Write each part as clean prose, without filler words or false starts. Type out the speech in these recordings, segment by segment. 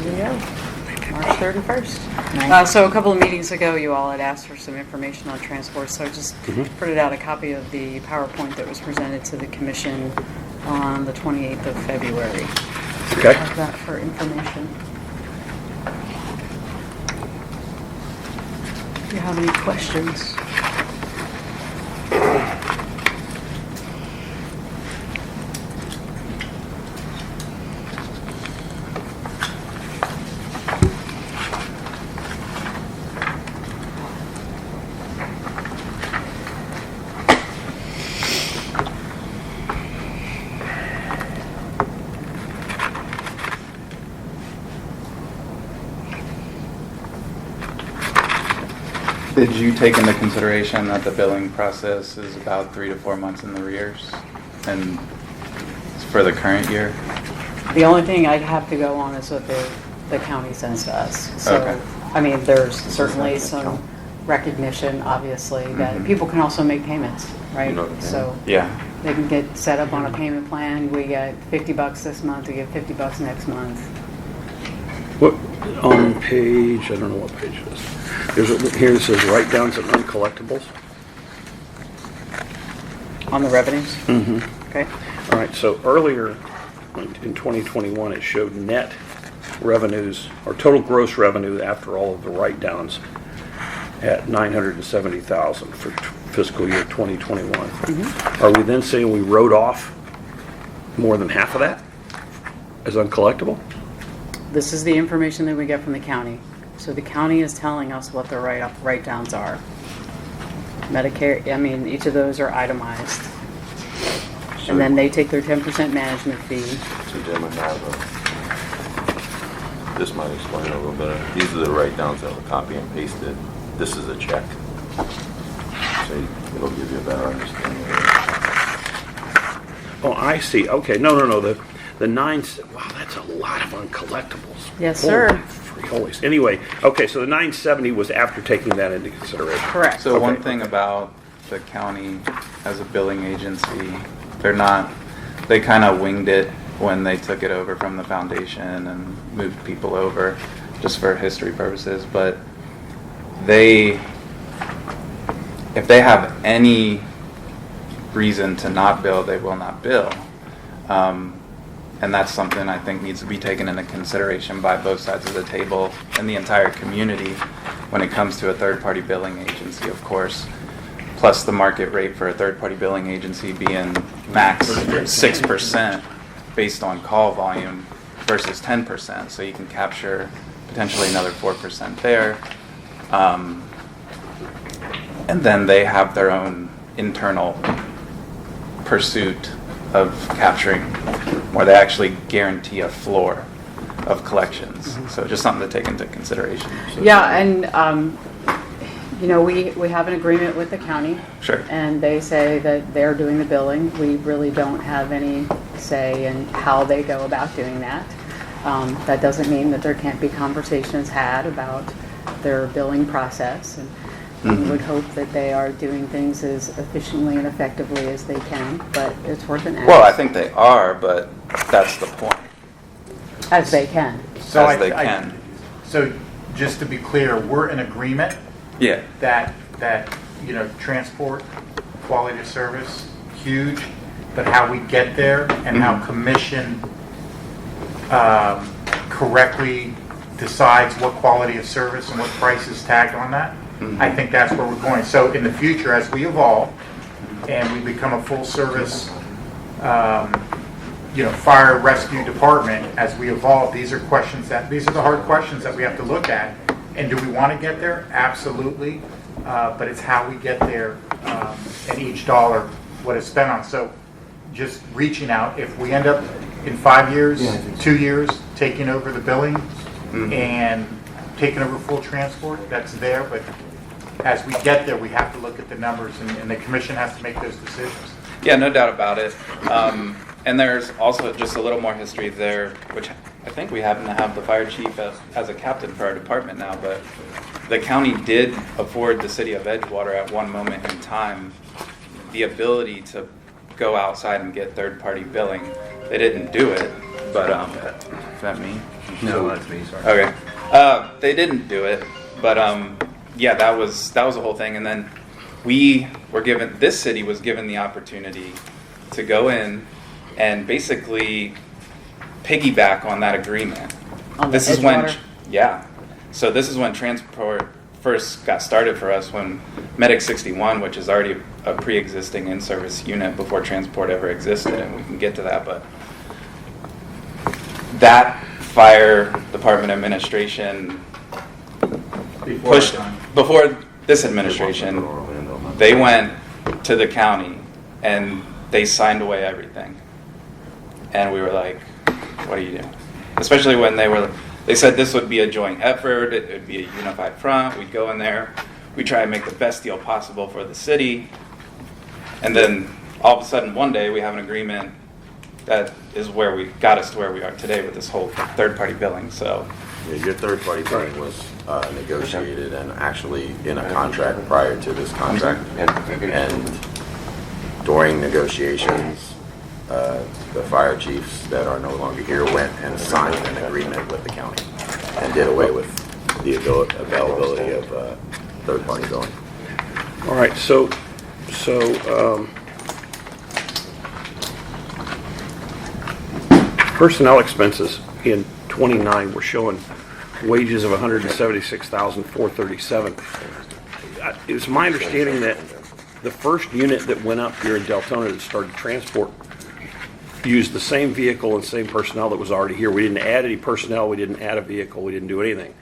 we go. March 31st. So a couple of meetings ago, you all had asked for some information on transport, so I just printed out a copy of the PowerPoint that was presented to the commission on the 28th of February. Okay. I have that for information. Do you have any questions? Did you take into consideration that the billing process is about 3 to 4 months in the arrears, and it's for the current year? The only thing I'd have to go on is what the county sends to us. So, Okay. I mean, there's certainly some recognition, obviously, that people can also make payments, right? So Yeah. they can get set up on a payment plan. We get $50 this month, we get $50 next month. What, on page, I don't know what page it is. Here it says write-downs and uncollectibles. On the revenues? Mm-hmm. Okay. All right, so earlier in 2021, it showed net revenues, or total gross revenue after all of the write-downs at $970,000 for fiscal year 2021. Are we then saying we wrote off more than half of that as uncollectible? This is the information that we get from the county. So the county is telling us what the write-downs are. Medicare, I mean, each of those are itemized. And then they take their 10% management fee. So Jim, I have this might explain it a little better. These are the write-downs that were copy and pasted. This is a check. So it'll give you a better understanding of it. Oh, I see. Okay, no. The nine, wow, that's a lot of uncollectibles. Yes, sir. Holy. Anyway, okay, so the 970 was after taking that into consideration. Correct. So one thing about the county as a billing agency, they kind of winged it when they took it over from the foundation and moved people over just for history purposes. But if they have any reason to not bill, they will not bill. And that's something I think needs to be taken into consideration by both sides of the table and the entire community when it comes to a third-party billing agency, of course. Plus the market rate for a third-party billing agency being max 6% based on call volume versus 10%. So you can capture potentially another 4% there. And then they have their own internal pursuit of capturing, where they actually guarantee a floor of collections. So just something to take into consideration. Yeah, and we have an agreement with the county. Sure. And they say that they're doing the billing. We really don't have any say in how they go about doing that. That doesn't mean that there can't be conversations had about their billing process. And we would hope that they are doing things as efficiently and effectively as they can, but it's worth an ask. Well, I think they are, but that's the point. As they can. So As they can. So just to be clear, we're in agreement Yeah. that transport, quality of service, huge, but how we get there and how commission correctly decides what quality of service and what price is tagged on that. I think that's where we're going. So in the future, as we evolve and we become a full service fire rescue department, as we evolve, these are the hard questions that we have to look at. And do we want to get there? Absolutely. But it's how we get there, and each dollar, what it's spent on. So just reaching out, if we end up in 5 years, 2 years, taking over the billing and taking over full transport, that's there. But as we get there, we have to look at the numbers, and the commission has to make those decisions. Yeah, no doubt about it. And there's also just a little more history there, which I think we happen to have the fire chief as a captain for our department now, but the county did afford the city of Edgewater at one moment in time the ability to go outside and get third-party billing. They didn't do it, but is that me? No, that's me, sorry. Okay. They didn't do it, but yeah, that was the whole thing. And then this city was given the opportunity to go in and basically piggyback on that agreement. On the This is when, Edgewater? yeah. So this is when transport first got started for us, when Medic 61, which is already a pre-existing in-service unit before transport ever existed, and we can get to that, but that fire department administration pushed, before this administration, they went to the county and they signed away everything. And we were like, what are you doing? Especially when they said this would be a joint effort, it would be a unified front, we'd go in there, we'd try and make the best deal possible for the city, and then all of a sudden one day we have an agreement that is where we got us to where we are today with this whole third-party billing, so. Yeah, your third-party billing was negotiated and actually in a contract prior to this contract. And during negotiations, the fire chiefs that are no longer here went and signed an agreement with the county and did away with the availability of third-party billing. All right, so personnel expenses in 29, we're showing wages of $176,437. It's my understanding that the first unit that went up here in Deltona that started transport used the same vehicle and same personnel that was already here. We didn't add any personnel, we didn't add a vehicle, we didn't do anything.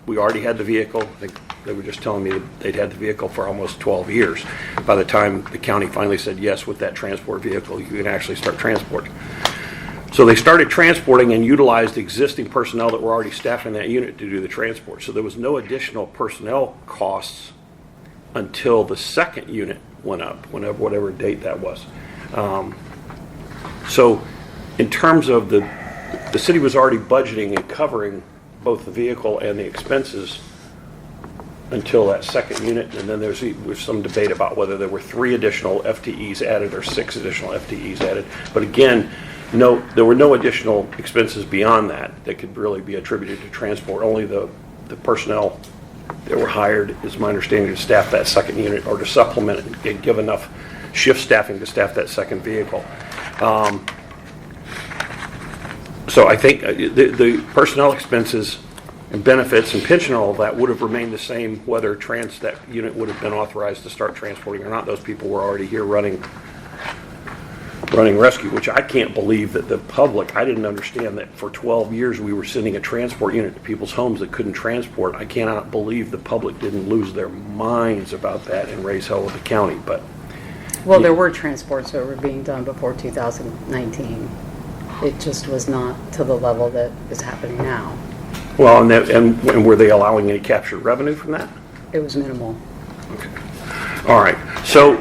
We already had the vehicle. I think they were just telling me that they'd had the vehicle for almost 12 years. By the time the county finally said, yes, with that transport vehicle, you can actually start transporting. So they started transporting and utilized existing personnel that were already staffing that unit to do the transport. So there was no additional personnel costs until the second unit went up, whatever date that was. So in terms of the city was already budgeting and covering both the vehicle and the expenses until that second unit, and then there's some debate about whether there were 3 additional FTEs added or 6 additional FTEs added. But again, there were no additional expenses beyond that could really be attributed to transport. Only the personnel that were hired, is my understanding, to staff that second unit or to supplement it and give enough shift staffing to staff that second vehicle. So I think the personnel expenses and benefits and pension, all of that would have remained the same whether that unit would have been authorized to start transporting or not. Those people were already here running rescue, which I can't believe that the public, I didn't understand that for 12 years we were sending a transport unit to people's homes that couldn't transport. I cannot believe the public didn't lose their minds about that and raise hell with the county. But Well, there were transports that were being done before 2019. It just was not to the level that is happening now. well, and were they allowing any captured revenue from that? It was minimal. Okay. All right. So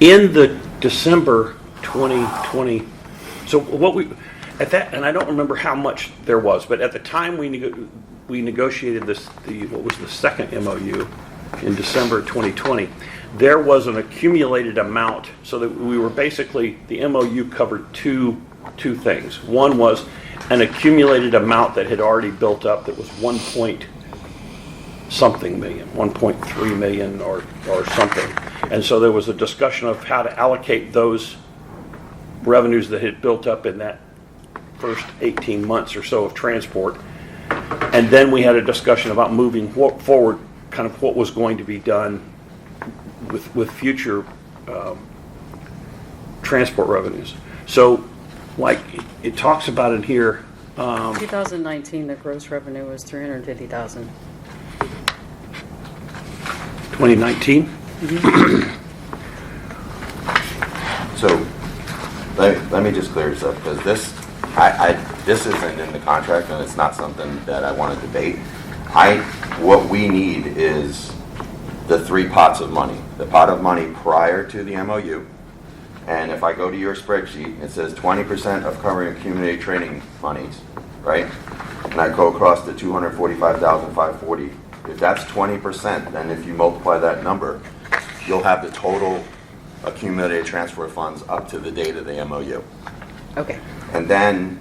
in the December 2020, so what we at that, and I don't remember how much there was, but at the time we negotiated what was the second MOU in December 2020, there was an accumulated amount, so that we were basically, the MOU covered two things. One was an accumulated amount that had already built up that was 1.3 million or something. And so there was a discussion of how to allocate those revenues that had built up in that first 18 months or so of transport. And then we had a discussion about moving forward, kind of what was going to be done with future transport revenues. So, like it talks about it here. 2019, the gross revenue was $350,000. 2019. So let me just clear this up, because this isn't in the contract and it's not something that I want to debate. What we need is the 3 pots of money. The pot of money prior to the MOU, and if I go to your spreadsheet, it says 20% of covering community training monies, right? And I go across to 245,540. If that's 20%, then if you multiply that number, you'll have the total accumulated transfer funds up to the date of the MOU. Okay. And then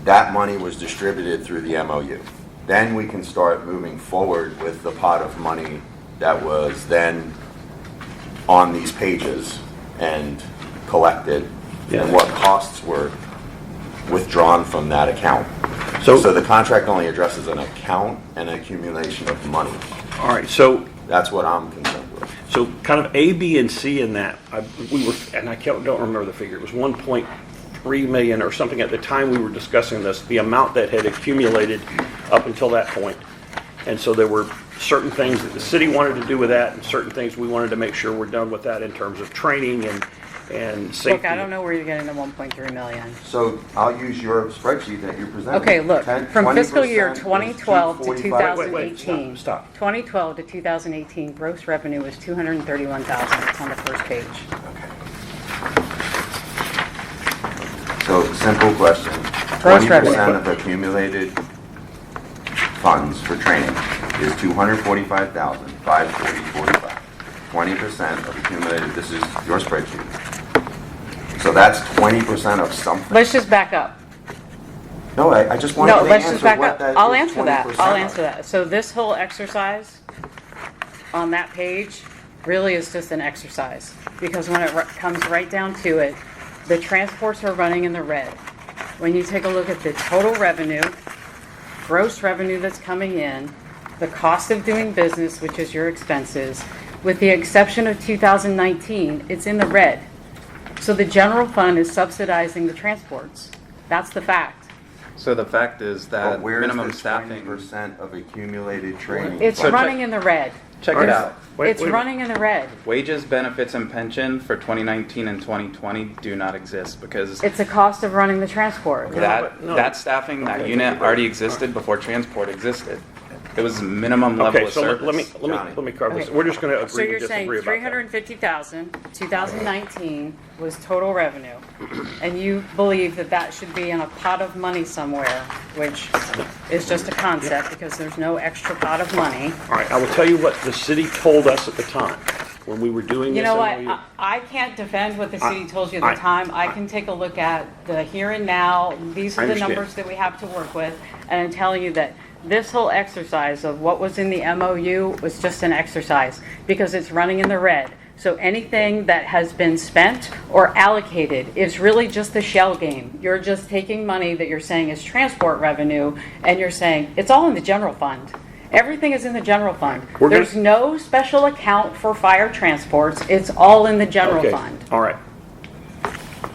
that money was distributed through the MOU. Then we can start moving forward with the pot of money that was then on these pages and collected, Yeah. and what costs were withdrawn from that account. So- So the contract only addresses an account and an accumulation of money. All right, so That's what I'm concerned with. So kind of A, B, and C in that, we were, and I don't remember the figure, it was 1.3 million or something at the time we were discussing this, the amount that had accumulated up until that point. And so there were certain things that the city wanted to do with that, and certain things we wanted to make sure we're done with that in terms of training and safety. Look, I don't know where you're getting the 1.3 million. So I'll use your spreadsheet that you presented. Okay, look, 10 from fiscal year 20% is 2012 to 245. Wait, 2018. stop. 2012 to 2018, gross revenue was 231,000. It's on the first page. So, simple question. Gross 20% revenue. of accumulated funds for training is 245,540.45. 20% of accumulated, this is your spreadsheet. So that's 20% of something. Let's just back up. No, I just wanted No, to let's just answer back what up. that I'll is answer that. 20% I'll of. answer that. So this whole exercise on that page really is just an exercise. Because when it comes right down to it, the transports are running in the red. When you take a look at the total revenue, gross revenue that's coming in, the cost of doing business, which is your expenses, with the exception of 2019, it's in the red. So the general fund is subsidizing the transports. That's the fact. So the fact is But that where is minimum the staffing. 20% of accumulated training? It's So running in the red. Check it out. It's running in the red. Wages, benefits, and pension for 2019 and 2020 do not exist because It's a cost of running the transport. that staffing, that unit already existed before transport existed. It was minimum level Okay, of so service. let me carve this. Okay. We're just going to So agree you're to saying disagree about that. 350,000, 2019 was total revenue, and you believe that that should be in a pot of money somewhere, which is just a concept because there's no extra pot of money. All right, I will tell you what the city told us at the time when we were doing this. You know what? MOU. I can't defend what the city told you at I- the time. I can take a look at the here and now. These I are the understand. numbers that we have to work with, and I'm telling you that this whole exercise of what was in the MOU was just an exercise because it's running in the red. So anything that has been spent or allocated is really just a shell game. You're just taking money that you're saying is transport revenue, and you're saying it's all in the general fund. Everything is in the general fund. We're gonna- There's no special account for fire transports. It's all in the general Okay, fund. all right.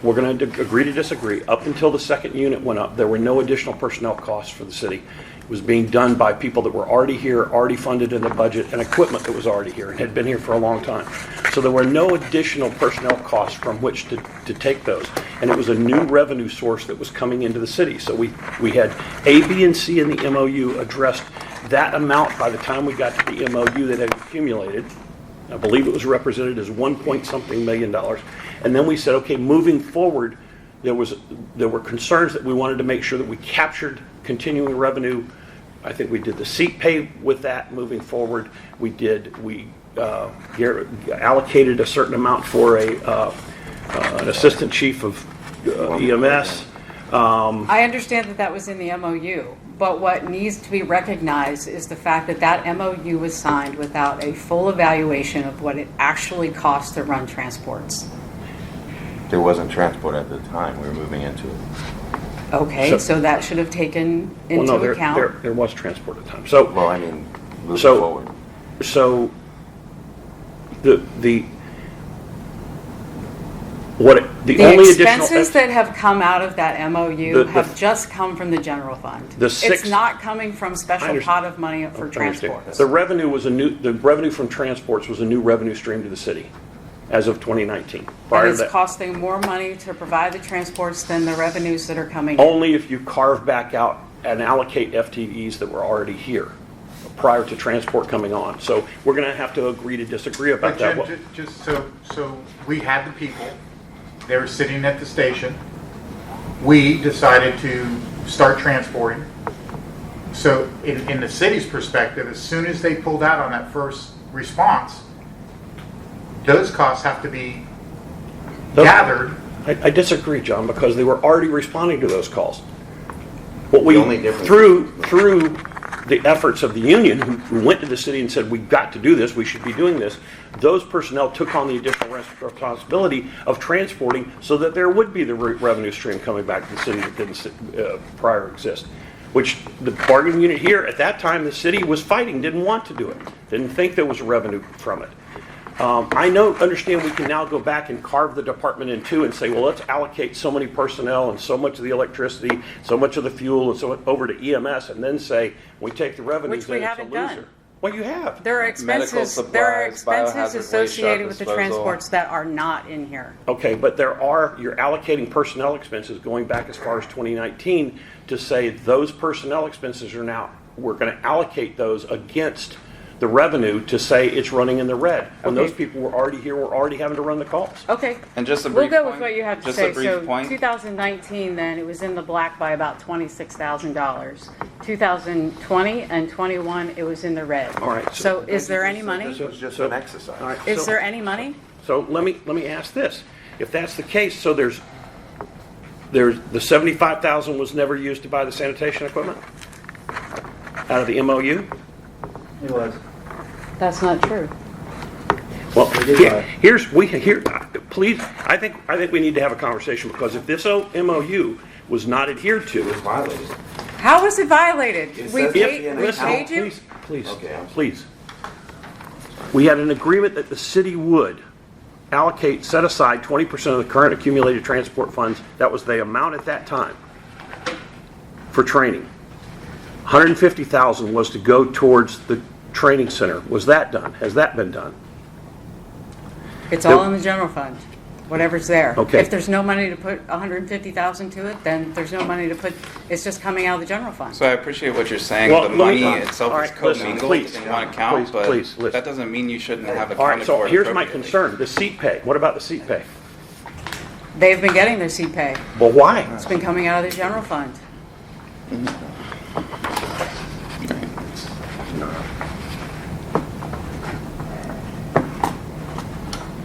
We're going to agree to disagree. Up until the second unit went up, there were no additional personnel costs for the city. It was being done by people that were already here, already funded in the budget, and equipment that was already here and had been here for a long time. So there were no additional personnel costs from which to take those. And it was a new revenue source that was coming into the city. So we had A, B, and C in the MOU addressed that amount by the time we got to the MOU that had accumulated. I believe it was represented as $1.something million. And then we said, okay, moving forward, there were concerns that we wanted to make sure that we captured continuing revenue. I think we did the seat pay with that moving forward. We allocated a certain amount for an assistant chief of EMS. I understand that that was in the MOU, but what needs to be recognized is the fact that that MOU was signed without a full evaluation of what it actually costs to run transports. There wasn't transport at the time, we were moving into it. Okay, so that should have taken Well, into no, account. there was transport at the time. So, Well, I mean, moving So- forward. so the The only additional expenses that have come out of that MOU The- have just come from the general fund. It's It's not coming from I special understand. pot of money for I understand. transports. The revenue from transports was a new revenue stream to the city as of 2019. Prior And to it's that, costing more money to provide the transports than the revenues that are coming in. only if you carve back out and allocate FTEs that were already here prior to transport coming on. So we're going to have to agree to disagree about But that. Jim, just so we had the people, they were sitting at the station. We decided to start transporting. So in the city's perspective, as soon as they pulled out on that first response, those costs have to be gathered I disagree, John, because they were already responding to those calls. What we, The only difference- through the efforts of the union, who went to the city and said, we've got to do this, we should be doing this, those personnel took on the additional responsibility of transporting so that there would be the revenue stream coming back to the city that didn't prior exist. Which the bargaining unit here, at that time, the city was fighting, didn't want to do it, didn't think there was revenue from it. I understand we can now go back and carve the department in two and say, well, let's allocate so many personnel and so much of the electricity, so much of the fuel, and so much over to EMS, and then say, we take the revenues Which we and it's a haven't loser. done. Well, you have. There are Medical expenses, there are supplies, biohazard expenses waste associated truck with the disposal. transports that are not in here. Okay, but you're allocating personnel expenses going back as far as 2019 to say those personnel expenses are now, we're going to allocate those against the revenue to say it's running in the red. When Okay. those people were already here, we're already having to run the calls. Okay. And just a We'll brief go point. with what you have to Just say. a brief So point. 2019, then, it was in the black by about $26,000. 2020 and 21, it was in the red. All right, So is there any money? This was just an exercise. All right, Is so- there any money? So let me ask this. If that's the case, so there's the 75,000 was never used to buy the sanitation equipment out of the MOU? It was. That's not true. Well, We did buy it. please, I think we need to have a conversation, because if this MOU was not adhered It to, was violated. How was it violated? It We says paid, it in we the paid you? please, Okay, I'm sorry. please. We had an agreement that the city would set aside 20% of the current accumulated transport funds. That was the amount at that time for training. 150,000 was to go towards the training center. Was that done? Has that been done? It's all in the general fund, whatever's there. Okay. If there's no money to put 150,000 to it, then there's no money to put, it's just coming out of the general fund. So I appreciate what you're saying. Well, The let me- money itself all is right, listen, commingled please, in one account, but please, listen. that doesn't mean you shouldn't have All right, accounted so for it here's my appropriately. concern, the seat pay. What about the seat pay? They've been getting their seat pay. Well, why? It's been coming out of the general fund.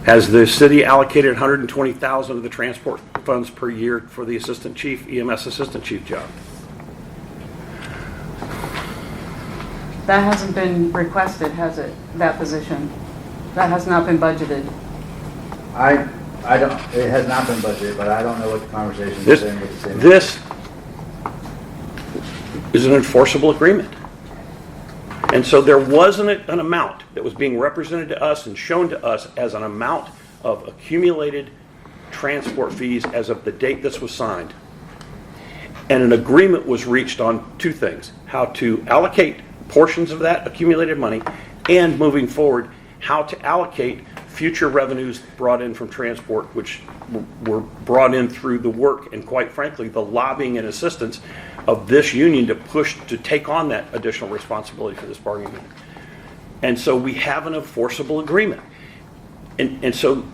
Has the city allocated 120,000 of the transport funds per year for the assistant chief, EMS assistant chief job? That hasn't been requested, has it, that position? That has not been budgeted. I don't, it has not been budgeted, but I don't know what the conversation is This, saying with the city. this is an enforceable agreement. And so there wasn't an amount that was being represented to us and shown to us as an amount of accumulated transport fees as of the date this was signed. And an agreement was reached on two things: how to allocate portions of that accumulated money, and moving forward, how to allocate future revenues brought in from transport, which were brought in through the work and, quite frankly, the lobbying and assistance of this union to push to take on that additional responsibility for this bargaining unit. And so we have an enforceable agreement. And so,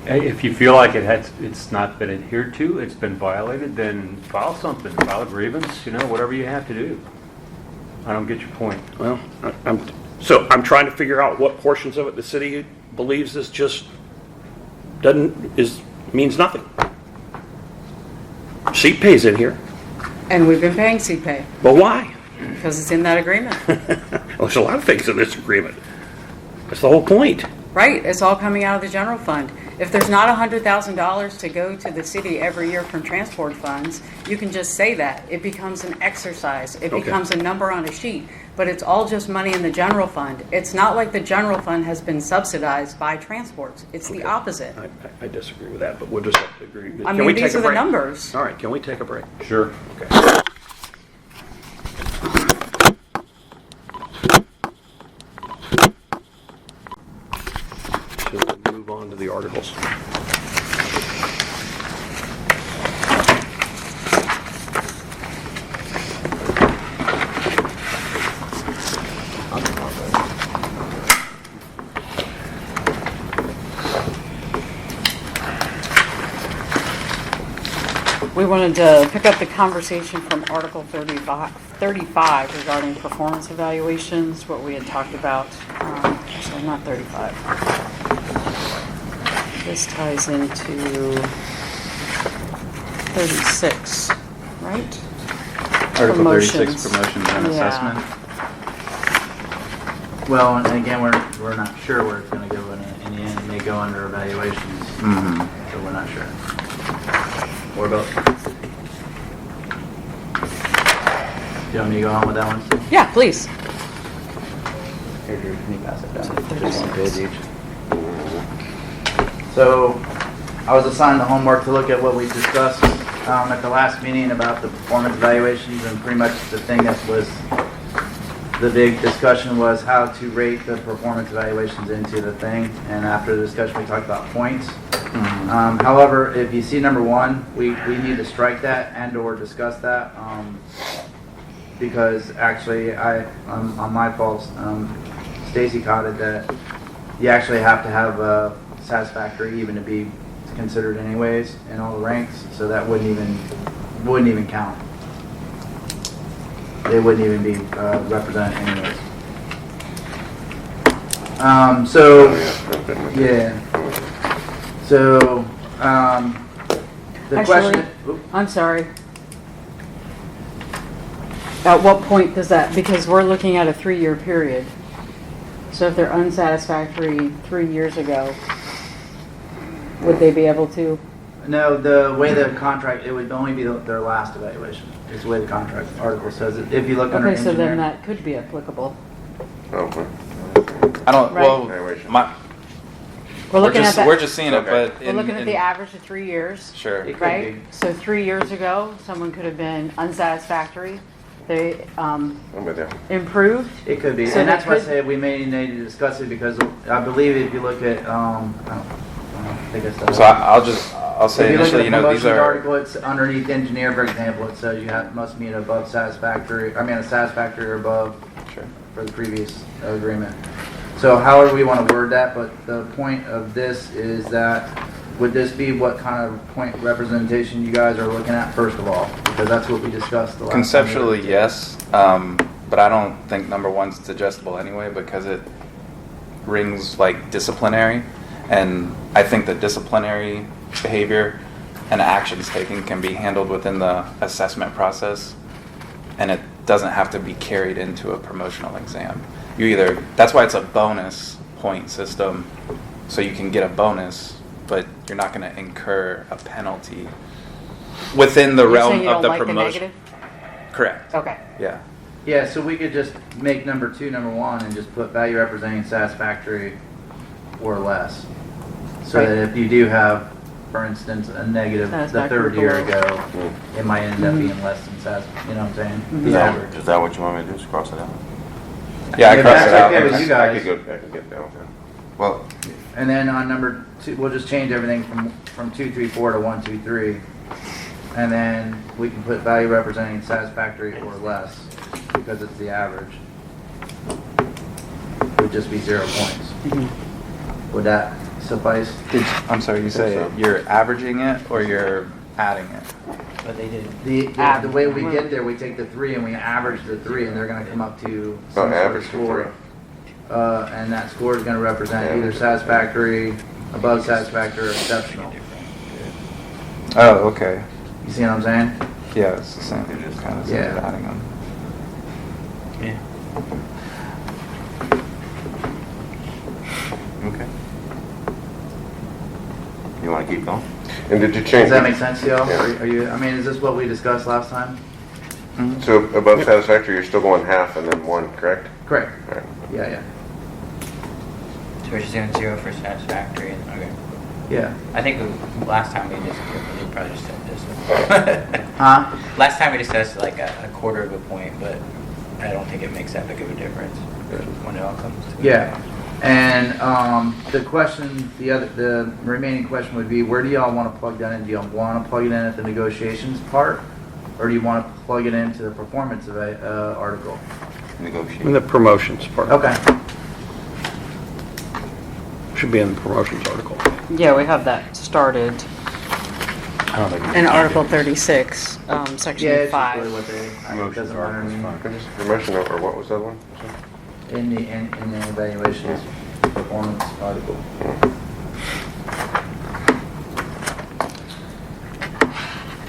If you feel like it's not been adhered to, it's been violated, then file something, file a grievance, whatever you have to do. I don't get your point. well, I'm trying to figure out what portions of it the city believes is just means nothing. Seat pay's in here, And we've been paying seat pay but why? because it's in that agreement. Well, there's a lot of things in this agreement. That's the whole point. Right, it's all coming out of the general fund. If there's not $100,000 to go to the city every year from transport funds, you can just say that. It becomes an exercise. It Okay. becomes a number on a sheet. But it's all just money in the general fund. It's not like the general fund has been subsidized by transports. It's the opposite. I disagree with that, but we'll just have to agree. I Can mean, we take these a are the break? numbers. All right, can we take a break? Sure. Okay. So we'll move on to the articles. We wanted to pick up the conversation from Article 35 regarding performance evaluations, what we had talked about. Actually, not 35. This ties into 36, right? Article 36, Promotions. promotions and Yeah. assessment. Well, and again, we're not sure where it's gonna go in the end. It may go under evaluations, Mm-hmm. so we're not sure. Or both. Do you want me to go on with that one? Yeah, please. Here, can you pass it down? So Just one 36. page each. So, I was assigned the homework to look at what we discussed at the last meeting about the performance evaluations, and pretty much the thing that was, the big discussion was how to rate the performance evaluations into the thing, and after the discussion, we talked about points. However, if you see number 1, we need to strike that and/or discuss that, because actually, on my fault, Stacy caught it that you actually have to have a satisfactory even to be considered anyways in all the ranks, so that wouldn't even count. They wouldn't even be represented anyways. Yeah. So, the Actually, question. I'm sorry. At what point does that, because we're looking at a 3-year period. So if they're unsatisfactory 3 years ago, would they be able to? No, the way the contract, it would only be their last evaluation, is the way the contract article says it. If you look under Okay, so then engineering. that could be applicable. Okay. I don't, Right. well, Evaluation. We're looking at that. we're just seeing it, Okay. but We're looking at in- the average of 3 years. Sure. It could Right? be. So 3 years ago, someone could have been unsatisfactory. They I'm with you. improved. It could be, So and they that's why I could- say we may need to discuss it, because I believe if you look at, I think I said. So I'll say If you look at initially, the these promotions are, article, it's underneath engineer, for example, it says you must meet above satisfactory, a satisfactory or above sure. for the previous agreement. So however we want to word that, but the point of this is that, would this be what kind of point representation you guys are looking at first of all? Because that's what we discussed the last time. Conceptually, yes, but I don't think number 1's digestible anyway, because it rings like disciplinary, and I think that disciplinary behavior and actions taken can be handled within the assessment process, and it doesn't have to be carried into a promotional exam. That's why it's a bonus point system, so you can get a bonus, but you're not going to incur a penalty within the You're realm saying you of don't the like the promotion. negative? Correct. Okay. Yeah. Yeah, so we could just make number 2 number 1 and just put value representing satisfactory or less. So Right. that if you do have, for instance, a negative the Satisfactory 3rd year below. ago, it might end up being less than satisfactory, you know what I'm saying? Mhm. The average. Is that what you want me to do, just cross it out? Yeah, I If crossed that's it out. okay with you guys. I could get down with that. Well, And then on number 2, we'll just change everything from 2, 3, 4 to 1, 2, 3. And then we can put value representing satisfactory or less, because it's the average. It would just be 0 points. Would that suffice? I'm sorry, you say so. you're averaging it or you're adding it? But they did. The way we get there, we take the 3 and we average the 3, and they're gonna come up to some sort of average the score. 3. And that score is gonna represent either satisfactory, above satisfactory, or exceptional. Oh, okay. You see what I'm saying? Yeah, it's the same. It's kind of Yeah. adding them. okay. You want to keep going? And did you Does change? that make sense to y'all? Yeah. Are you, I mean, is this what we discussed last time? So above satisfactory, you're still going half and then 1, correct? Correct. All right. Yeah. So we're just doing 0 for satisfactory, and okay. Yeah. I think last time we probably just said this. Huh? Last time we discussed like a quarter of a point, but I don't think it makes that big of a difference when it all comes to it. Yeah. And the question, the remaining question would be, where do y'all want to plug that in? Do y'all want to plug it in at the negotiations part, or do you want to plug it into the performance of a article? Negotiate. In the promotions part. Okay. Should be in the promotions article. Yeah, we have that started I don't think in Article 36, Section Yeah, it's just 5. really what they. It doesn't matter to me. Promotion or what was that one? In the evaluations performance article.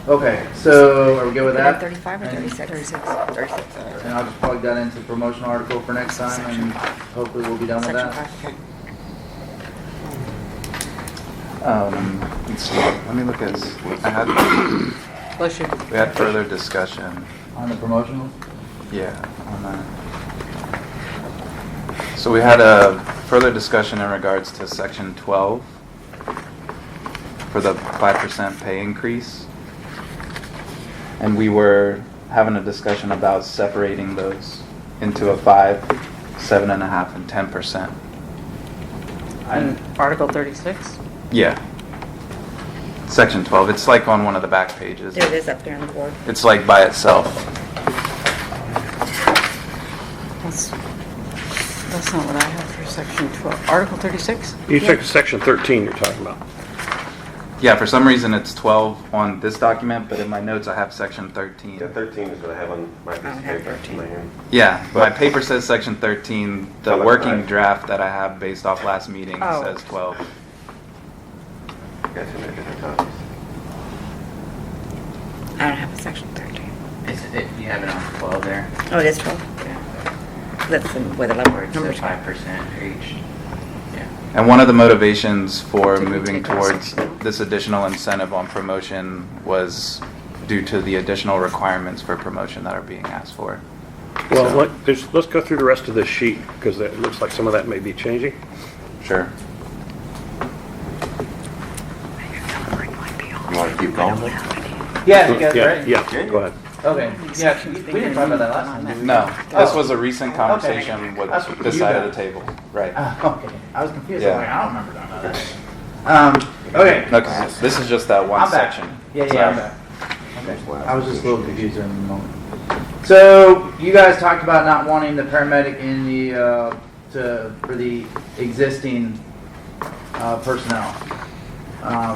Okay, so are we good with that? 35 or 36? 36. 36. And I'll just plug that into the promotional article for next time, and hopefully we'll be done with Section that. 5, okay. Let's see. Let me look at this. Bless you. We had further discussion. On the promotionals? Yeah, on that. So we had a further discussion in regards to section 12 for the 5% pay increase. And we were having a discussion about separating those into a 5, 7.5, and 10%. And Article 36? Yeah. Section 12. It's like on one of the back pages. There it is up there on the board. It's like by itself. That's not what I have for section 12. Article 36? You took section 13 you're talking about. Yeah, for some reason it's 12 on this document, but in my notes I have section 13. Yeah, 13 is what I have on my piece I of have paper. 13. in my hand. Yeah, my paper says section 13. The Sound like working right. draft that I have based off last meeting Oh. says 12. Got too many different copies. I don't have a section 13. You have it on 12 there. Oh, it is 12? Yeah. That's where the Where it numbers says are. 5% for each. Yeah. And one of the motivations for Did we moving take that towards section? this additional incentive on promotion was due to the additional requirements for promotion that are being asked for. Well, So- let's go through the rest of this sheet, because it looks like some of that may be changing. Sure. You want to keep going? Yeah, you guys Yeah, ready? yeah, go ahead. Okay, yeah, we didn't talk about that last time, did we? No, this Oh. was a recent conversation with That's what this you side got. of the table. Right. Okay, I was confused, I Yeah. was like, I don't remember talking about that. Okay. No, 'cause this is just that one I'm back. section. Yeah, Sorry. I'm back. Okay, I was just a little confused in the moment. So, you guys talked about not wanting the paramedic in the, for the existing, personnel.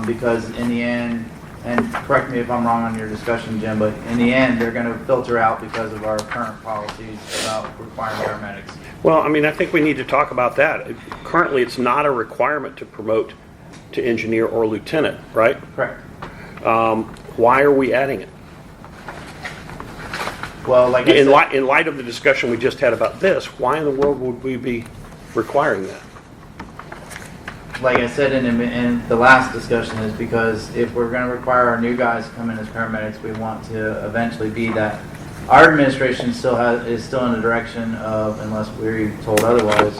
Because in the end, and correct me if I'm wrong on your discussion, Jim, but in the end, they're gonna filter out because of our current policies about requiring paramedics. Well, I mean, I think we need to talk about that. Currently, it's not a requirement to promote to engineer or lieutenant, right? Correct. Why are we adding it? Well, like I In said, in light of the discussion we just had about this, why in the world would we be requiring that? like I said in the last discussion, is because if we're going to require our new guys to come in as paramedics, we want to eventually be that. Our administration is still in the direction of, unless we're told otherwise,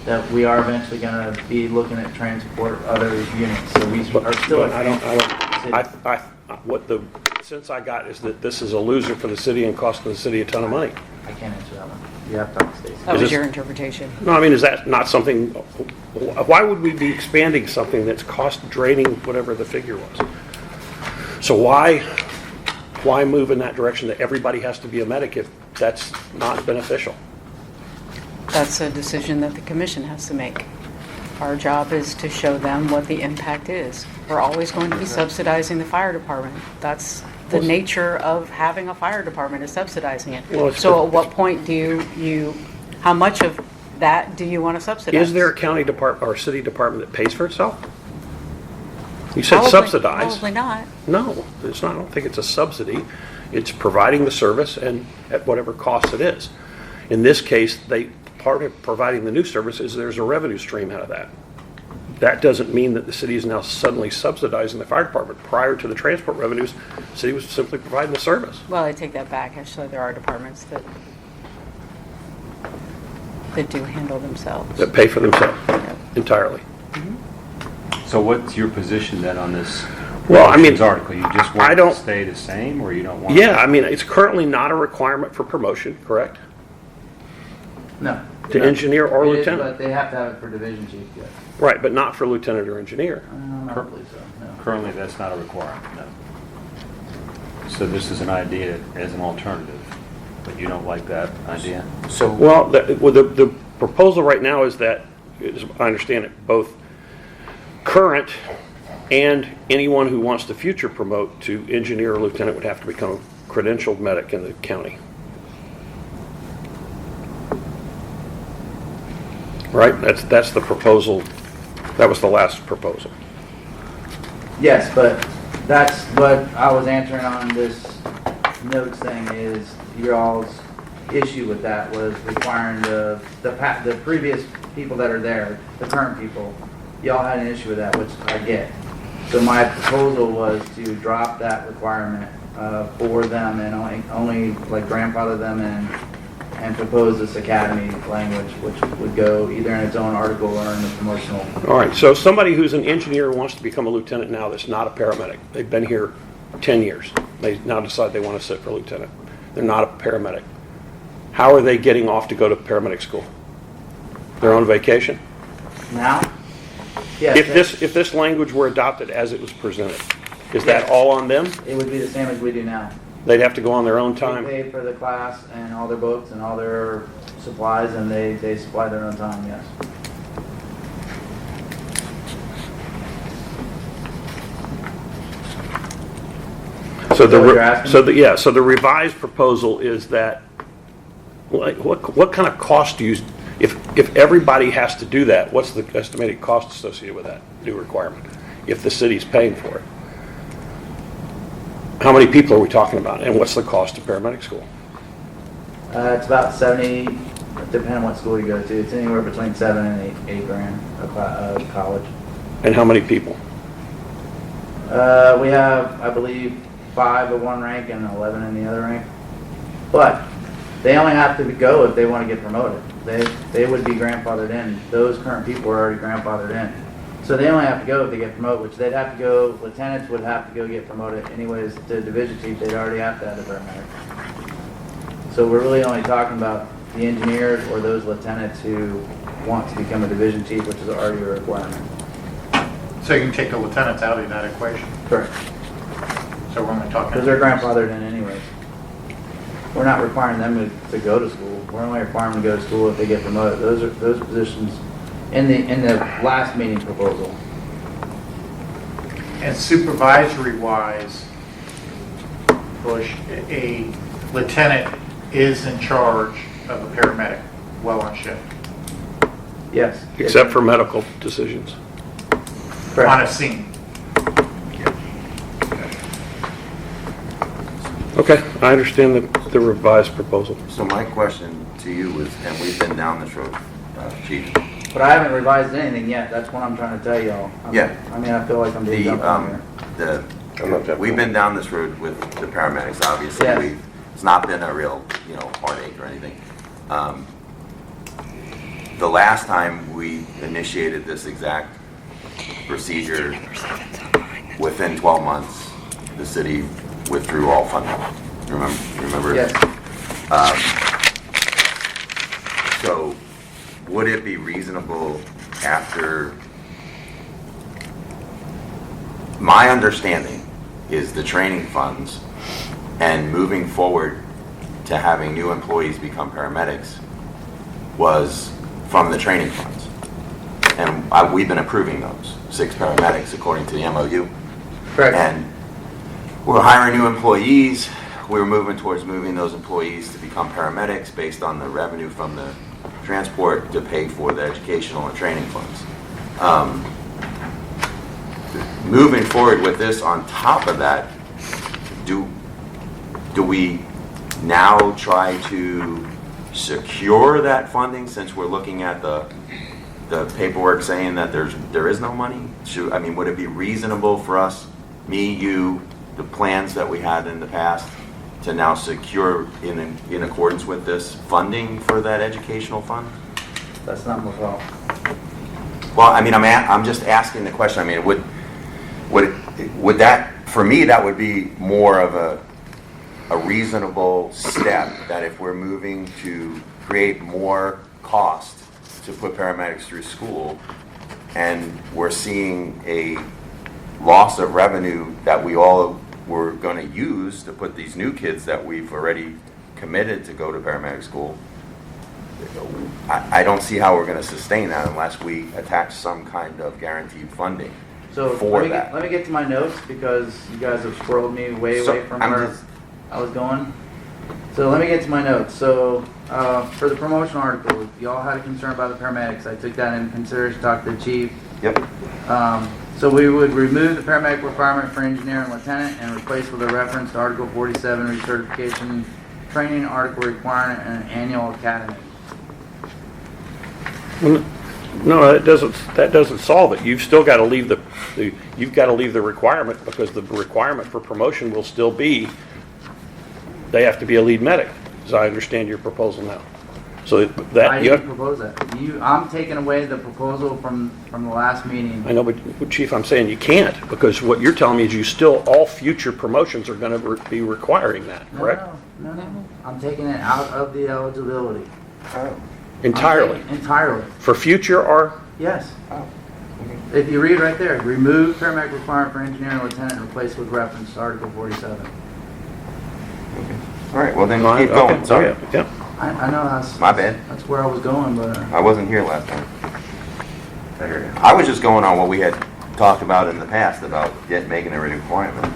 that we are eventually going to be looking at transport other units. So we are still. But what the sense I got is that this is a loser for the city and costing the city a ton of money. I can't answer that one. You have to talk to Stacy. That Is was this- your interpretation. No, I mean, is that not something, why would we be expanding something that's cost draining, whatever the figure was? So why move in that direction that everybody has to be a medic if that's not beneficial? That's a decision that the commission has to make. Our job is to show them what the impact is. We're always going to be subsidizing the fire department. That's the nature of having a fire department, is subsidizing it. Well, it's So the- at what point do you, how much of that do you want to subsidize? Is there a county department or city department that pays for itself? You said Probably- subsidize. Probably not. No, it's not. I don't think it's a subsidy. It's providing the service and at whatever cost it is. In this case, part of providing the new service is there's a revenue stream out of that. That doesn't mean that the city is now suddenly subsidizing the fire department. Prior to the transport revenues, the city was simply providing the service. Well, I take that back. Actually, there are departments that do handle themselves. That pay for themselves entirely. So what's your position then on this Well, I mean, promotions article? You just I want it don't- to stay the same, or you don't want? Yeah, I mean, it's currently not a requirement for promotion, correct? No. To engineer or It is, lieutenant. but they have to have it for division chief, yes. Right, but not for lieutenant or engineer. I don't believe so, no. Currently, that's not a requirement, no. So this is an idea as an alternative, but you don't like that idea? So, Well, the proposal right now is that, as I understand it, both current and anyone who wants to future promote to engineer or lieutenant would have to become a credentialed medic in the county. Right? That's the proposal. That was the last proposal. Yes, but That's what I was answering on this notes thing is y'all's issue with that was requiring the previous people that are there, the current people, y'all had an issue with that, which I get. So my proposal was to drop that requirement for them and only like grandfather them in and propose this academy language, which would go either in its own article or in the promotional. All right, so somebody who's an engineer wants to become a lieutenant now that's not a paramedic. They've been here 10 years. They now decide they want to sit for lieutenant. They're not a paramedic. How are they getting off to go to paramedic school? They're on vacation? Now? Yes. If this language were adopted as it was presented, is that all on them? It would be the same as we do now. They'd have to go on their own They time? pay for the class and all their books and all their supplies, and they supply their own time, yes. So Is that what you're asking? so the revised proposal is that, like, what kind of cost do you, if everybody has to do that, what's the estimated cost associated with that new requirement, if the city's paying for it? How many people are we talking about, and what's the cost of paramedic school? It's about 70, depending on what school you go to. It's anywhere between $7 and $8 grand a college. And how many people? We have, I believe, 5 at one rank and 11 in the other rank. But they only have to go if they want to get promoted. They would be grandfathered in. Those current people are already grandfathered in. So they only have to go if they get promoted, which they'd have to go, lieutenants would have to go get promoted anyways to division chief. They'd already have to have a paramedic. So we're really only talking about the engineers or those lieutenants who want to become a division chief, which is already a requirement. So you can take the lieutenants out of that equation. Correct. So we're only talking. Because they're grandfathered in anyways. We're not requiring them to go to school. We're only requiring them to go to school if they get promoted. Those positions in the last meeting proposal. And supervisory wise, Bush, a lieutenant is in charge of a paramedic while on shift. Yes. Except for medical decisions. Correct. On a scene. Okay, I understand the revised proposal. So my question to you is, and we've been down this road, Chief. But I haven't revised anything yet. That's what I'm trying to tell y'all. Yeah. I mean, I feel like I'm being jumped on here. We've been down this road with the paramedics, obviously. Yes. It's not been a real, heartache or anything. The last time we initiated this exact procedure, within 12 months, the city withdrew all funding. Remember? Yes. So, would it be reasonable after, my understanding is the training funds and moving forward to having new employees become paramedics was from the training funds. And we've been approving those, 6 paramedics according to the MOU. Correct. And we're hiring new employees. We're moving towards moving those employees to become paramedics based on the revenue from the transport to pay for the educational and training funds. Moving forward with this on top of that, do we now try to secure that funding since we're looking at the paperwork saying that there is no money? Would it be reasonable for us, me, you, the plans that we had in the past, to now secure in accordance with this funding for that educational fund? That's not my fault. Well, I'm just asking the question. Would that, for me, that would be more of a reasonable step, that if we're moving to create more cost to put paramedics through school, and we're seeing a loss of revenue that we all were going to use to put these new kids that we've already committed to go to paramedic school, I don't see how we're going to sustain that unless we attach some kind of guaranteed funding for that. Let me get to my notes because you guys have squirreled me way away from where I was going. So let me get to my notes. So for the promotional article, y'all had a concern about the paramedics. I took that into consideration, talked to the chief. Yep. So we would remove the paramedic requirement for engineer and lieutenant and replace with a reference to Article 47 recertification training article requirement and an annual academy. No, that doesn't solve it. You've still got to leave you've got to leave the requirement, because the requirement for promotion will still be they have to be a lead medic, as I understand your proposal now. So that I you didn't have, propose that. I'm taking away the proposal from the last meeting. I know, but Chief, I'm saying you can't, because what you're telling me is you still, all future promotions are going to be requiring that, correct? No. I'm taking it out of the eligibility. Entirely. Entirely. For future or? Yes. If you read right there, remove paramedic requirement for engineer and lieutenant and replace with reference to Article 47. All right, well then Okay, keep going, sorry. yeah. I know that's My bad. That's where I was going, but I wasn't here last time. I was just going on what we had talked about in the past about making it a requirement.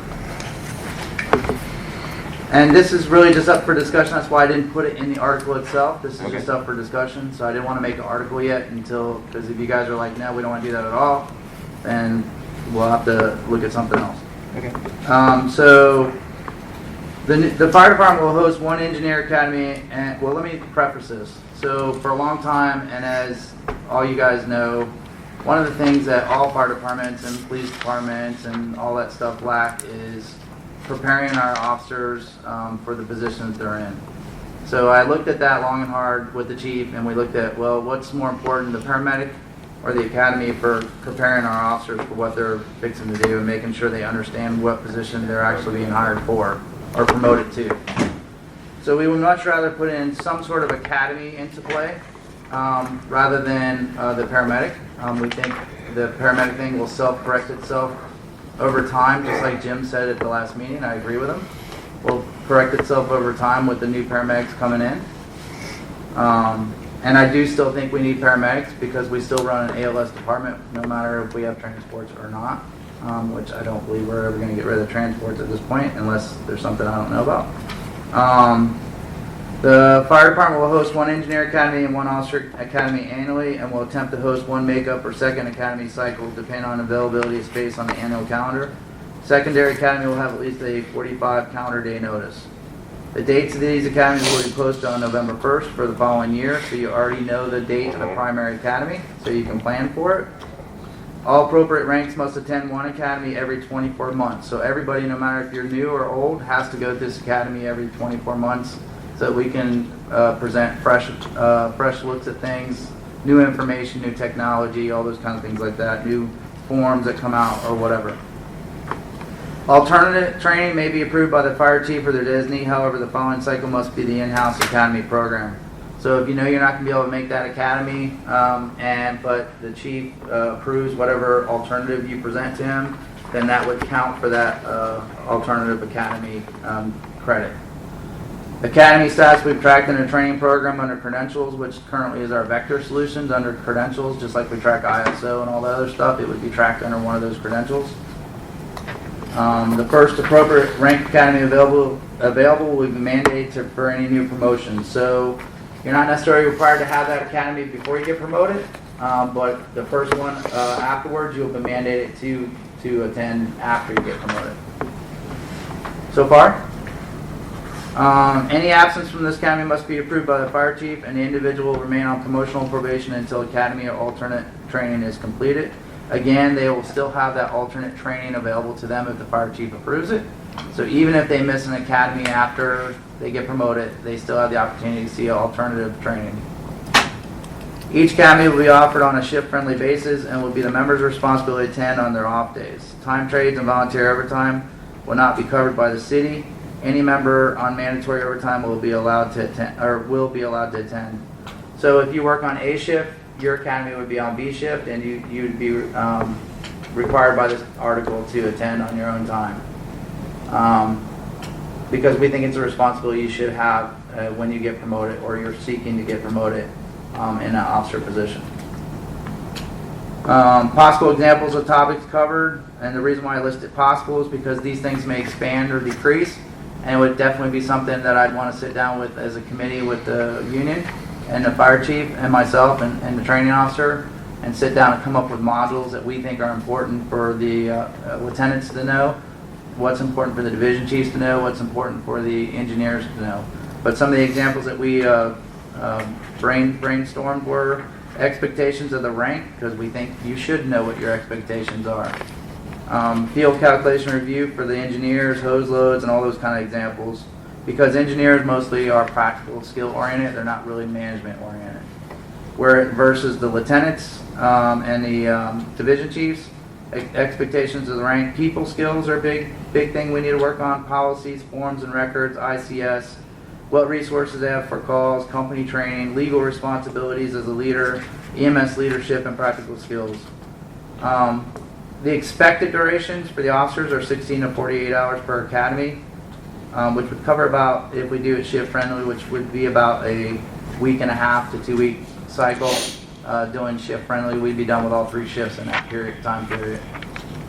and this is really just up for discussion. That's why I didn't put it in the article itself. This is Okay. just up for discussion. So I didn't want to make an article yet until, because if you guys are like, no, we don't want to do that at all, then we'll have to look at something else. Okay. So the fire department will host one engineer academy, and well, let me preface this. So for a long time, and as all you guys know, one of the things that all fire departments and police departments and all that stuff lack is preparing our officers for the positions they're in. So I looked at that long and hard with the chief, and we looked at, well, what's more important, the paramedic or the academy, for preparing our officers for what they're fixing to do and making sure they understand what position they're actually being hired for or promoted to. So we would much rather put in some sort of academy into play rather than the paramedic. We think the paramedic thing will self-correct itself over time, just like Jim said at the last meeting. I agree with him. Will correct itself over time with the new paramedics coming in. And I do still think we need paramedics, because we still run an ALS department no matter if we have transports or not, which I don't believe we're ever going to get rid of transports at this point unless there's something I don't know about. The fire department will host one engineer academy and one officer academy annually, and will attempt to host one makeup or second academy cycle depending on availability of space on the annual calendar. Secondary academy will have at least a 45 calendar day notice. The dates of these academies will be posted on November 1st for the following year, so you already know the date of the primary academy, so you can plan for it. All appropriate ranks must attend one academy every 24 months. So everybody, no matter if you're new or old, has to go to this academy every 24 months so that we can present fresh looks at things, new information, new technology, all those kind of things like that, new forms that come out or whatever. Alternative training may be approved by the fire chief or their designee. However, the following cycle must be the in-house academy program. So if you know you're not going to be able to make that academy, but the chief approves whatever alternative you present to him, then that would count for that alternative academy credit. Academy status will be tracked in a training program under credentials, which currently is our vector solutions under credentials, just like we track ISO and all that other stuff. It would be tracked under one of those credentials. The first appropriate rank academy available will be mandated for any new promotion. So you're not necessarily required to have that academy before you get promoted, but the first one afterwards you'll be mandated to attend after you get promoted. So far? Any absence from this academy must be approved by the fire chief, and the individual will remain on promotional probation until academy or alternate training is completed. Again, they will still have that alternate training available to them if the fire chief approves it. So even if they miss an academy after they get promoted, they still have the opportunity to see alternative training. Each academy will be offered on a shift-friendly basis and will be the members' responsibility to attend on their off days. Time trades and volunteer overtime will not be covered by the city. Any member on mandatory overtime will be allowed to attend. So if you work on A shift, your academy would be on B shift, and you'd be required by this article to attend on your own time. Because we think it's a responsibility you should have when you get promoted or you're seeking to get promoted in an officer position. Possible examples of topics covered, and the reason why I listed possible is because these things may expand or decrease, and it would definitely be something that I'd want to sit down with as a committee with the union and the fire chief and myself and the training officer and sit down and come up with modules that we think are important for the lieutenants to know, what's important for the division chiefs to know, what's important for the engineers to know. But some of the examples that we brainstormed were expectations of the rank, because we think you should know what your expectations are. Field calculation review for the engineers, hose loads, and all those kind of examples. Because engineers mostly are practical skill oriented, they're not really management oriented. Where versus the lieutenants and the division chiefs, expectations of the rank, people skills are a big thing we need to work on. Policies, forms and records, ICS, what resources they have for calls, company training, legal responsibilities as a leader, EMS leadership, and practical skills. The expected durations for the officers are 16 to 48 hours per academy, which would cover about, if we do it shift friendly, which would be about a week and a half to 2 week cycle. Doing shift friendly, we'd be done with all 3 shifts in that time period.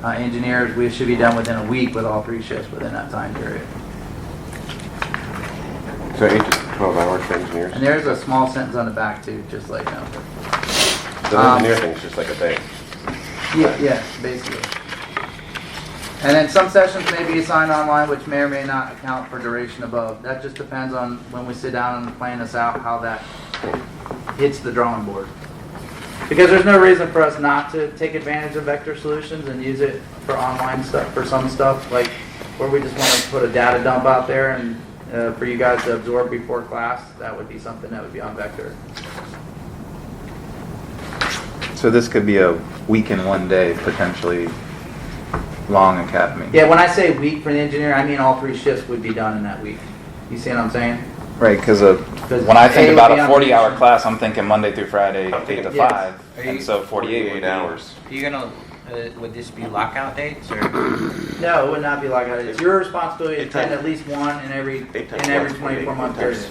Engineers, we should be done within a week with all 3 shifts within that time period. So 8 to 12 hours for engineers? And there's a small sentence on the back too, just like now. The engineer thing's just like a day. Yeah, basically. And then some sessions may be assigned online, which may or may not account for duration above. That just depends on when we sit down and plan this out, how that hits the drawing board. Because there's no reason for us not to take advantage of vector solutions and use it for online stuff, for some stuff, like where we just want to put a data dump out there and for you guys to absorb before class. That would be something that would be on vector. So this could be a week and 1 day, potentially long academy. Yeah, when I say week for the engineer, I mean all 3 shifts would be done in that week. You see what I'm saying? Right, because when I think about a 40-hour class, I'm thinking Monday through Friday, 8 to 5, and so 48 hours. Are you gonna, would this be lockout dates, or? No, it would not be like that. It's your responsibility to attend at least one in every 24-month period.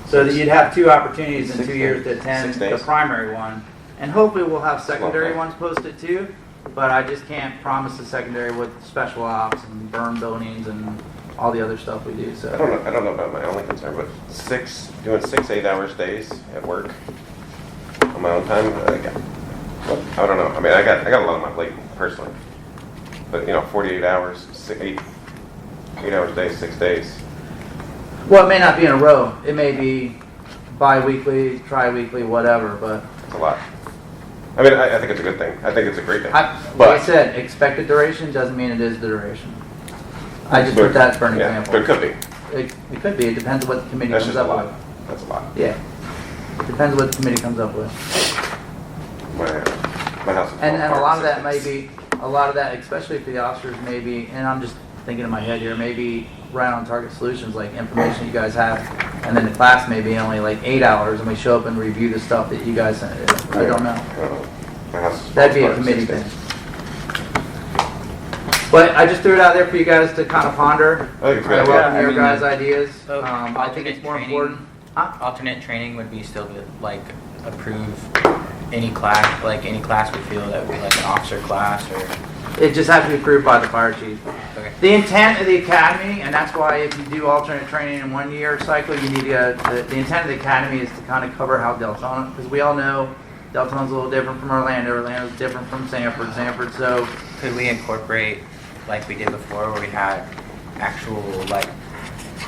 So that you'd have 2 opportunities in 2 years to attend the primary one. And hopefully we'll have secondary ones posted too, but I just can't promise the secondary with special ops and burn buildings and all the other stuff we do. So I don't know about my only concern, but doing 6 8-hour days at work on my own time, I don't know. I mean, I got a lot on my plate personally, but 48 hours, 8 hours a day, 6 days. well, it may not be in a row. It may be bi-weekly, tri-weekly, whatever, but It's a lot. I mean, I think it's a good thing. I think it's a great thing. like I said, expected duration doesn't mean it is the duration. I just put that for an Yeah, example. but it could be. It could be. It depends on what the committee That's comes just a up lot. with. That's a lot. Yeah. It depends on what the committee comes up with. My house is And falling a lot apart of that in may 6 days. be, a lot of that, especially for the officers, may be, and I'm just thinking in my head here, maybe right on target solutions, like information you guys have, and then the class may be only like 8 hours, and we show up and review the stuff that you guys sent. I don't know. My house is That'd be a falling apart in committee 6 thing. days. But I just threw it out there for you guys to kind of ponder. I think it's I good. welcome Yeah, I your mean, guys' ideas. So, I think it's more alternate important. Huh? Alternate training would be still to, like, approve any class, like any class we feel that would be like an officer class, or, It just has to be approved by the fire chief. okay. The intent of the academy, and that's why if you do alternate training in 1 year cycle, you need to, the intent of the academy is to kind of cover how Deltona, because we all know Deltona's a little different from Orlando, Orlando's different from Sanford, so Could we incorporate, like we did before, where we had actual, like,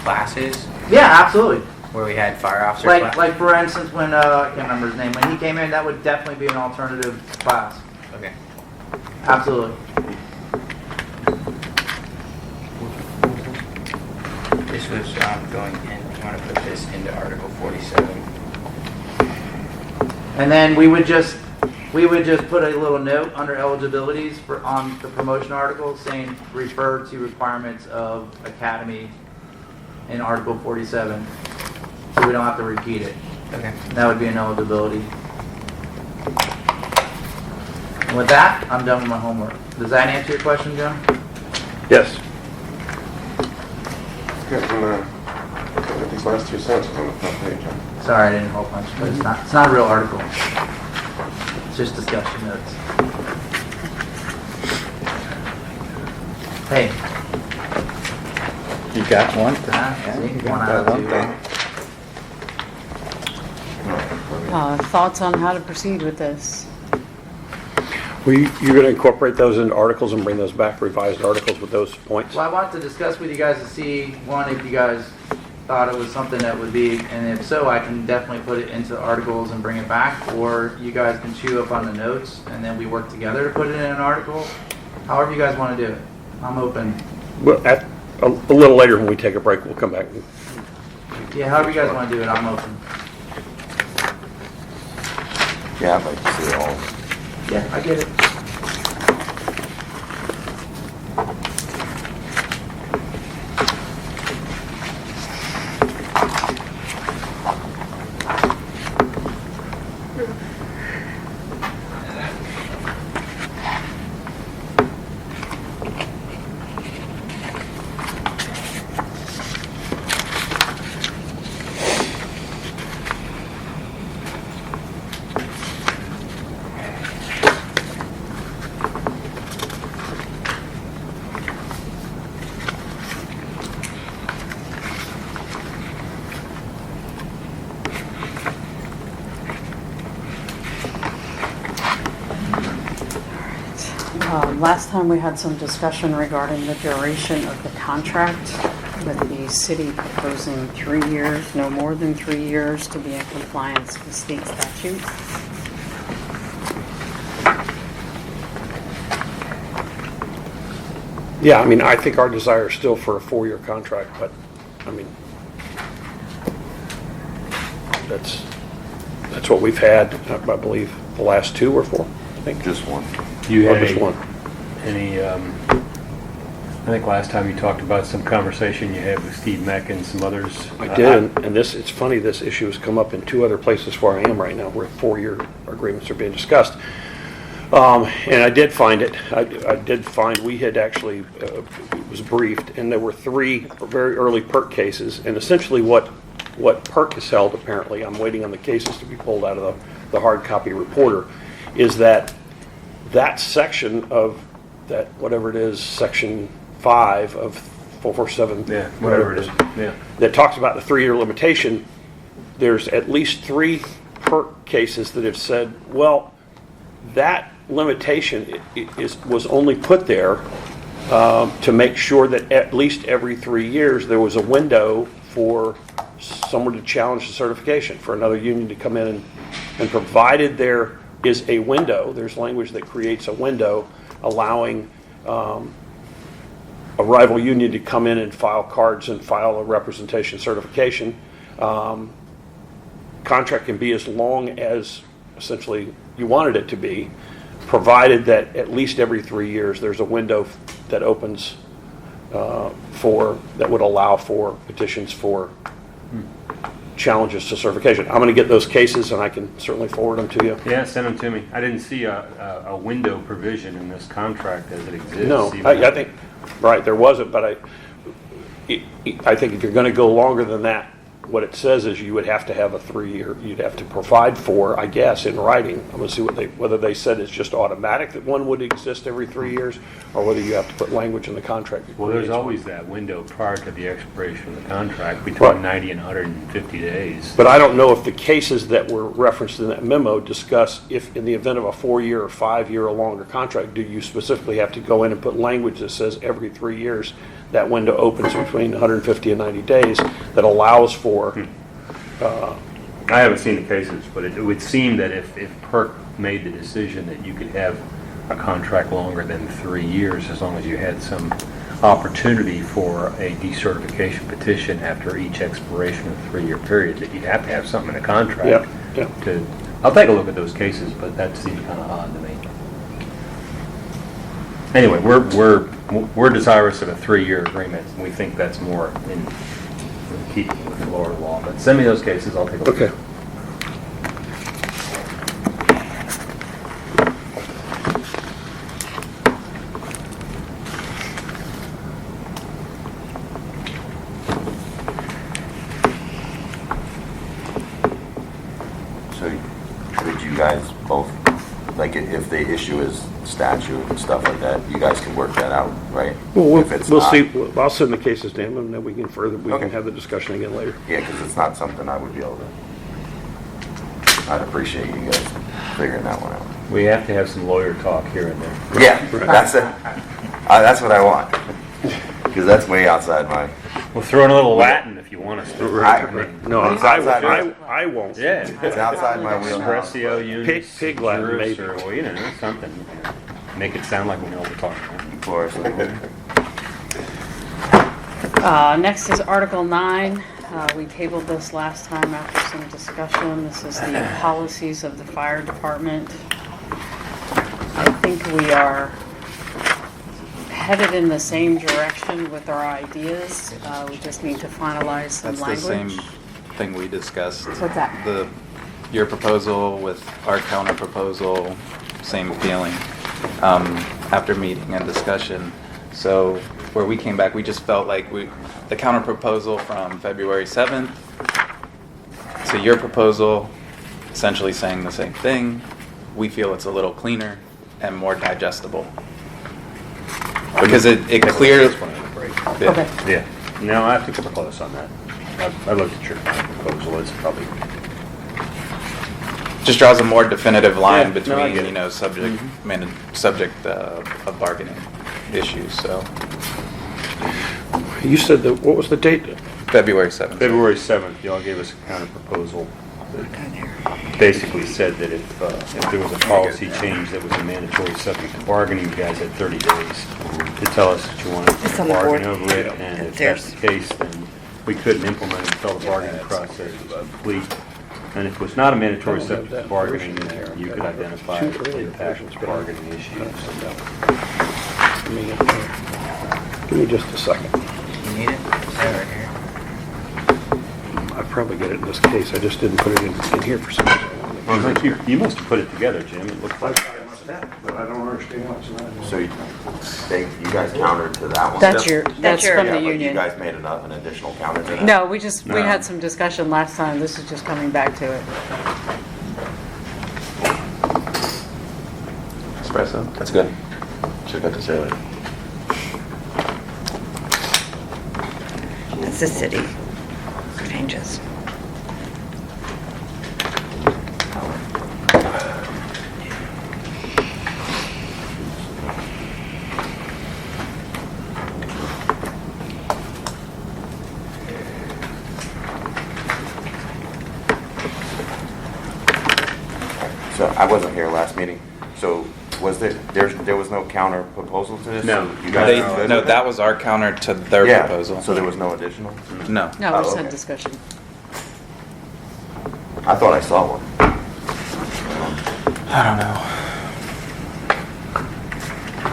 classes, yeah, absolutely. where we had fire officer Like, class? like for instance, when, I can't remember his name, when he came in, that would definitely be an alternative class. Okay. Absolutely. This was going in, you want to put this into Article 47. And then we would just put a little note under eligibilities on the promotion article saying refer to requirements of academy in Article 47. So we don't have to repeat it. Okay. That would be an eligibility. And with that, I'm done with my homework. Does that answer your question, Jim? Yes. These last 2 sentences on the front page. Sorry, I didn't hole punch, but it's not a real article. It's just discussion notes. Hey. You got one? See, one out of two. Thoughts on how to proceed with this? You're going to incorporate those into articles and bring those back, revised articles with those points? Well, I wanted to discuss with you guys to see, one, if you guys thought it was something that would be, and if so, I can definitely put it into articles and bring it back, or you guys can chew up on the notes, and then we work together to put it in an article. However you guys want to do it. I'm open. Well, a little later when we take a break, we'll come back. Yeah, however you guys want to do it, I'm open. Yeah, I'd like to see it all. Yeah, I get it. Last time we had some discussion regarding the duration of the contract, with the city proposing 3 years, no more than 3 years, to be in compliance with state statute. Yeah, I mean, I think our desire is still for a 4-year contract, but, I mean, that's what we've had, I believe, the last 2 or 4, I think. Just one. You had Just one. any, I think last time you talked about some conversation you had with Steve Meck and some others. I did, and it's funny, this issue has come up in 2 other places where I am right now, where 4-year agreements are being discussed. And I did find it. I did find we had actually was briefed, and there were 3 very early PERC cases. And essentially, what PERC has held, apparently, I'm waiting on the cases to be pulled out of the hard copy reporter, is that section of that, whatever it is, section 5 of 447, Yeah, whatever it is. Yeah. that talks about the 3-year limitation. There's at least 3 PERC cases that have said, well, that limitation was only put there to make sure that at least every 3 years there was a window for someone to challenge the certification, for another union to come in and provided there is a window, there's language that creates a window allowing a rival union to come in and file cards and file a representation certification. Contract can be as long as essentially you wanted it to be, provided that at least every 3 years there's a window that opens that would allow for petitions for challenges to certification. I'm going to get those cases and I can certainly forward them to you. Yeah, send them to me. I didn't see a window provision in this contract as it exists. No, even I think, right, there wasn't, but I think if you're going to go longer than that, what it says is you would have to have a 3-year, you'd have to provide for, I guess, in writing. I'm going to see whether they said it's just automatic that one would exist every 3 years, or whether you have to put language in the contract. that Well, there's creates one. always that window prior to the expiration of the contract, Right. between 90 and 150 days. But I don't know if the cases that were referenced in that memo discuss if in the event of a 4-year or 5-year or longer contract, do you specifically have to go in and put language that says every 3 years that window opens between 150 and 90 days that allows for... I haven't seen the cases, but it would seem that if PERC made the decision that you could have a contract longer than 3 years, as long as you had some opportunity for a decertification petition after each expiration of the 3-year period, that you'd have to have something in the contract. Yep. I'll take a look at those cases, but that seems kind of odd to me. Anyway, we're desirous of a 3-year agreement, and we think that's more in keeping with Florida law. But send me those cases, I'll take a look. Okay. So would you guys both, like if the issue is statute and stuff like that, you guys can work that out, right? Well, If it's we'll not- see. I'll send the cases to him, and then we can Okay. have the discussion again later. Yeah, because it's not something I would be able to. I'd appreciate you guys figuring that one out. We have to have some lawyer talk here and there. Yeah, that's it. That's what I want. Because that's way outside my. We'll throw in a little Latin if you want us to. No, It's outside I won't. Yeah. It's outside my wheelhouse. Expressio unis Pig Latin, juris, maybe. or, well, you know, something. Make it sound like we know what we're talking about. Of course. Next is Article 9. We tabled this last time after some discussion. This is the policies of the fire department. I think we are headed in the same direction with our ideas. We just need to finalize some That's the language. same thing we discussed. What's that? Your proposal with our counter proposal, same feeling, after meeting and discussion. So where we came back, we just felt like the counter proposal from February 7th to your proposal, essentially saying the same thing. We feel it's a little cleaner and more digestible. Because it clears. Okay. Yeah. No, I have to go close on that. I looked at your proposal. It's probably. Just draws a more definitive line Yeah, no, I get between, it. subject of bargaining issues, so. You said that, what was the date? February 7th. February 7th, y'all gave us a counter proposal that basically said that if there was a policy change that was a mandatory subject to bargaining, you guys had 30 days to tell us that you wanted It's to on the board. bargain over it, and if that's the case, then we couldn't implement it until the bargaining process was complete. And if it was not a mandatory subject to bargaining, then you could identify the impact of bargaining issues. Give me just a second. You need it? It's right here. I probably get it in this case. I just didn't put it in here for some reason. You must have put it together, Jim. It looked like. But I don't understand what's in that. So you guys countered to that one? That's That's your- from Yeah, the but you union. guys made an additional counter to that? No, we No. had some discussion last time. This is just coming back to it. Espresso? That's good. Should've got this earlier. That's the city changes. So I wasn't here last meeting. So was there was no counter proposal to this? No. You guys were good No, with that it? was our counter to their Yeah, proposal. so there was no additional? No. No, we just Oh, had okay. discussion. I thought I saw one. I don't know.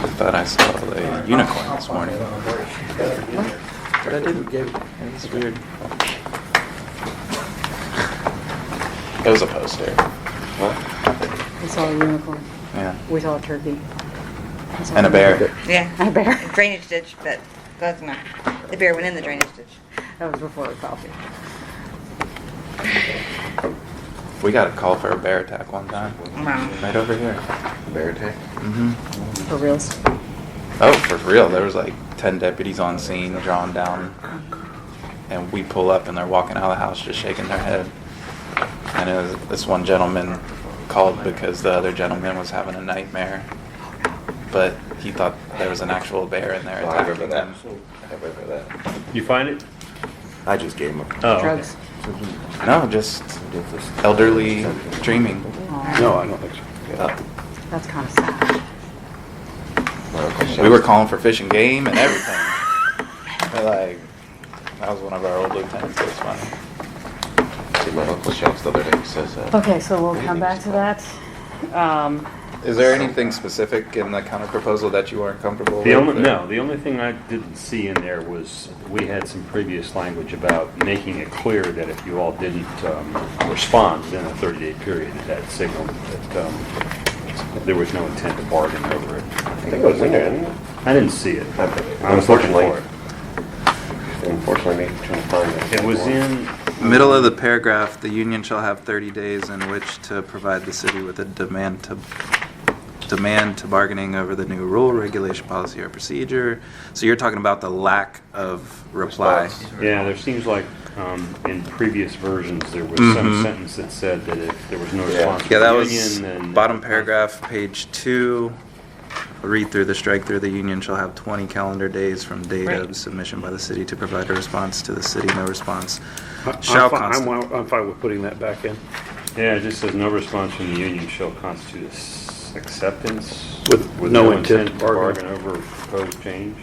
I thought I saw the unicorn this morning. But I didn't. It was weird. It was a poster. We saw a unicorn. Yeah. We saw a turkey. We saw And a bear. Yeah. A bear. Drainage ditch, but that's not. The bear went in the drainage ditch. That was before the coffee. We got a call for a bear attack one time. Wow. Right over here. Bear attack? Mm-hmm. For reals. Oh, for real. There was like 10 deputies on scene, drawn down. And we pull up and they're walking out of the house just shaking their head. And it was, this one gentleman called because the other gentleman was having a nightmare. But he thought there was an actual bear in there Oh, I remember attacking that. him. I remember that. You find it? I just gave him a. Oh, okay. Drugs. No, just elderly dreaming. Aw, No, I don't think so. that's kind of sad. We were calling for fish and game and everything. We're like, that was one of our old lieutenants. It was funny. See, my uncle shouts the other day, he says, Okay, so we'll come back to that. Is there anything specific in the counter proposal that you aren't comfortable with? The only thing I didn't see in there was, we had some previous language about making it clear that if you all didn't respond within a 30-day period, that signaled that there was no intent to bargain over it. I think it was in there, didn't it? I didn't see it. I was looking for it. Unfortunately, trying to find it. It was in, Middle of the paragraph, the union shall have 30 days in which to provide the city with a demand to bargaining over the new rule, regulation, policy, or procedure. So you're talking about the lack of reply. yeah, there seems like In previous versions, there was some sentence that said that if there was no response Yeah, from that the was union, then... bottom paragraph, page 2. Read through the strike through. The union shall have 20 calendar days from date of submission by the city to provide a response to the city. No response shall constitute. I'm fine with putting that back in. Yeah, it just says no response from the union shall constitute acceptance With no intent to to bargain. bargain over proposed change.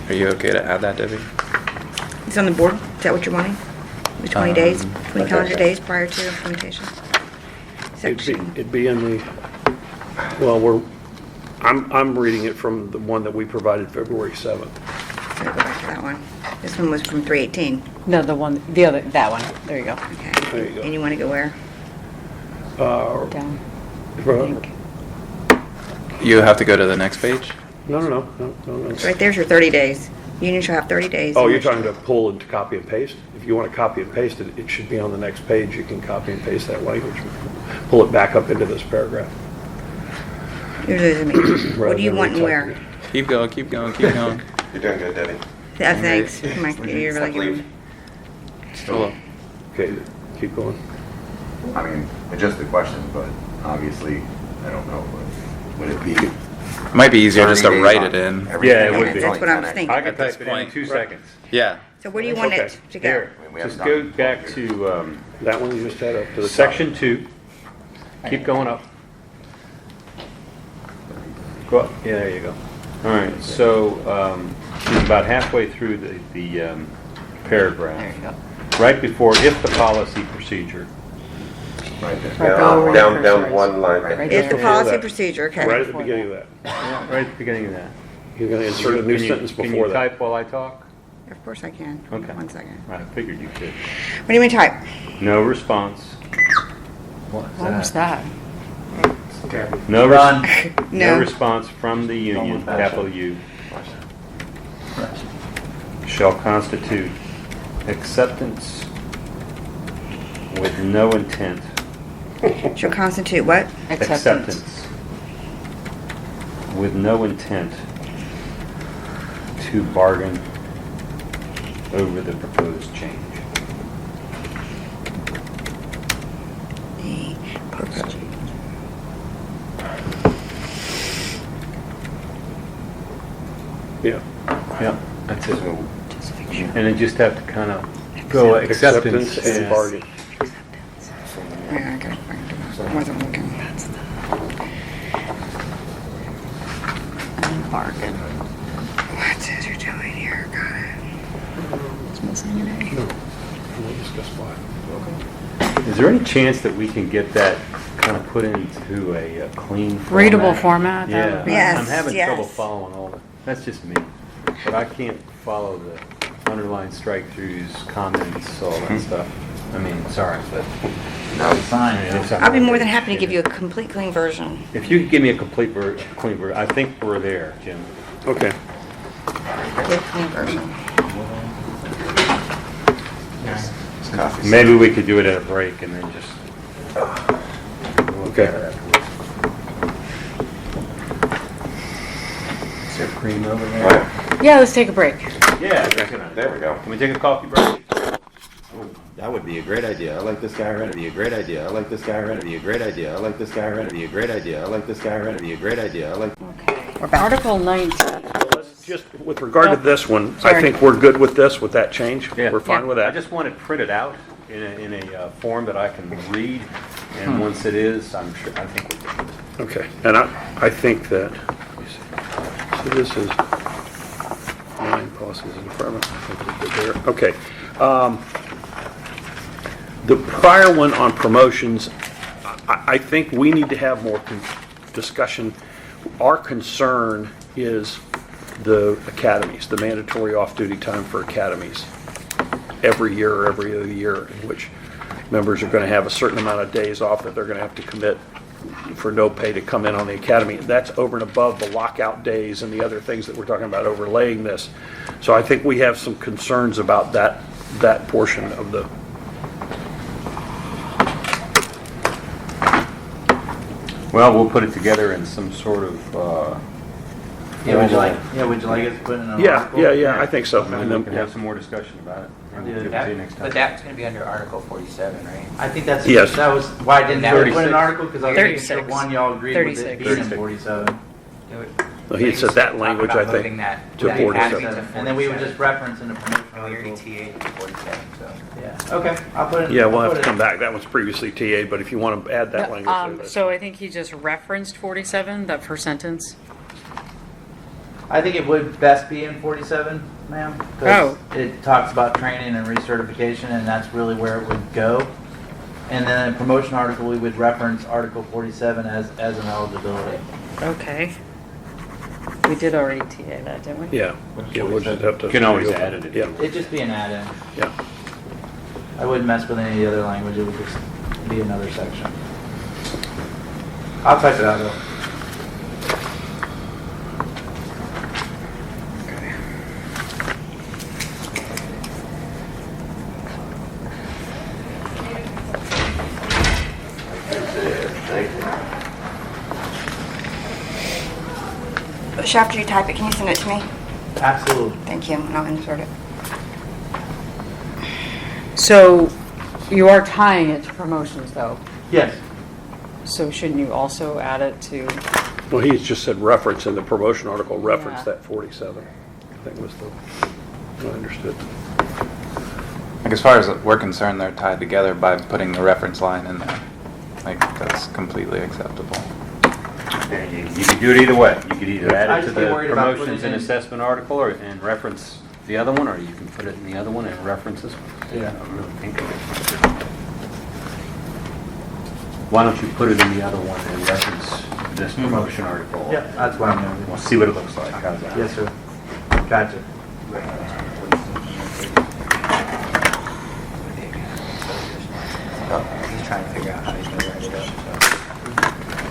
Are you okay to add that, Debbie? It's on the board. Is that what you're wanting? The 20 days, 20 calendar days prior to implementation? Section. It'd be in the, well, I'm reading it from the one that we provided February 7th. So go back to that one. This one was from 3/18. No, that one. There you go. Okay. There you go. And you want to go where? Down. I Right. think. You have to go to the next page? No. Right there's your 30 days. Union shall have 30 days. Oh, you're talking to pull and to copy and paste? If you want to copy and paste it, it should be on the next page. You can copy and paste that language. Pull it back up into this paragraph. You're losing me. What do you want and where? Keep going, keep going, keep going. You're doing good, Debbie. Yeah, thanks. You're really giving me. Still Okay, keep going. I mean, it's just a question, but obviously, I don't know, but would it be? It might be easier just to 30 days wite on it in. everything? Yeah, it would be. That's what I was thinking. I can At this type it in point. 2 seconds. Yeah. So where do you want it to go? Here, I mean, we haven't just gotten go back to That one you just had up to the top. section 2. Keep going up. Go up. Yeah, there you go. All right, so about halfway through the paragraph. There you go. Right before if the policy procedure. Right there. Right, go where Down, your down cursor is. one line. Right It's the there. policy that. procedure, okay. Right at the beginning of that. Right at the beginning of that. You're going to insert a new sentence Can before you that. type while I talk? Of course I can. Okay. 1 second. I figured you could. What do you mean type? No response. What was that? No, Run. no No. response from the union, capital U, shall constitute acceptance with no intent. Shall constitute what? Acceptance with no intent to bargain over the proposed change. The proposed. Yeah. Yeah, that's it. And then just have to kind of go acceptance and bargain. Yeah, I got it. I wasn't looking. And bargain. What is you doing here? Got it. It's missing an A. We'll discuss why. Is there any chance that we can get that kind of put into a clean format? Readable format, that Yeah, would be- Yes, I'm having yes. trouble following all that. That's just me. But I can't follow the underlined strike-throughs, comments, all that stuff. I mean, sorry, but. Fine. I'll be more than happy to give you a complete clean version. If you could give me a complete clean version, I think we're there, Jim. Okay. Complete clean version. It's coffee. Maybe we could do it at a break and then just. Okay. Is there cream over there? Right, Yeah, let's take a break. Yeah, there we go. Can we take a coffee break? That would be a great idea. I like this guy already. Be a great idea. I like this guy already. Be a great idea. I like this guy already. Be a great idea. I like this guy already. Be a great idea. I like. Article 19. Let's just, with regard to this one, I Sorry. think we're good with this, with that change. Yeah. We're fine with I that. just want it printed out in a form that I can read, and once it is, I think we're good. Okay, and I think that, let me see. So this is 9 policies and departments. I think we're good there. Okay. The prior one on promotions, I think we need to have more discussion. Our concern is the academies, the mandatory off-duty time for academies every year or every other year, in which members are going to have a certain amount of days off that they're going to have to commit for no pay to come in on the academy. That's over and above the lockout days and the other things that we're talking about overlaying this. So I think we have some concerns about that portion of the. Well, we'll put it together in some sort of Yeah, would you like us to put in an Yeah, article? yeah, I think so. And And then we can then, have some more discussion about it. And we'll Yeah. give it to you next time. But that's gonna be under Article 47, right? I think that's, Yes. that was why I didn't That put an 36. article, because I was making sure 36. one, y'all agreed with it 36. being in 36. 47. well, he had said that language, I Talk about moving think. that to that 47. academy to And then we would 47. just reference in the promotion We already article. TA'd to 47, so. Yeah, okay, I'll put it. Yeah, we'll I'll have put to it- come back. That was previously TA, but if you want to add that language there, that's So I think he just referenced 47, that first sentence. I think it would best be in 47, ma'am. 'Cause it talks about training and recertification, and that's really where it would go. And then in a promotion article, we would reference Article 47 as an eligibility. Okay. We did already TA that, didn't we? Yeah, yeah, we'll just have to. You can always add it if Yeah, you It'd just be an add-in. yeah. I wouldn't mess with any of the other language, it would just be another section. I'll type it out though. After you type it, can you send it to me? Absolutely. Thank you, and I'll insert it. So you are tying it to promotions though. Yes. So shouldn't you also add it to, Well, he just said reference in the promotion article, reference Yeah. that 47, I think was the, I understood. Like as far as we're concerned, they're tied together by putting the reference line in there. Like that's completely acceptable. Yeah, you could do it either way. You could either I add it to just get the worried about promotions putting and in- assessment article and reference the other one, or you can put it in the other one and reference this one. Yeah. I don't really think of it. Why don't you put it in the other one and reference this promotion article? Yeah, that's what I'm doing. We'll see what it looks like. How's that? Yes, sir. Gotcha. He's trying to figure out how he's gonna write it up, so.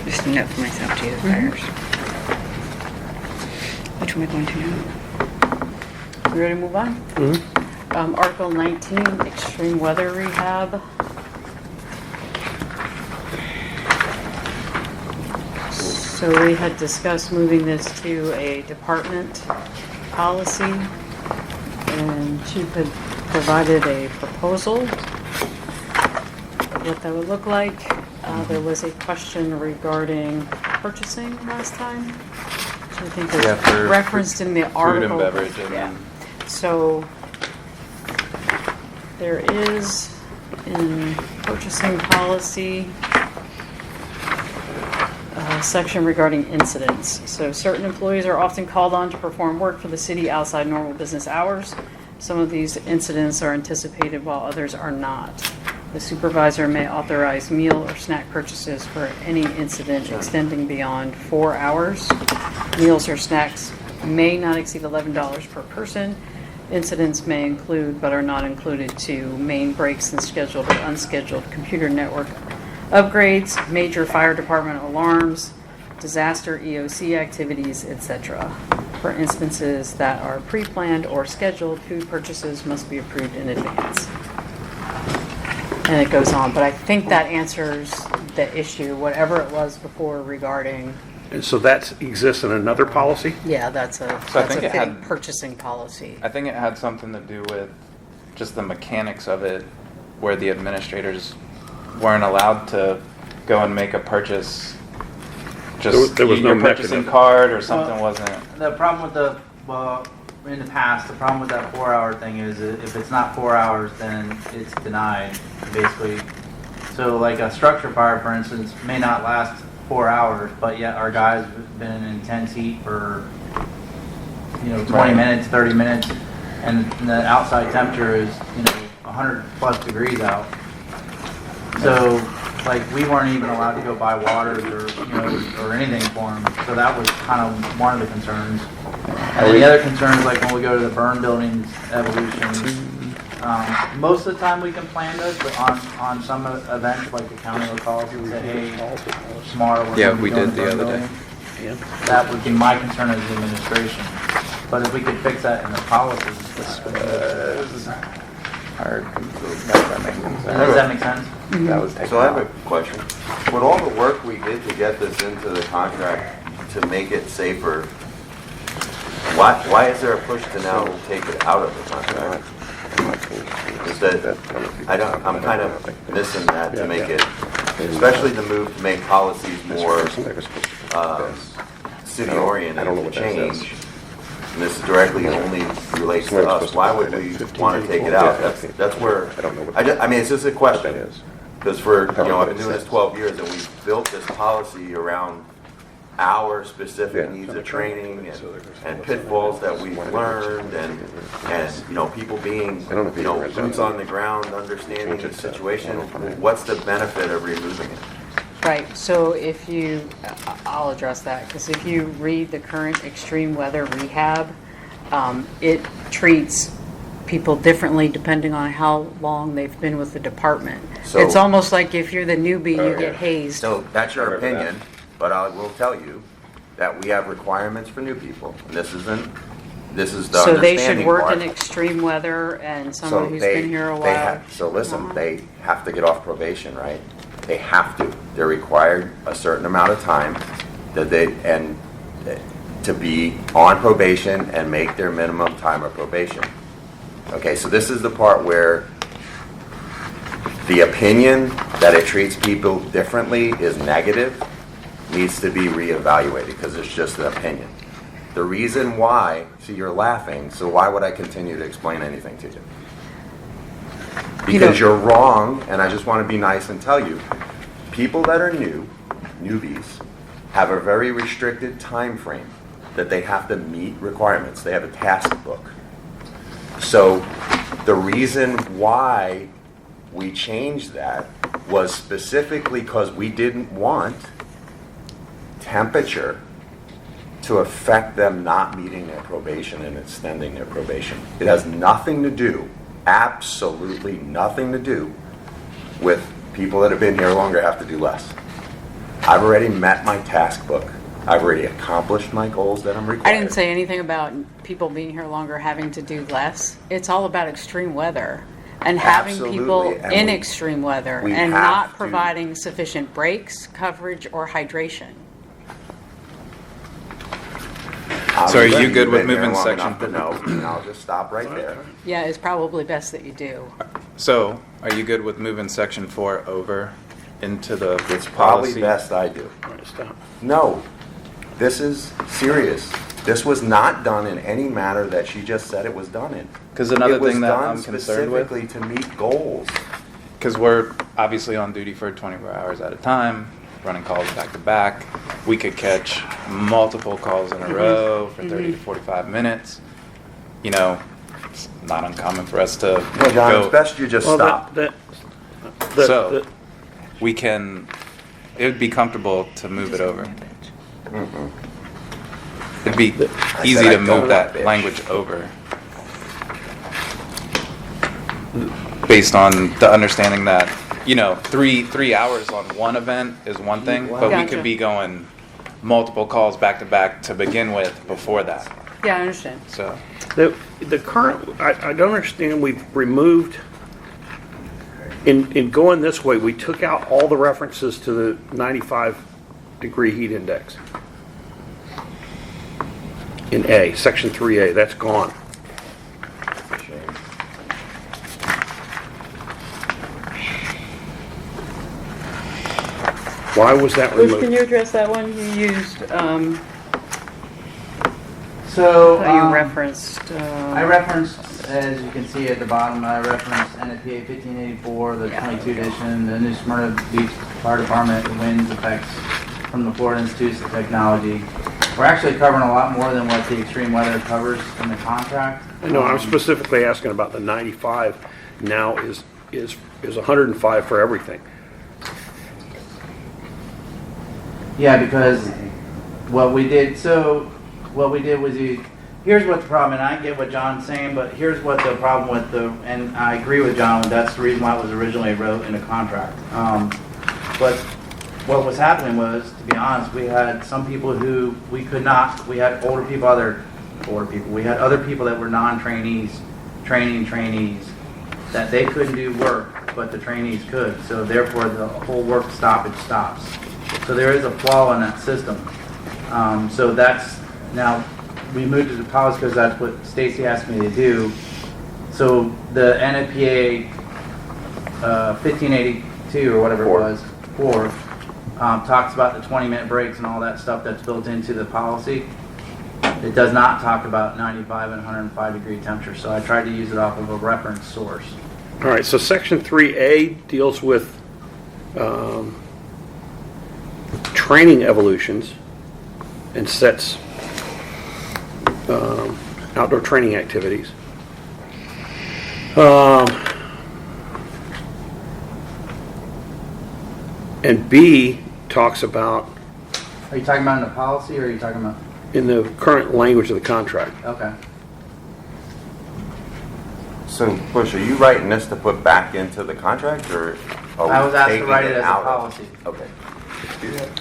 Just a note for myself too, fires. Which one am I going to now? you ready to move on? Article 19, extreme weather rehab. So we had discussed moving this to a department policy, and Chief had provided a proposal of what that would look like. There was a question regarding purchasing last time, which I think Yeah, was for referenced in the Food article. and beverage and Yeah. then So there is in purchasing policy a section regarding incidents. So certain employees are often called on to perform work for the city outside normal business hours. Some of these incidents are anticipated while others are not. The supervisor may authorize meal or snack purchases for any incident extending beyond 4 hours. Meals or snacks may not exceed $11 per person. Incidents may include, but are not included to, main breaks and scheduled or unscheduled computer network upgrades, major fire department alarms, disaster EOC activities, etc. For instances that are pre-planned or scheduled, food purchases must be approved in advance. And it goes on, but I think that answers the issue, whatever it was before regarding, And so that exists in another policy? yeah, that's a So I think it fitting had- purchasing policy. I think it had something to do with just the mechanics of it, where the administrators weren't allowed to go and make a purchase just There was no your purchasing mechanism. card or something wasn't. The problem with in the past, the problem with that 4-hour thing is that if it's not 4 hours, then it's denied, basically. So like a structure fire, for instance, may not last 4 hours, but yet our guys have been in intense heat for, 20 Right. minutes, 30 minutes, and the outside temperature is, 100 plus degrees out. So, like, we weren't even allowed to go buy waters or anything for them. So that was kind of one of the concerns. And then the other concerns, like when we go to the burn buildings evolution, most of the time we can plan those, but on some events, like the county will call us and say, hey, tomorrow we're Yeah, going to be we doing did the burn other day. building. That would be my concern as the administration. But if we could fix that in the policies, Hard. That's our main concern. does that make sense? That was taken So I have a out. question. With all the work we did to get this into the contract to make it safer, why is there a push to now take it out of the contract? Is that, I'm kind of missing that to make it, especially the move to make policies more city-oriented to change. And this directly only relates to us. Why would we want to take it out? That's where, I mean, it's just a question. Because I've been doing this 12 years and we've built this policy around our specific needs of training and pitfalls that we've learned and people being, boots on the ground, understanding the situation. What's the benefit of removing it? Right, so I'll address that, because if you read the current extreme weather rehab, it treats people differently depending on how long they've been with the department. So- It's almost like if you're the newbie, you get hazed. So that's your opinion, but I will tell you that we have requirements for new people. And this is the So they understanding should work part. in extreme weather, and So someone who's been here a while. So listen, they have to get off probation, right? They have to. They're required a certain amount of time to be on probation and make their minimum time of probation. Okay, so this is the part where the opinion that it treats people differently is negative, needs to be reevaluated because it's just an opinion. The reason why, see, you're laughing, so why would I continue to explain anything to you? Because you're wrong, and I just want to be nice and tell you, people that are newbies, have a very restricted time frame that they have to meet requirements. They have a task book. So the reason why we changed that was specifically because we didn't want temperature to affect them not meeting their probation and extending their probation. It has nothing to do, absolutely nothing to do with people that have been here longer have to do less. I've already met my task book. I've already accomplished my goals that I'm required. I didn't say anything about people being here longer having to do less. It's all about extreme weather and having people Absolutely, in and extreme weather we and have not to- providing sufficient breaks, coverage, or hydration. So are you Obviously, good you've with been here moving long section- enough to know, and I'll just stop right there. Yeah, it's probably best that you do. So, are you good with moving section 4 over into the It's probably policy? best I do. All right, stop. No, this is serious. This was not done in any manner that she just said it was done in. 'Cause another It was thing that done I'm concerned with- specifically to meet goals. Because we're obviously on duty for 24 hours at a time, running calls back to back. We could catch multiple calls in a row for 30 to 45 minutes. It's not uncommon for us to Well, John, go. it's best you just Well, stop. So, it would be comfortable to move it over. It'd be I easy said to I move don't that bitch. language over. Based on the understanding that, 3 hours on one event is one thing, but we Gotcha. could be going multiple calls back to back to begin with before that. Yeah, I understand. So, The current, I don't understand, we've removed, in going this way, we took out all the references to the 95-degree heat index. In A, section 3A, that's gone. Why was that Bruce, can removed? you address that one? You used, So, you referenced, I referenced, as you can see at the bottom, I referenced NFPA 1584, the 22 edition, the New Smyrna Beach Fire Department, the winds effects from the Florida Institute of Technology. We're actually covering a lot more than what the extreme weather covers in the contract. No, I'm specifically asking about the 95 now is 105 for everything. Yeah, because what we did was here's what the problem, and I get what John's saying, but here's what the problem with and I agree with John, that's the reason why it was originally wrote in a contract. But what was happening was, to be honest, we had some people who we had older people, we had other people that were non-trainees, trainees, that they couldn't do work, but the trainees could, so therefore the whole work stoppage stops. So there is a flaw in that system. So that's, now, we moved to the policy because that's what Stacy asked me to do. So the NFPA 1582 or whatever it was, 4, talks about the 20-minute breaks and all that stuff that's built into the policy. It does not talk about 95 and 105 degree temperature, so I tried to use it off of a reference source. All right, so Section 3A deals with training evolutions and sets outdoor training activities. And B talks about, Are you talking about in the policy, or are you talking about? in the current language of the contract, Okay. So, Bush, are you writing this to put back into the contract, or are we I was asked to taking write it as a out of- policy. Okay.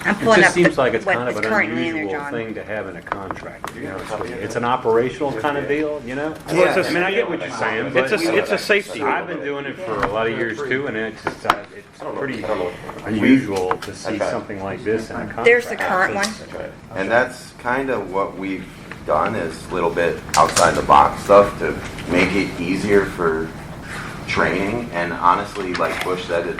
I'm It pulling just up seems like it's kind of what's an currently in there, unusual John. thing to have in a contract, to be honest with you. It's an operational kind of deal, you know? Yeah. I mean, I get what you're saying, but it's a safety. I've been doing it for a lot of years too, and it's pretty unusual to see something like this in a contract. There's the current one. And that's kind of what we've done, is a little bit outside the box stuff to make it easier for training. And honestly, like Bush said,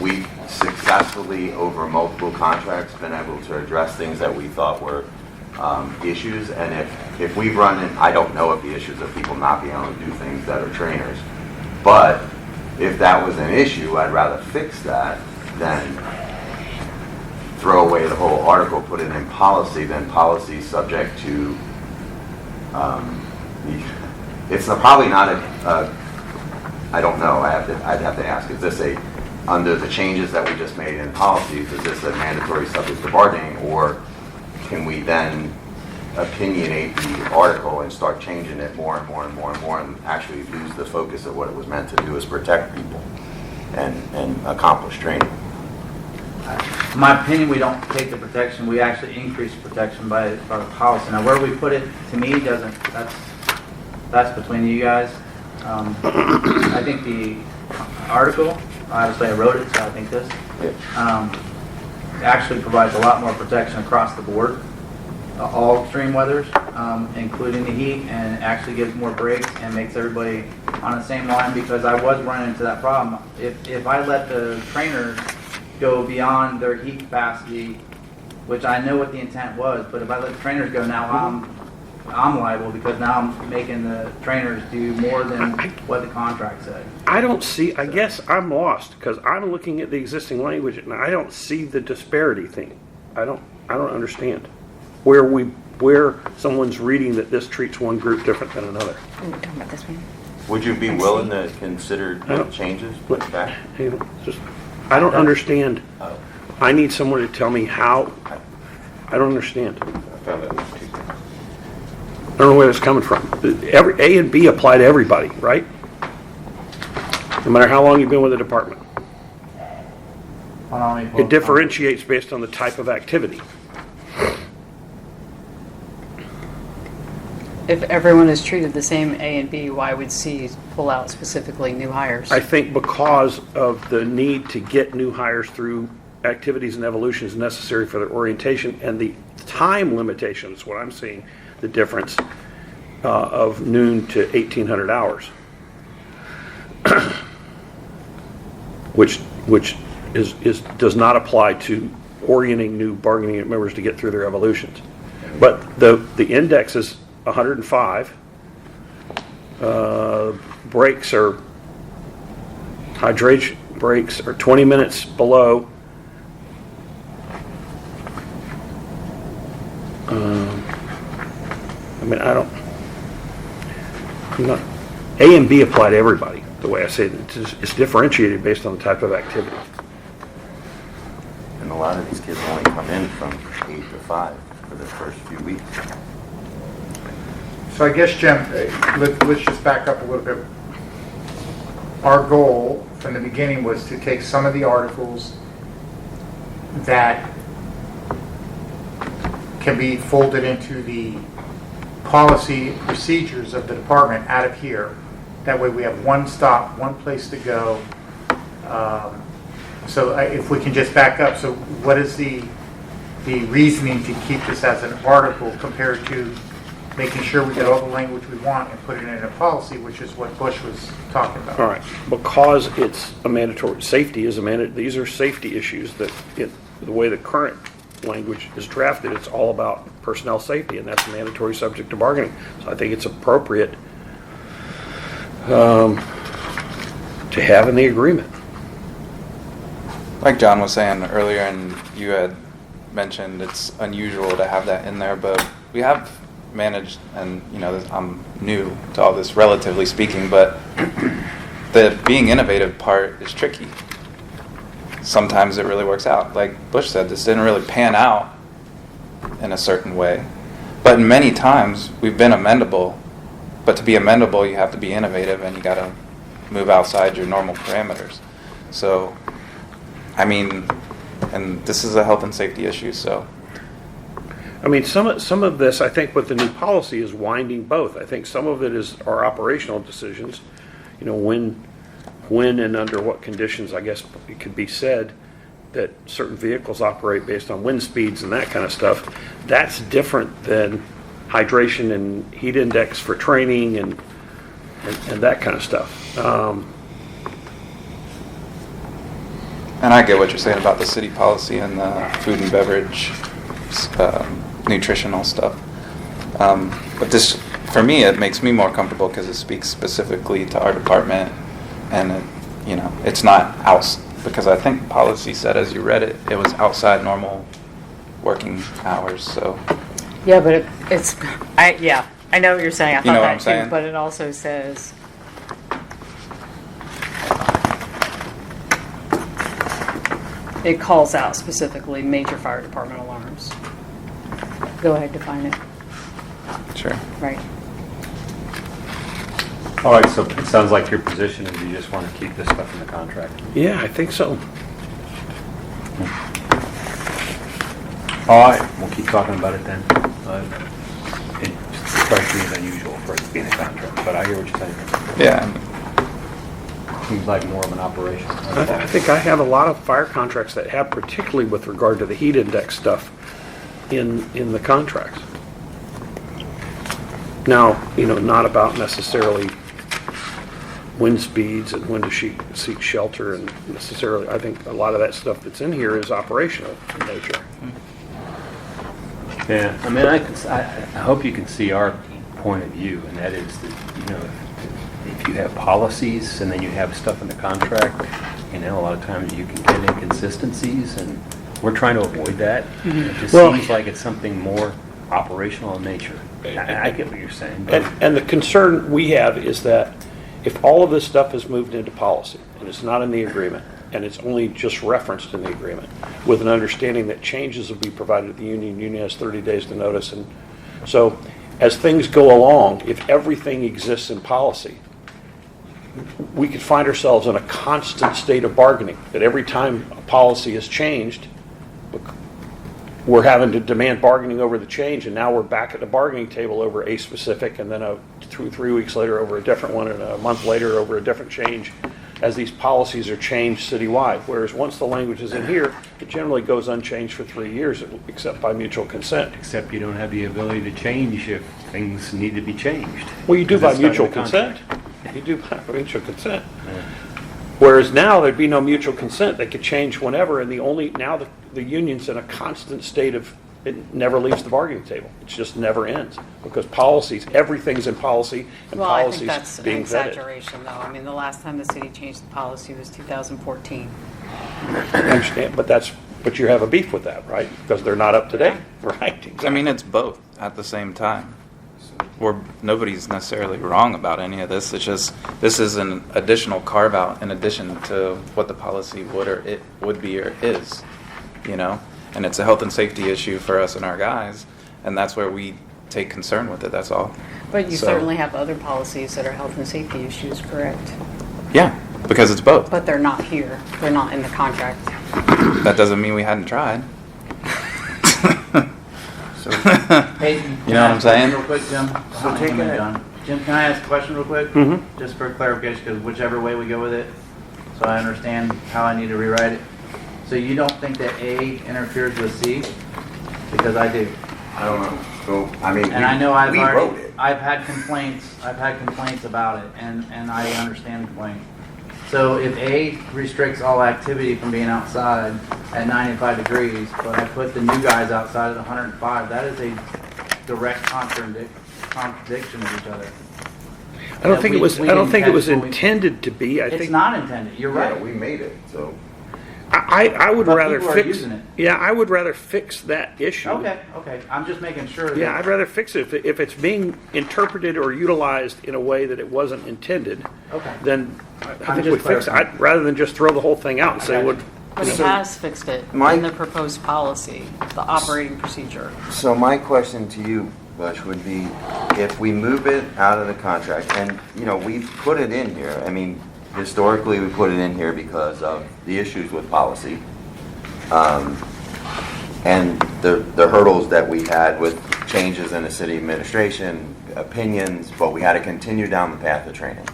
we've successfully, over multiple contracts, been able to address things that we thought were issues. And if we've run in, I don't know if the issues of people not being able to do things that are trainers, but if that was an issue, I'd rather fix that than throw away the whole article, put it in policy, then policy subject to, it's probably not I don't know, I'd have to ask, is this under the changes that we just made in policies, is this a mandatory subject to bargaining, or can we then opinionate the article and start changing it more and more and more and more, and actually lose the focus of what it was meant to do, is protect people and accomplish training? In my opinion, we don't take the protection, we actually increase protection by the policy. Now, where we put it, to me, that's between you guys. I think the article, obviously I wrote it, so I think this, actually provides a lot more protection across the board, all extreme weathers, including the heat, and actually gives more breaks and makes everybody on the same line, because I was running into that problem. If I let the trainers go beyond their heat capacity, which I know what the intent was, but if I let the trainers go, now I'm liable, because now I'm making the trainers do more than what the contract said. I don't see, I guess I'm lost, because I'm looking at the existing language and I don't see the disparity thing. I don't understand where someone's reading that this treats one group different than another. We're talking about this one. Would you be willing to consider changes with that? You know, I don't understand. Oh. I need someone to tell me how. I don't understand. I found it on Tuesday. I don't know where it's coming from. Every A and B apply to everybody, right? No matter how long you've been with the department. Hold on, let me pull It differentiates based on the type of activity. if everyone is treated the same A and B, why would C pull out specifically new hires? I think because of the need to get new hires through activities and evolutions necessary for their orientation, and the time limitations, what I'm seeing, the difference of noon to 1,800 hours. which does not apply to orienting new bargaining unit members to get through their evolutions. But the index is 105. Breaks are, hydration breaks are 20 minutes below. I mean, I'm not, A and B apply to everybody, the way I say it. It's differentiated based on the type of activity. And a lot of these kids only come in from 8 to 5 for the first few weeks. So I guess, Jim, let's just back up a little bit. Our goal from the beginning was to take some of the articles that can be folded into the policy procedures of the department out of here. That way we have one stop, one place to go. So if we can just back up, so what is the reasoning to keep this as an article compared to making sure we get all the language we want and put it in a policy, which is what Bush was talking about? All right, because it's a mandatory, safety is a mandatory, these are safety issues that, the way the current language is drafted, it's all about personnel safety, and that's a mandatory subject to bargaining. So I think it's appropriate to have in the agreement. Like John was saying earlier, and you had mentioned, it's unusual to have that in there, but we have managed, and I'm new to all this, relatively speaking, but the being innovative part is tricky. Sometimes it really works out. Like Bush said, this didn't really pan out in a certain way, but many times we've been amendable. But to be amendable, you have to be innovative, and you got to move outside your normal parameters. So, I mean, and this is a health and safety issue, so. I mean, some of this, I think, with the new policy is winding both. I think some of it is our operational decisions. When and under what conditions, I guess it could be said that certain vehicles operate based on wind speeds and that kind of stuff. That's different than hydration and heat index for training and that kind of stuff. And I get what you're saying about the city policy and the food and beverage, nutritional stuff. But this, for me, it makes me more comfortable because it speaks specifically to our department, and it's not out, because I think policy said, as you read it, it was outside normal working hours. So. Yeah, but I know what you're saying. I thought You know what that I'm too, saying? but it also says it calls out specifically major fire department alarms. Go ahead, define it. Sure. Right. All right, so it sounds like your position is you just want to keep this stuff in the contract. Yeah, I think so. All right, we'll keep talking about it then. It strikes me as unusual for it to be in the contract, but I hear what you're saying. Yeah. Seems like more of an operation. I think I have a lot of fire contracts that have, particularly with regard to the heat index stuff, in the contracts. Now, not about necessarily wind speeds and when to seek shelter, and necessarily, I think a lot of that stuff that's in here is operational in nature. Yeah, I mean, I hope you can see our point of view, and that is that, if you have policies and then you have stuff in the contract, a lot of times you can get inconsistencies, and we're trying to avoid that. Mm-hmm. It just seems like it's something more operational in nature. I get what you're saying. But And the concern we have is that if all of this stuff is moved into policy, and it's not in the agreement, and it's only just referenced in the agreement, with an understanding that changes will be provided to the union has 30 days to notice, and so as things go along, if everything exists in policy, we could find ourselves in a constant state of bargaining, that every time a policy is changed, we're having to demand bargaining over the change, and now we're back at the bargaining table over a specific, and then 3 weeks later over a different one, and a month later over a different change, as these policies are changed citywide. Whereas once the language is in here, it generally goes unchanged for 3 years, except by mutual consent. except you don't have the ability to change if things need to be changed. Well, you do by Because it's not mutual in the consent. contract. You do by mutual consent. Whereas now, there'd be no mutual consent. They could change whenever, and now the union's in a constant state of, it never leaves the bargaining table. It just never ends, because policies, everything's in policy, and Well, I think policies that's an being vetted. exaggeration, though. I mean, the last time the city changed the policy was 2014. I understand, but you have a beef with that, right? Because they're not up to date, right? I mean, it's both at the same time. Nobody's necessarily wrong about any of this. It's just, this is an additional carve out in addition to what the policy would be or is, you know? And it's a health and safety issue for us and our guys, and that's where we take concern with it, that's all. But you So- certainly have other policies that are health and safety issues, correct? Yeah, because it's both. But they're not here. They're not in the contract. That doesn't mean we hadn't tried. Hey, You know what I'm saying? Real quick, Jim. So take it. Jim, can I ask a question real quick? Mm-hmm. Just for clarification, because whichever way we go with it, so I understand how I need to rewrite it. So you don't think that A interferes with C? Because I do. I don't know. So, I mean, And I know we wrote it. I've had complaints about it, and I understand the complaint. So if A restricts all activity from being outside at 95 degrees, but I put the new guys outside at 105, that is a direct contradiction of each other. I don't think it was. We I don't think it was intentionally- intended to be. I It's think not intended, you're Yeah, right. we made it, so. I would But rather people are fix. using it. Yeah, I would rather fix that issue. Okay, I'm just making sure that. Yeah, I'd rather fix it if it's being interpreted or utilized in a way that it wasn't intended. Okay. Then I I'm think we just fix it. clarifying. Rather than just throw the whole thing out and say, Okay. "What?" But he So- has fixed it My- in the proposed policy, the operating procedure. So my question to you, Bush, would be, if we move it out of the contract, and, you know, we've put it in here, I mean, historically, we put it in here because of the issues with policy, and the hurdles that we had with changes in the city administration, opinions, but we had to continue down the path of training.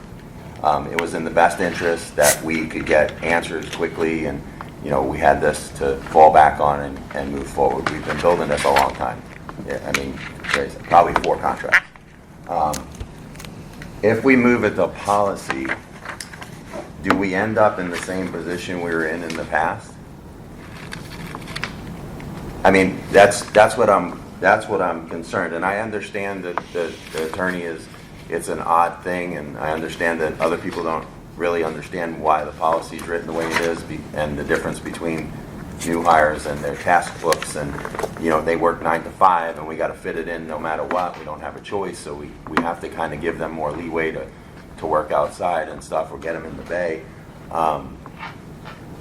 It was in the best interest that we could get answers quickly, and, you know, we had this to fall back on and move forward. We've been building this a long time. Yeah, I mean, there's probably 4 contracts. If we move it to policy, do we end up in the same position we were in the past? I mean, that's what I'm concerned, and I understand that the attorney it's an odd thing, and I understand that other people don't really understand why the policy is written the way it is, and the difference between new hires and their task books, and, you know, they work 9 to 5, and we got to fit it in no matter what. We don't have a choice, so we have to kind of give them more leeway to work outside and stuff, or get them in the bay.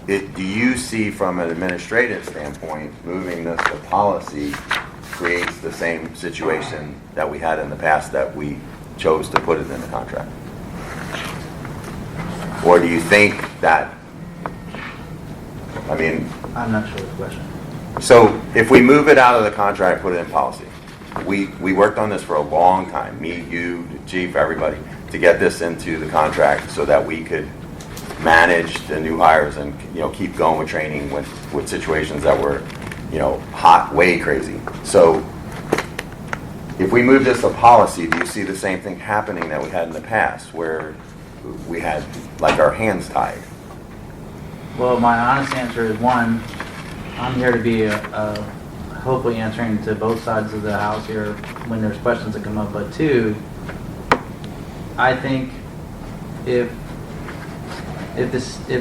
Do you see, from an administrative standpoint, moving this to policy creates the same situation that we had in the past that we chose to put it in the contract? Or do you think that, I mean, I'm not sure of the question. so if we move it out of the contract, put it in policy. We worked on this for a long time, me, you, the chief, everybody, to get this into the contract so that we could manage the new hires and, you know, keep going with training with situations that were, you know, hot, way crazy. So if we move this to policy, do you see the same thing happening that we had in the past, where we had like our hands tied? Well, my honest answer is, one, I'm here to be hopefully answering to both sides of the house here when there's questions that come up. But 2, I think if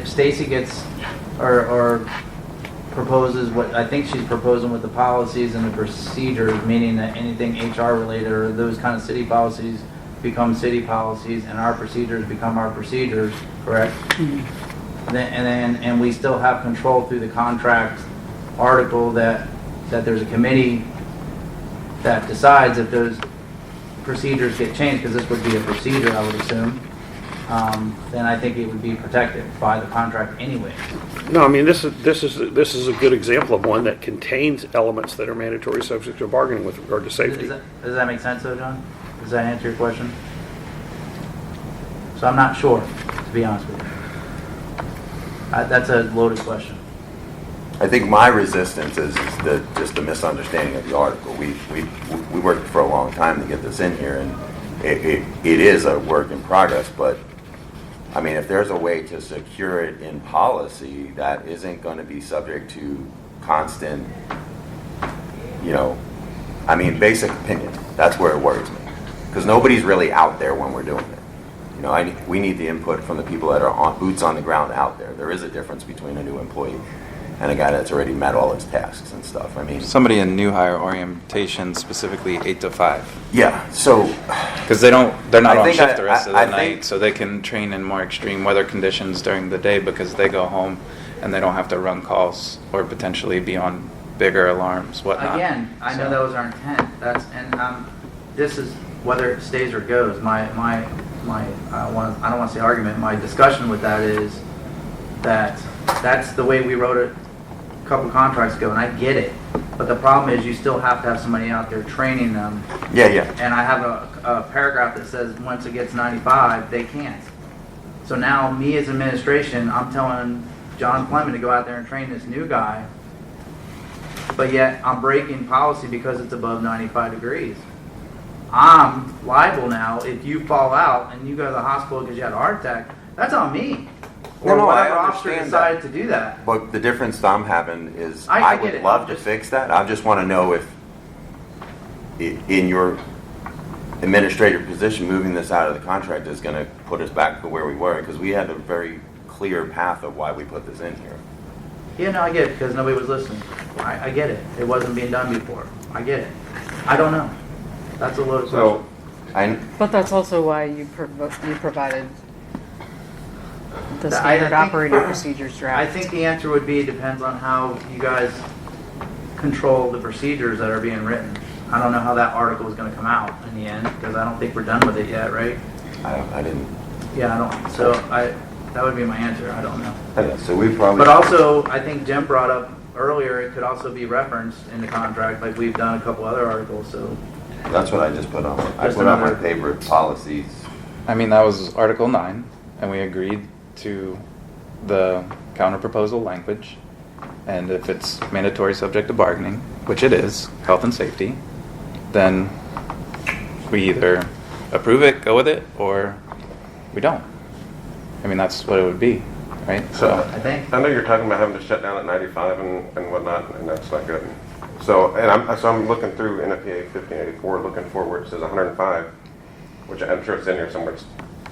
Stacy gets or proposes what I think she's proposing with the policies and the procedures, meaning that anything HR related or those kind of city policies become city policies and our procedures become our procedures, correct? Mm-hmm. And we still have control through the contract article that there's a committee that decides if those procedures get changed, because this would be a procedure, I would assume. Then I think it would be protected by the contract anyway. No, I mean, this is a good example of one that contains elements that are mandatory subject to bargaining with regard to safety. Does that make sense though, John? Does that answer your question? So I'm not sure, to be honest with you. That's a loaded question. I think my resistance is just the misunderstanding of the article. We worked for a long time to get this in here, and it is a work in progress, but I mean, if there's a way to secure it in policy that isn't going to be subject to constant, I mean, basic opinion, that's where it worries me. Because nobody's really out there when we're doing it. We need the input from the people that are boots on the ground out there. There is a difference between a new employee and a guy that's already met all his tasks and stuff. I mean, Somebody in new hire orientation, specifically 8 to 5. yeah, so Because they're not I on think shift the rest of the I night, think- so they can train in more extreme weather conditions during the day because they go home and they don't have to run calls or potentially be on bigger alarms, whatnot. Again, I know So- that was our intent. This is whether it stays or goes. I don't want to say argument. My discussion with that is that that's the way we wrote it a couple contracts ago, and I get it. But the problem is you still have to have somebody out there training them. yeah. And I have a paragraph that says once it gets 95, they can't. So now me as administration, I'm telling John Clement to go out there and train this new guy, but yet I'm breaking policy because it's above 95 degrees. I'm liable now if you fall out and you go to the hospital because you had a heart attack. That's on me. Or No, I whatever officer understand decided to do that. But the difference I'm having is I I get would it. love I'm to just- fix that. I just want to know if in your administrative position, moving this out of the contract is going to put us back to where we were, because we had a very clear path of why we put this in here. Yeah, no, I get it because nobody was listening. I get it. It wasn't being done before. I get it. I don't know. That's a loaded So, question. But that's also why you provided the I standard think- operating procedures draft. I think the answer would be, it depends on how you guys control the procedures that are being written. I don't know how that article is going to come out in the end, because I don't think we're done with it yet, right? I didn't. Yeah, I don't, so that would be my answer, I don't know. So we probably. But also, I think Jim brought up earlier, it could also be referenced in the contract, like we've done a couple other articles, so. That's what I just put on. I Just put on my another- favorite policies. I mean, that was Article 9, and we agreed to the counter-proposal language. And if it's mandatory subject to bargaining, which it is, health and safety, then we either approve it, go with it, or we don't. I mean, that's what it would be, right? So, I think. I know you're talking about having to shut down at 95 and whatnot, and that's not good. So, I'm looking through NFPA 1584, looking for where it says 105, which I'm sure it's in here somewhere, it's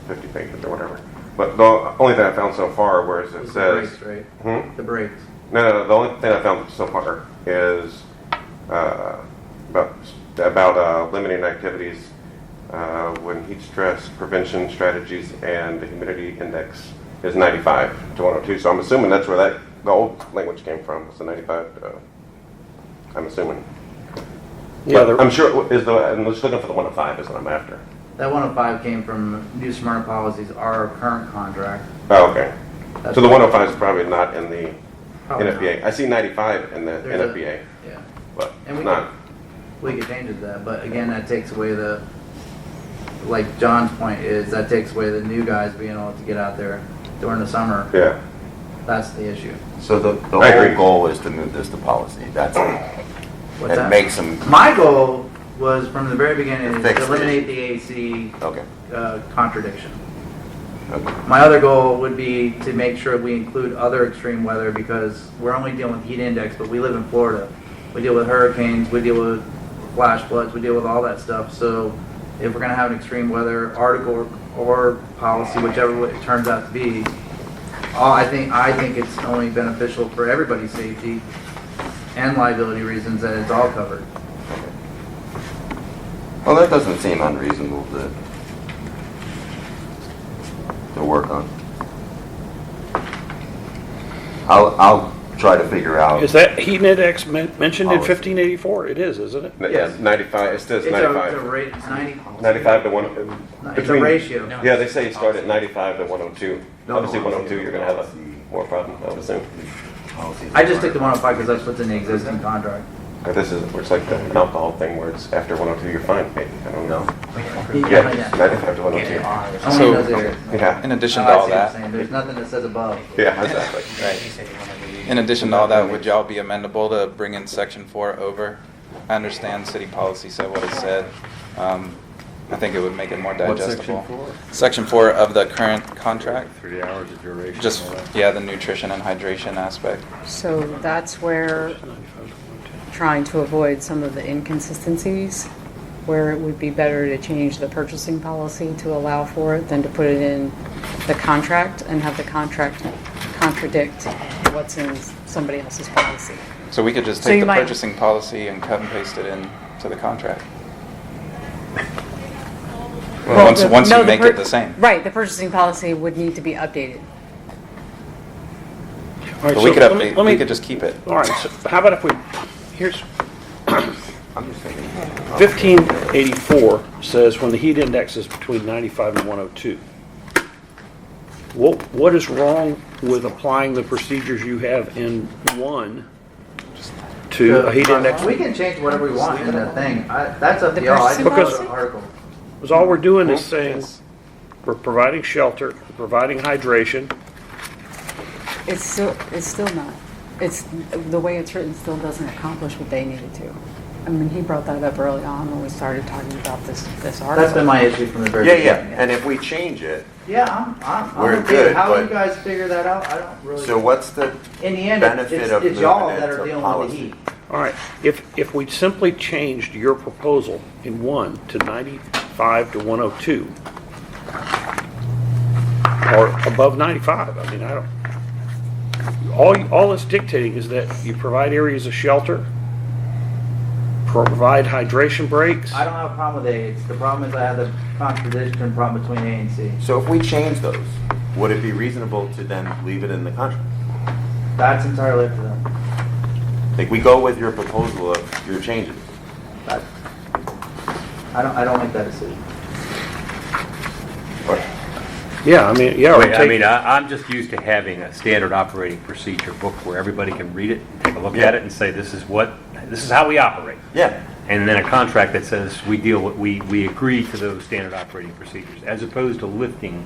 50 pages or whatever. But the only thing I found so far where it Was the says... brakes, right? Hmm? The brakes. No, the only thing I found so far is about limiting activities when heat stress prevention strategies and the humidity index is 95 to 102. So I'm assuming that's where the old language came from, was the 95. I'm assuming. Yeah, But I'm sure I'm just looking for the 105 is what I'm after. That 105 came from New Smyrna Policies, our current contract. Oh, okay. That's So the 105 is probably not in the Probably not. NFPA. I see 95 in the There's a- NFPA, Yeah. but And it's not. we could change it to that, but again, that takes away like John's point is, that takes away the new guys being able to get out there during the summer. Yeah. That's the issue. So the I whole agree. goal is to move this to policy. That's it. What's It that? makes them. My goal was from the very beginning is Fix to it. eliminate the AC Okay. contradiction. Okay. My other goal would be to make sure we include other extreme weather, because we're only dealing with heat index, but we live in Florida. We deal with hurricanes, we deal with flash floods, we deal with all that stuff. So if we're going to have an extreme weather article or policy, whichever it turns out to be, I think it's only beneficial for everybody's safety and liability reasons that it's all covered. Well, that doesn't seem unreasonable to work on. I'll try to figure out. Is that heat index mentioned in Policy. 1584? It is, isn't it? Yeah, Yes. 95. It says It's 95. it's 90. 95 to 1. It's a ratio. Yeah, they say start at 95 to 102. No, Obviously, no, 102, you're going to have a policy. more problem, I would assume. Policies I just took the 105 because that's what's in the existing contract. This is where it's like the alcohol thing where it's after 102, you're fine, maybe. I don't know. Yeah, Yeah, yeah. 95 to 102. Only So- in those areas. Yeah. in addition Oh, to I all see what you're that, saying. There's nothing that says above. Yeah, exactly. in addition to all that, would y'all be amendable to bring in Section 4 over? I understand city policy said what it said, I think it would make it more What's digestible. section 4? Section 4 of the current contract, 3 hours of duration. just, all that. yeah, the nutrition and hydration aspect. So that's where trying to avoid some of the inconsistencies, where it would be better to change the purchasing policy to allow for it than to put it in the contract and have the contract contradict what's in somebody else's policy. So we could just So take you the might- purchasing policy and cut and paste it in to the contract. Well, Once no, you make it the same. Right, the purchasing policy would need to be updated. All right, But we so could let me- update, let me- we could just keep it. All right, so how about if we, here's, I'm just thinking. 1584 says when the heat index is between 95 and 102. What is wrong with applying the procedures you have in 1 to a heat index? We can change whatever we want in the thing. That's up to The y'all. I just purchasing wrote policy? an article. Because all we're doing is saying, Yes. we're providing shelter, providing hydration. It's still not. It's, the way it's written still doesn't accomplish what they needed to. I mean, he brought that up early on when we started talking about this article. That's been my issue from the very Yeah, beginning. yeah, and if we change it, Yeah, I'm We're okay. good, How but- you guys figure that out, I don't really. so what's the In the end, benefit of it's y'all moving it that are to dealing policy? with the heat. All right, if we simply changed your proposal in 1 to 95 to 102, or above 95, I mean, I don't, all it's dictating is that you provide areas of shelter, provide hydration breaks. I don't have a problem with A. The problem is I have the contradiction problem between A and C. So if we change those, would it be reasonable to then leave it in the contract? That's entirely up to them. Like, we go with your proposal of your changes. That- I don't make that decision. Or- Yeah, I mean, yeah. Wait, I take- mean, I'm just used to having a standard operating procedure book where everybody can read it, take a look Yeah. at it and say, this is how we operate. Yeah, And then a contract that says we agree to those standard operating procedures, as opposed to lifting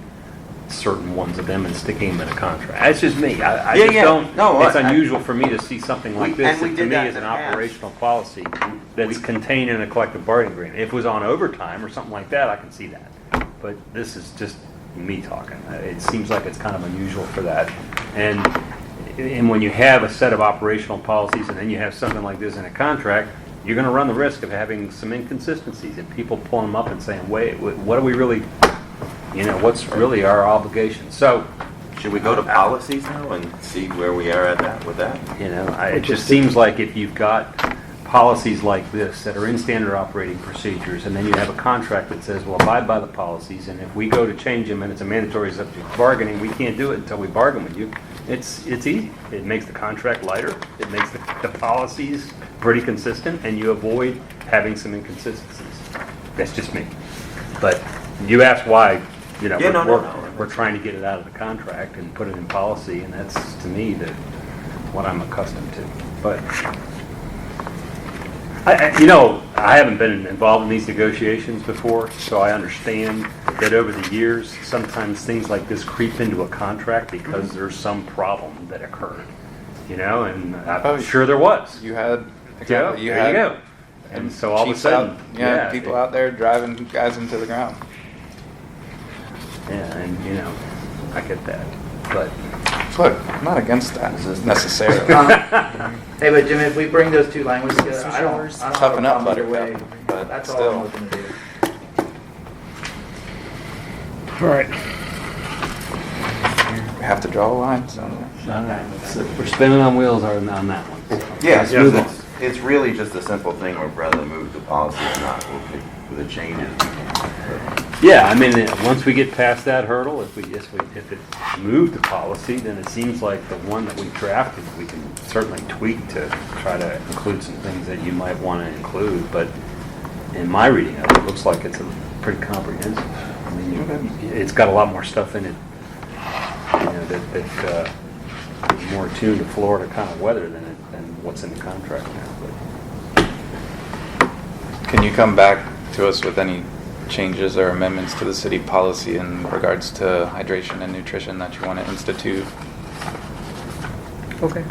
certain ones of them and sticking them in a contract. That's just me. I Yeah, just yeah. don't, No, it's I- unusual for me to see something like We- this and we that to did me that is in an the past. operational policy that's contained in a collective bargaining agreement. If it was on overtime or something like that, I can see that. But this is just me talking. It seems like it's kind of unusual for that. And when you have a set of operational policies and then you have something like this in a contract, you're going to run the risk of having some inconsistencies and people pulling them up and saying, wait, what are we really, what's really our obligation? So, should we go to policies now and see where we are at that, with that? it just seems like if you've got policies like this that are in standard operating procedures, and then you have a contract that says, well, abide by the policies, and if we go to change them and it's a mandatory subject to bargaining, we can't do it until we bargain with you. It's easy. It makes the contract lighter. It makes the policies pretty consistent, and you avoid having some inconsistencies. That's just me. But you asked why, Yeah, no. we're trying to get it out of the contract and put it in policy, and that's, to me, what I'm accustomed to. But I haven't been involved in these negotiations before, so I understand that over the years, sometimes things like this creep into a contract because there's some problem that occurred, and I'm sure there was. You had, Yeah, exactly, there you go. And so all of a chiefs sudden, out, people out there driving guys into the ground. Yeah, and I get that, but Look, I'm not against that necessarily. Hey, but Jim, if we bring those two languages together, I don't have a Toughen up, problem either way. Buttercup, but That's all still. I'm looking to do. All right. We have to draw a line somewhere. we're spinning on wheels on that one. Yeah, Let's move on. it's really just a simple thing where rather move the policies, not with the changes. Yeah, I mean, once we get past that hurdle, if it moved to policy, then it seems like the one that we drafted, we can certainly tweak to try to include some things that you might want to include. But in my reading of it, it looks like it's pretty comprehensive. I mean, it's got a lot more stuff in it, that is more attuned to Florida kind of weather than what's in the contract now. But Can you come back to us with any changes or amendments to the city policy in regards to hydration and nutrition that you want to institute? Okay.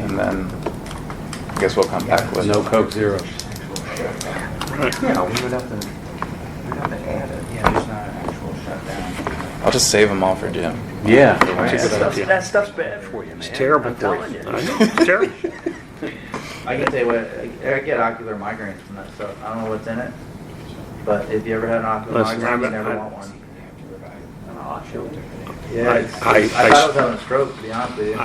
And then I guess we'll come back with. No Coke Zero. Yeah, we would have to add it. Yeah, there's not an actual shutdown. I'll just save them all for Jim. Yeah. That's a good idea. That stuff's bad for you, man. It's terrible I'm for telling you. you. I know, it's terrible. I can tell you what, I get ocular migraines from that stuff. I don't know what's in it, but if you ever had an ocular Listen, migraine, you I'm- never I- want one. I- I thought I was having a stroke, to be honest with you.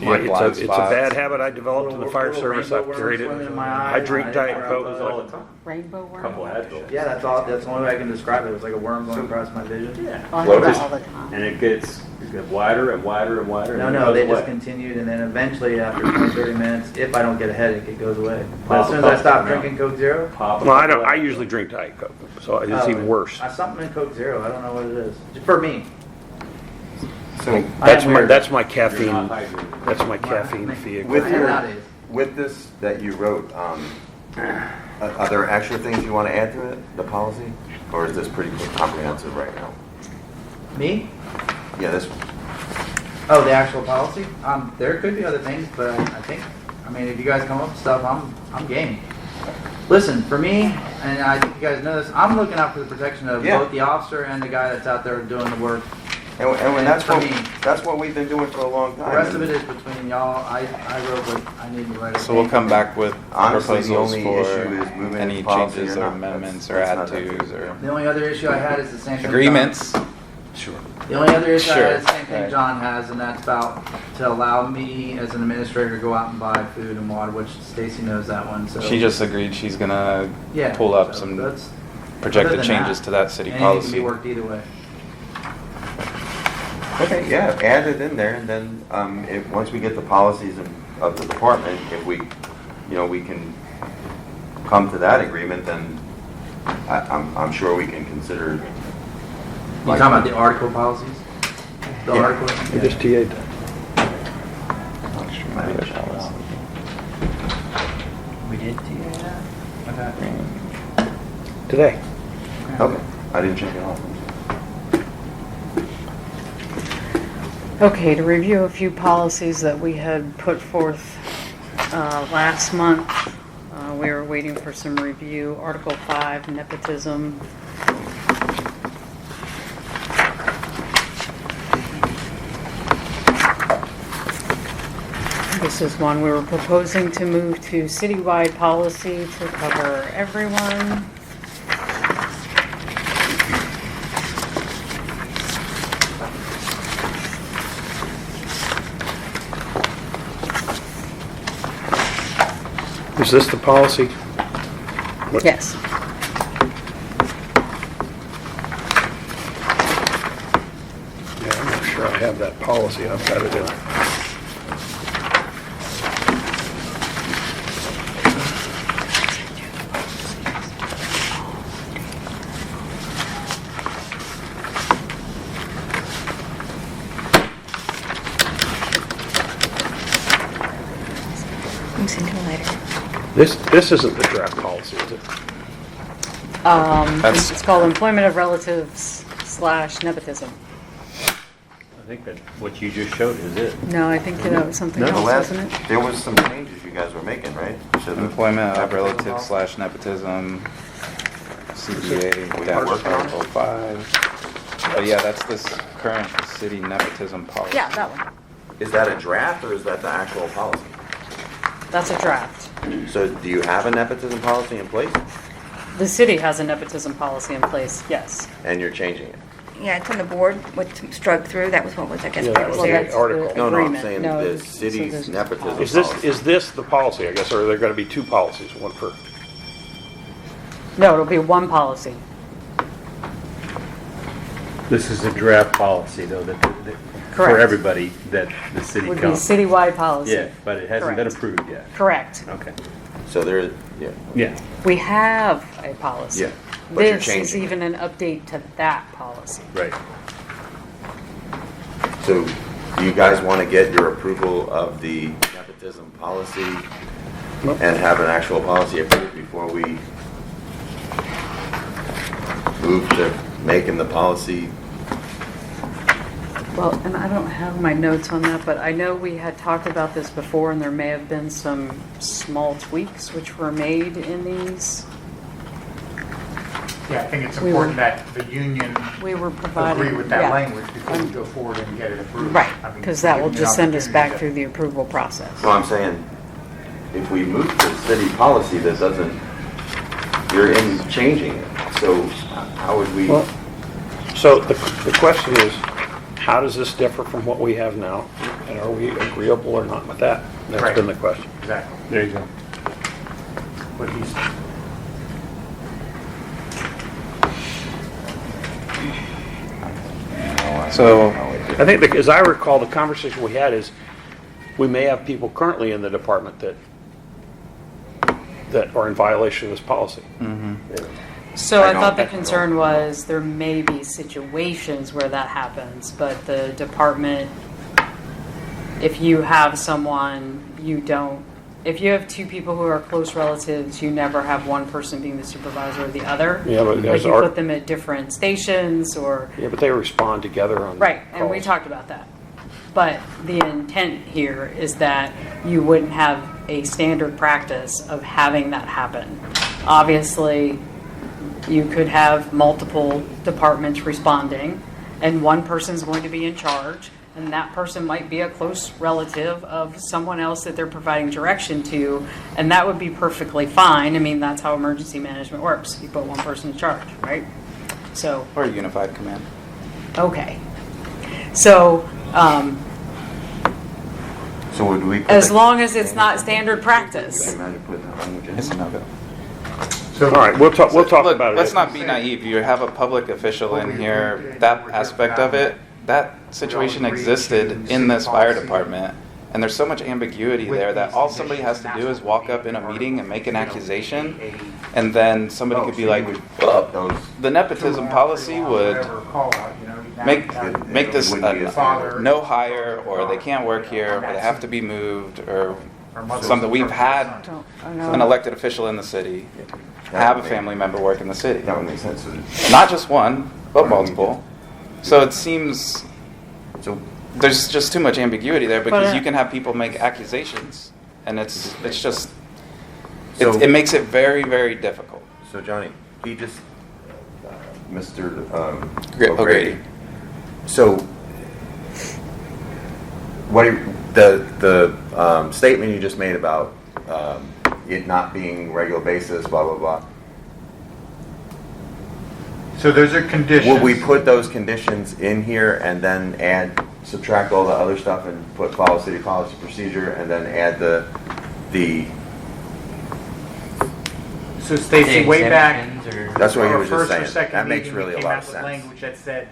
It's a bad habit I developed in the fire service. I've carried it. I drink Diet Coke all the time. Rainbow worm? Couple had those. Yeah, that's all. That's the only way I can describe it. It was like a worm going across my vision. Yeah. Oh, I Well, have that just- all the time. And it gets wider and wider and wider. No, and it no, goes they away. just continued, and then eventually, after 20, 30 minutes, if I don't get a headache, it goes away. But as soon as I stop drinking Coke Zero, Pop a Well, I couple don't, I out. usually drink Diet Coke, so it's even worse. Something in Coke Zero. I don't know what it is. For me, So That's my You're caffeine, not hydrated. that's my caffeine vehicle. with your, Nowadays. with this that you wrote, are there extra things you want to add to it, the policy? Or is this pretty comprehensive right now? Me? Yeah, this, Oh, the actual policy? There could be other things, but I mean, if you guys come up with stuff, I'm game. Listen, for me, and I think you guys know this, I'm looking out for the protection of Yeah. both the officer and the guy that's out there doing the work. and when that's For what, me. that's what we've been doing for a long The time. rest of it is between y'all. I wrote what I need to write. So we'll come back with Honestly, the proposals only for issue is moving any the policy changes or or not. amendments or That's add not that tos or The only other issue I had is the same thing. agreements. Sure. The only other issue I had is the Sure, same thing right. John has, and that's about to allow me as an administrator to go out and buy food and water, which Stacy knows that one. So She just agreed she's gonna yeah, pull up so some that's, other projected than changes that, to that city anything can be policy. worked either way. Okay, yeah, add it in there, and then, once we get the policies of the department, if we, we can come to that agreement, then I'm sure we can consider. You talking about the article policies? The Yeah. article? I just TA'd that. We did do that? Okay. Today. Okay, I didn't check it off. Okay, to review a few policies that we had put forth last month. We were waiting for some review. Article 5, nepotism. This is one we were proposing to move to citywide policy to cover everyone. Is this the policy? What- Yes. Yeah, I'm not sure I have that policy. I've got it in. I'll send you a letter. This isn't the draft policy, is it? That's- It's called employment of relatives / nepotism. I think that what you just showed is it. No, I think that was something The else, last, wasn't it? there was some changes you guys were making, right? To the- Employment of relatives / nepotism, CBA We dash working on it? Article 5. But yeah, that's this current city nepotism policy. Yeah, that one. Is that a draft or is that the actual policy? That's a draft. So do you have a nepotism policy in place The city has a nepotism policy in place, yes. and you're changing it? Yeah, it's on the board, what struck through, that was what was, I guess, Yeah, what that was was there. the article. No, I'm agreement. saying No, the it's- so city's there's- nepotism Is this, policy. is this the policy, I guess, or are there going to be two policies, one for? No, it'll be one policy. This is a draft policy, though, that for Correct. everybody, that the city Would be comes. citywide policy. Yeah, but it hasn't been Correct. approved yet. Correct. Okay. So there, yeah. Yeah. We have a policy. Yeah, but you're This is changing it. even an update to that policy. Right. So do you guys want to get your approval of the nepotism policy and have an actual policy approved before we move to making the policy Well, and I don't have my notes on that, but I know we had talked about this before, and there may have been some small tweaks which were made in these. Yeah, I think it's We important were- that the union We were providing. agree with that yeah. language before we go forward and get it approved. Right, I mean, because that will give them just the send us back opportunity through the approval process. So I'm saying, if we move to city policy, that doesn't, you're in changing it. So how would we? Well, so the question is, how does this differ from what we have now? And are we agreeable or not with that? That's Right. been the question. to- Exactly. There you go. What he's, So, I think, as I recall, the conversation we had is, we may have people currently in the department that are in violation of this policy. So I I thought the don't- concern was there may be situations where that happens, but the department, if you have someone, if you have two people who are close relatives, you never have one person being the supervisor or the other. Yeah, but Like there's you our- put them at different stations or, Yeah, but they respond together on right, and we calls. talked about that. But the intent here is that you wouldn't have a standard practice of having that happen. Obviously, you could have multiple departments responding, and one person's going to be in charge, and that person might be a close relative of someone else that they're providing direction to, and that would be perfectly fine. I mean, that's how emergency management works. You put one person in charge, right? So, or unified command. okay. So, So would we? put as the- long as it's not standard practice. Can you put that language in? It's a no-go. so. All right, we'll talk Look, about it. let's not be naive. You have a public official in here, that aspect of it, that situation existed in this fire department. And there's so much ambiguity there that all somebody has to do is walk up in a meeting and make an accusation, and then somebody could be like, well, Those, the nepotism policy would make this no hire, or they can't work here, or they have to be moved, or something. We've had an elected official in the city have a family member work in the city. that would make sense. Not just one, but multiple. So it seems So there's just too much ambiguity there, because But, you can have people make accusations, and it's just So- it makes it very, very difficult. So Johnny, he just, Mr. O'Grady. So, the statement you just made about it not being regular basis, blah blah blah. So those are conditions. Will we put those conditions in here and then subtract all the other stuff and put follow city policy procedure and then add the So Stacy, way back. Exemptions or- That's what you our were just first or saying. second That makes meeting, really we a came lot out of with sense. language that said,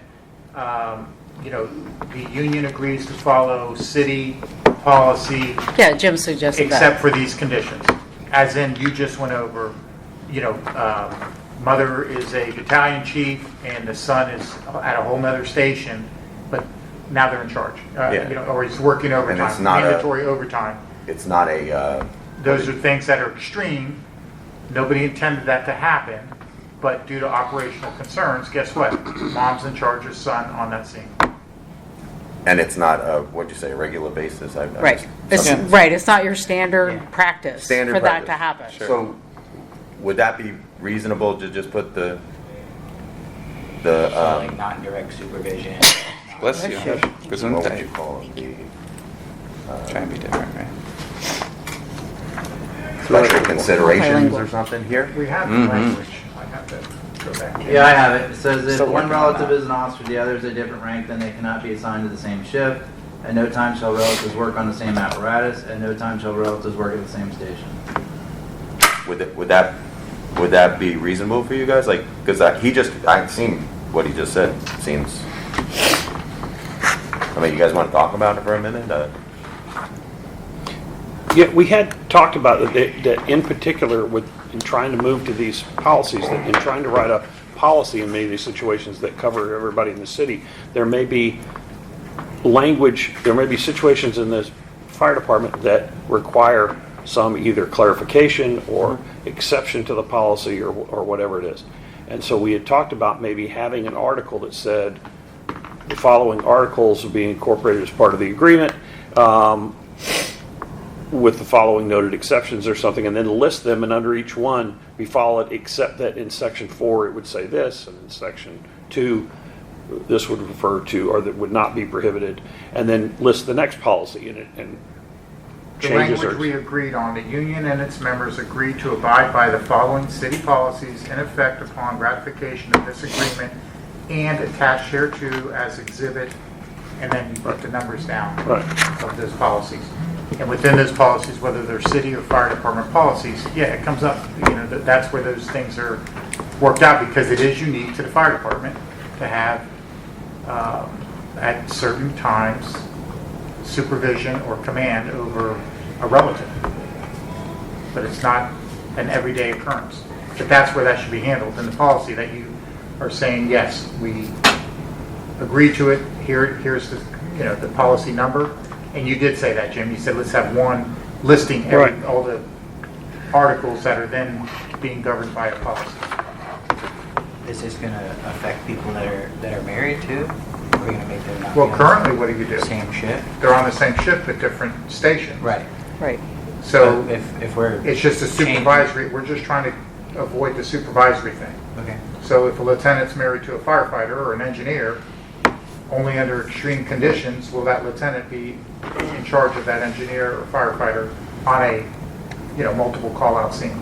the union agrees to follow city policy Yeah, Jim suggested that. except for these conditions. As in, you just went over, mother is a battalion chief and the son is at a whole nother station, but now they're in charge. Yeah. Or he's working it's overtime, not mandatory overtime. It's not a. Those are things that are extreme. Nobody intended that to happen, but due to operational concerns, guess what? Mom's in charge of son on that scene. And it's not a, what'd you say, a regular basis? Right. It's, right, it's not your standard practice Standard for that practice. to happen. So, would that be reasonable to just put the Like non-direct supervision. Bless you. what would you Gesundheit. call it? The Try and be different, right? special considerations Bilingual. or something here? We have the Mhm. language. I have to go back. Yeah, I have it. It says if Still one working on relative that. is an officer, the other is a different rank, then they cannot be assigned to the same shift. At no time shall relatives work on the same apparatus. At no time shall relatives work at the same station. Would that be reasonable for you guys? Like, because I've seen what he just said. Seems. I mean, you guys want to talk about it for a minute? Yeah, we had talked about that in particular in trying to move to these policies, that in trying to write a policy in many of these situations that cover everybody in the city, there may be situations in this fire department that require some either clarification or exception to the policy or whatever it is. And so we had talked about maybe having an article that said, the following articles will be incorporated as part of the agreement, with the following noted exceptions or something, and then list them, and under each one, we follow it, except that in section 4, it would say this, and in section 2, this would refer to, or that would not be prohibited, and then list the next policy in it, and The changes language we are. agreed on, the union and its members agreed to abide by the following city policies in effect upon ratification of this agreement and attached hereto as exhibit, and then you put the numbers down Right. of those policies. And within those policies, whether they're city or fire department policies, yeah, it comes up, that's where those things are worked out, because it is unique to the fire department to have, at certain times, supervision or command over a relative. But it's not an everyday occurrence. But that's where that should be handled in the policy, that you are saying, yes, we agree to it, here's the, the policy number. And you did say that, Jim. You said, let's have one listing Right. all the articles that are then being governed by a policy. Is this going to affect people that are married too? Are we going to make them not Well, be on currently, what do you the do? same shift? They're on the same shift but different stations. Right. Right. So But if we're it's just a changing- supervisory, we're just trying to avoid the supervisory thing. Okay. So if a lieutenant's married to a firefighter or an engineer, only under extreme conditions will that lieutenant be in charge of that engineer or firefighter on a, multiple call-out scene.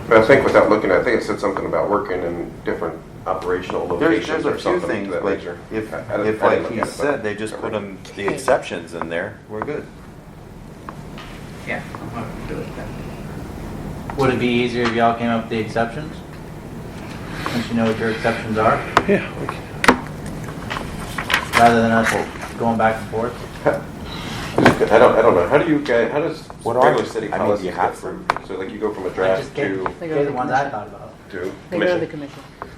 But I think without looking, I think it said something about working in different operational locations There's or a few something things, to that but nature. if, I didn't if like look he at it, but- said, they just put them, the exceptions in there, we're good. Yeah. I'm going to do it then. Would it be easier if y'all came up with the exceptions? Since you know what your exceptions are, Yeah, we can- rather than us going back and forth? I don't know. How does What are regular they? city I mean, policies you go have from, so like you go from a I draft just gave, to They go gave to the the ones I commission. thought about. to They go to the commission? commission.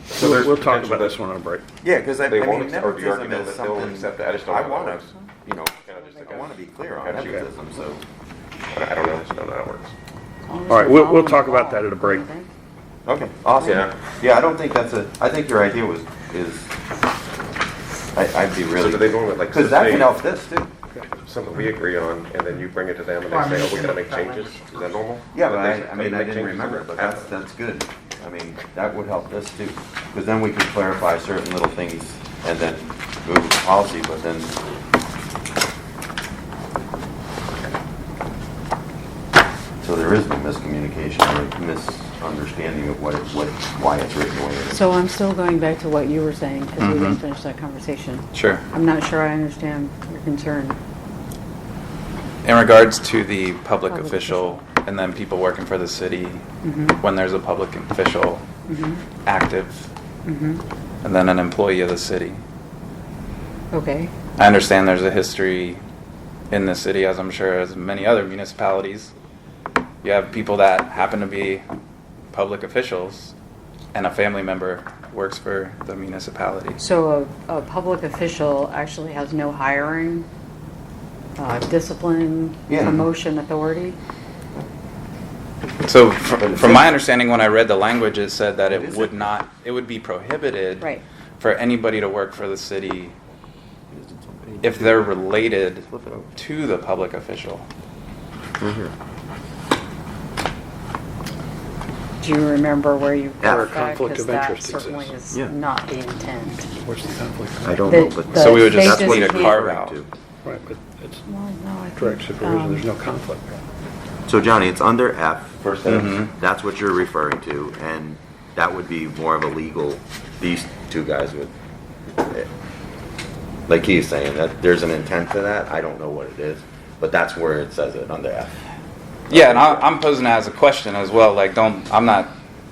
So there's we'll talk potential about this that one on a break. Yeah, because I They mean, won't accept, or do you already nepotism know is that they'll something, accept it? I just don't I know how want that to, works. Kinda just I want to be clear on Gotcha. nepotism, so. I don't know. I just don't know how it works. As long as All right, we're we'll following talk the about law, that at a break. I think. Okay, awesome. Yeah. Yeah, I don't think I think your idea I'd be really. So do they normally, like, Because that say- can help this too. Something we agree on, and then you bring it to them, and Well, I they say, mean, "Oh, we gotta make that changes." language. Is that normal? Yeah, but That they- I they mean, I make didn't changes remember, on but it? that's good. I mean, that would help this too. Because then we could clarify certain little things and then move the policy, but then. So there is no miscommunication or misunderstanding of why it's written the way it is. So I'm still going back to what you were saying, because we didn't Mhm. finish that conversation. Sure. I'm not sure I understand your concern. In regards to the public Public official and then people working for the city, Mhm. when there's a public official Mhm. active Mhm. and then an employee of the city. Okay. I understand there's a history in the city, as I'm sure as many other municipalities. You have people that happen to be public officials and a family member works for the municipality. So a public official actually has no hiring, discipline, Yeah. promotion authority? So But it from my says- understanding, when I read the language, it said that It it is would a- not, it would be prohibited Right. for anybody to work for the city if they're related Flip it over. to the public official. Do you remember where you Yeah. got that? Conflict of Because that interest certainly exists. is Yeah. not the intent. What's the conflict? I don't The- know, but. the So we would just they need a can't- carve out. Right, but it's Well, no, I think, direct supervision, there's no conflict. So Johnny, it's under F. First Mhm. That's what you're referring to, and that would be more of a legal, these two guys would, like he's saying, that there's an intent to that, I don't know what it is, but that's where it says it, under F. Yeah, and I'm posing that as a question as well. Like, I'm not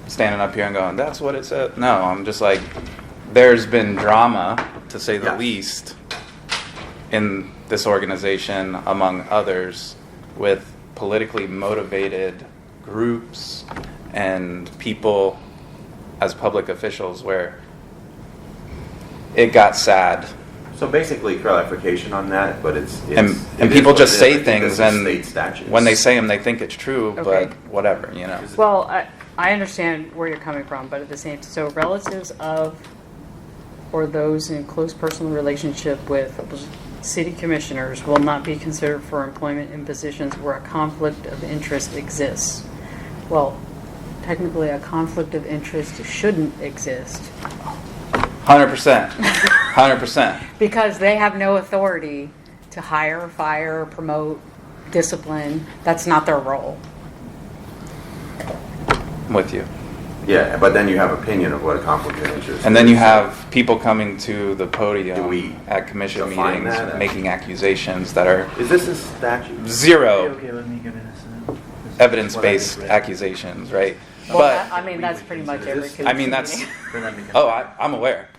standing up here and going, that's what it said. No, I'm just like, there's been drama, to say the Yes. least, in this organization, among others, with politically motivated groups and people as public officials where it got sad. So basically clarification on that, but it's. And it is people what just it is. say I think things, this is and state statutes. when they say them, they think it's true, Okay. but whatever, you know. Well, I understand where you're coming from, but at the same, so relatives of or those in close personal relationship with city commissioners will not be considered for employment in positions where a conflict of interest exists. Well, technically, a conflict of interest shouldn't exist 100%. 100%. because they have no authority to hire, fire, promote, discipline. That's not their role. I'm with you. Yeah, but then you have opinion of what a conflict of interest And then you is. have people coming to the Do podium we at commission define meetings that? making accusations that are Is this a statute? Are you zero okay with me giving this to them? evidence-based What I just read. accusations, right? Well, But, I mean, that's pretty much every I mean, that's, commission For them to come oh, back. I'm aware,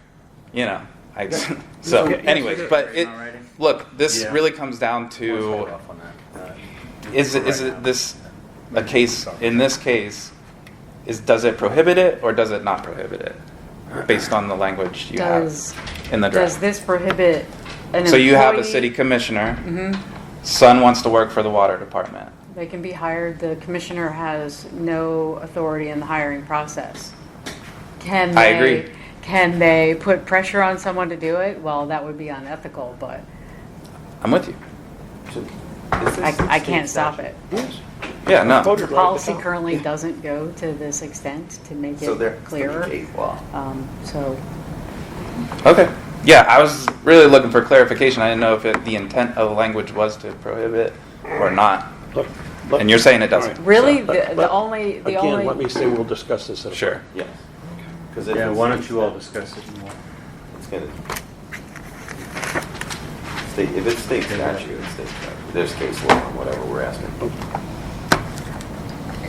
so anyways, but it, Alrighty. look, this Yeah. really comes down Let's hold to, off on that. is it this, a case, in this case, does it prohibit it or does it not prohibit it? Based on the language you have Does, in the does draft. this prohibit an So you have a employee- city commissioner, Mhm. son wants to work for the water department. They can be hired. The commissioner has no authority in the hiring process. Can I they, agree. Can they put pressure on someone to do it? Well, that would be unethical, but I'm with you. I can't stop it. Yes. Yeah, no. Voted The right at the policy top. currently doesn't go to this extent to make So there, it clearer. law. So, Okay. Yeah, I was really looking for clarification. I didn't know if the intent of the language was to prohibit or not. Look, And you're saying it doesn't. really, So- the only, Again, let me say we'll discuss this at a. Sure. Yes. Because Yeah, why don't you all discuss it more? It's gonna. If it's state statute, it's state statute. There's case law on whatever we're asking.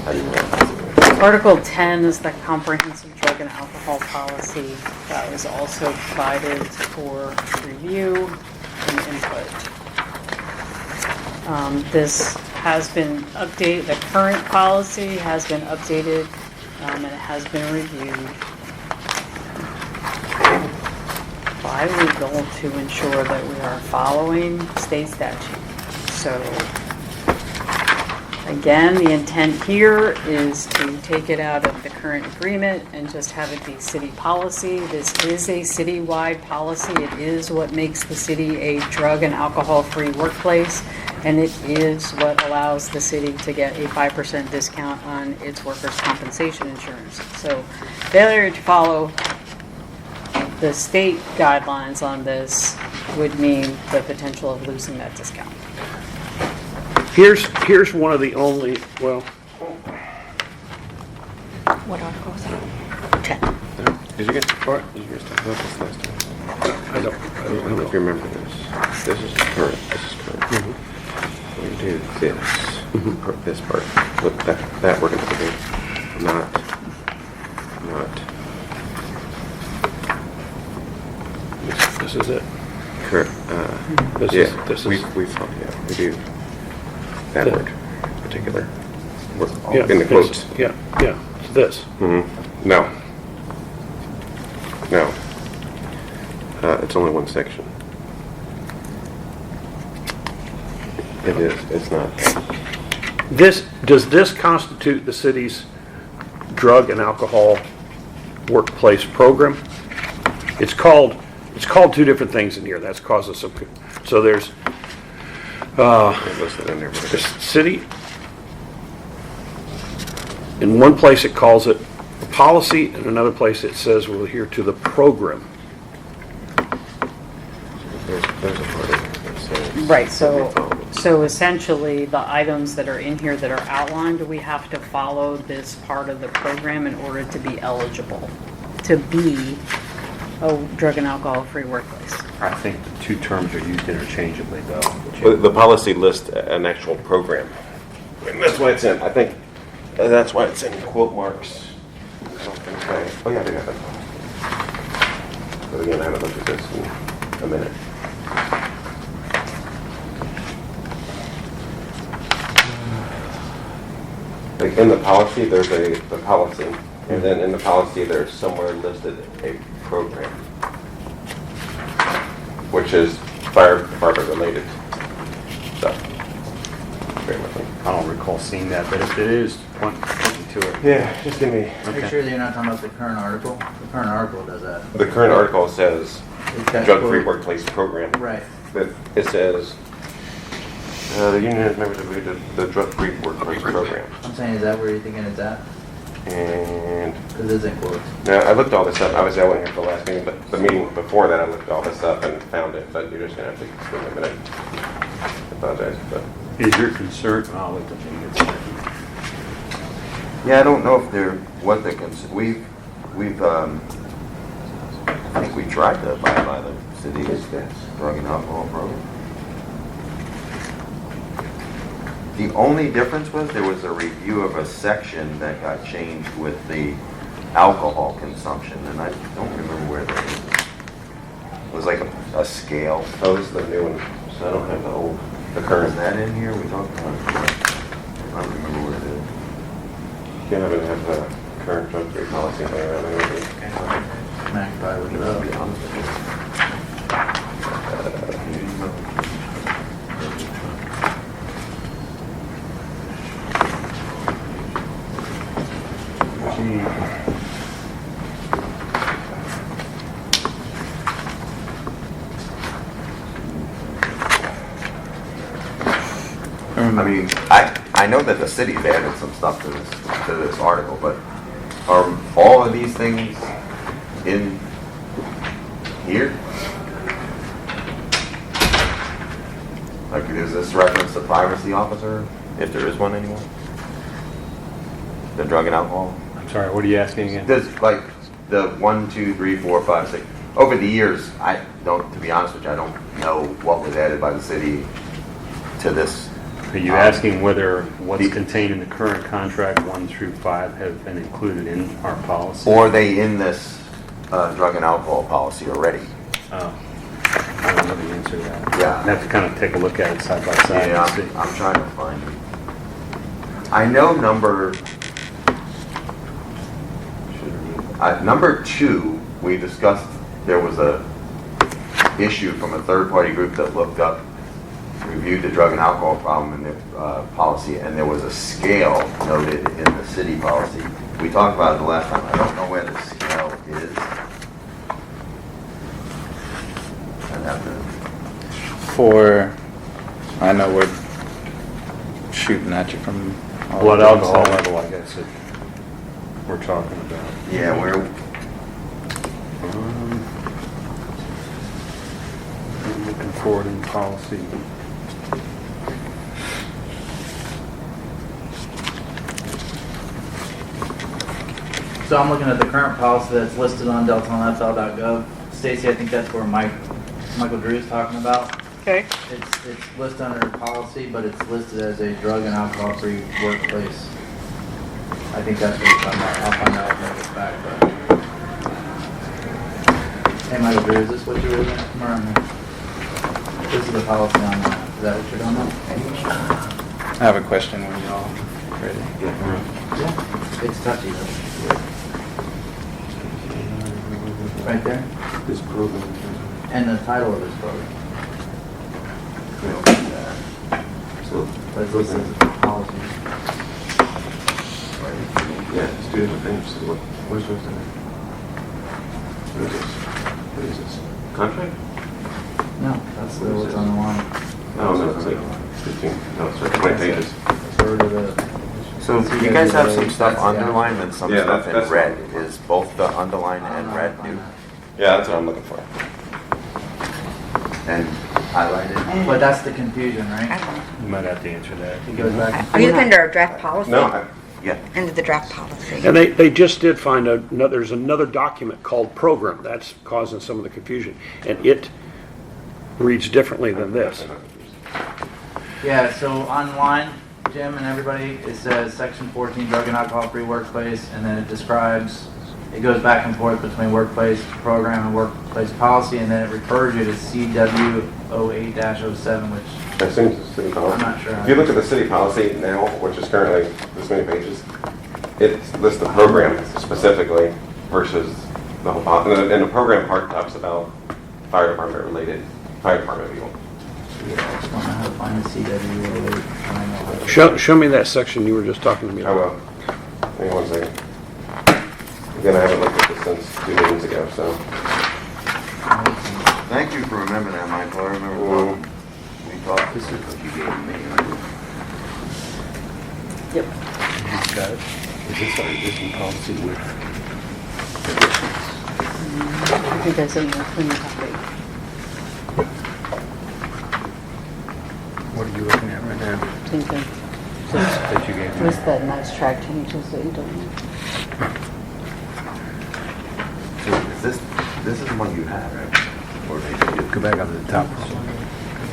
How do you want to do it? Article 10 is the comprehensive drug and alcohol policy that was also provided for review and input. This has been updated, the current policy has been updated and it has been reviewed by legal to ensure that we are following state statute. So again, the intent here is to take it out of the current agreement and just have it be city policy. This is a citywide policy. It is what makes the city a drug and alcohol-free workplace, and it is what allows the city to get a 5% discount on its workers' compensation insurance. So failure to follow the state guidelines on this would mean the potential of losing that discount. Here's one of the only, well, What article is that? 10. Did you get, all right, did you guys talk about this last time? I I don't know if you remember this. This is current, this is current. We do this part, look, that we're gonna do, not, this is it. current, This yeah, is, we do that word, particular. We're all yeah, in the this- quotes. Yeah, it's this. Mm-hmm. No. It's only one section. It is, it's not. Does this constitute the city's drug and alcohol workplace program? It's called two different things in here. That's caused us some, so there's, It's listed in there. but the it's- city, in one place it calls it a policy, in another place it says we'll adhere to the program. There's a part of it that says. Right, so essentially, the items that are in here that are outlined, we have to follow this part of the program in order to be eligible to be a drug and alcohol-free workplace. I think the two terms are used interchangeably, though. The policy lists an actual program. And that's why it's in, I think, that's why it's in quote marks. Something say, oh yeah, I do have it. But again, I haven't looked at this in a minute. Like in the policy, there's the policy, and then in the policy, there's somewhere listed a program, which is fire department related stuff. Bear with me. I don't recall seeing that, but if it is 22 to it. Yeah, just give me, Make Okay. sure that you're not talking about the current article. The current article does that. the current article says It's got drug-free quote- workplace program. Right. But it says, the union has members agreed to the drug-free workplace program. I'm saying, is that where you're thinking it's at? And, Because it's in quotes. now, I looked all this up, obviously I wasn't here for the last meeting, but the meeting before that, I looked all this up and found it, but you're just gonna have to give me a minute. I apologize, but. Is your concern, I'll let the thing get started. Yeah, I don't know if they're, what they're, we've, I think we tried to abide by the city's drug and alcohol program. The only difference was there was a review of a section that got changed with the alcohol consumption, and I don't remember where that is. It was like a scale. Oh, this is the new one, so I don't have the old, the Is current. that in here? We talked about it. I don't remember where it is. Yeah, I don't have the current drug-free policy there. I mean, And I can probably look it up. I mean, I know that the city's added some stuff to this article, but are all of these things in here? Like, is this reference to privacy officer, if there is one anymore? The drug and alcohol? I'm sorry, what are you asking again? Does, like, the 1, 2, 3, 4, 5, 6, over the years, I don't, to be honest with you, I don't know what was added by the city to this. Are you asking whether what's contained in the current contract 1 through 5 have been included in our policy? Or are they in this drug and alcohol policy already? Oh, I don't know the answer to that. Yeah. I'd have to kind of take a look at it side by side Yeah, and see. I'm trying to find it. I know number 2, we discussed, there was a issue from a third-party group that looked up, reviewed the drug and alcohol problem in the policy, and there was a scale noted in the city policy. We talked about it the last time. I don't know where the scale is. I'd have to, I know we're shooting at you from all Blood different alcohol sides. level, I guess, that we're talking about. yeah, I'm looking forward in policy. So I'm looking at the current policy that's listed on deltonafl.gov. Stacy, I think that's where Michael Drew is talking about. Okay. It's listed under policy, but it's listed as a drug and alcohol-free workplace. I think that's what he's talking about. I'll find out when I get back, but. Hey, Michael Drew, is this what you're looking at? Come around here. This is the policy on that. Is that what you're talking about? I have a question when y'all ready. Yeah. It's touchy though. Right there. This program. And the title of this program. So, But it's listed as a policy. yeah, student things, where's this? What is this? What is this? Contract? No, that's what's on the line. No, no, it's like 15, no, it's like 20 pages. Sort of the. so you guys have some stuff underlined and some Yeah, stuff in that's red. what- Is both the underlined and red new Yeah, that's what I'm looking for. and highlighted? But that's the confusion, I right? don't know. You might have to answer that. It goes back and Are you forth. looking under our draft policy? No, Yeah. Under the draft policy. And they just did find there's another document called program. That's causing some of the confusion. And it reads differently than this. Yeah, so online, Jim and everybody, it says section 14, drug and alcohol-free workplace, and then it describes, it goes back and forth between workplace program and workplace policy, and then it refers you to CW 08-07, which I assume it's the city policy. I'm not sure. If you look at the city policy now, which is currently this many pages, it lists the program specifically versus the whole policy. And the program part talks about fire department related, fire department people. yeah, I just want to know how to find the CW 08. Show me that section you were just talking to me I about. will. Hang on 1 second. Again, I haven't looked at this since 2 meetings ago, so. Thank you for remembering that, Michael. I remember when we talked. This is what you gave me. Yep. He's got it. Is this our existing policy with I think I sent you a clean copy. what are you looking at right now? Same thing. That you gave me? Just the nice track changes that you don't need. So this is the one you had, right? Or did you Go back up to the top.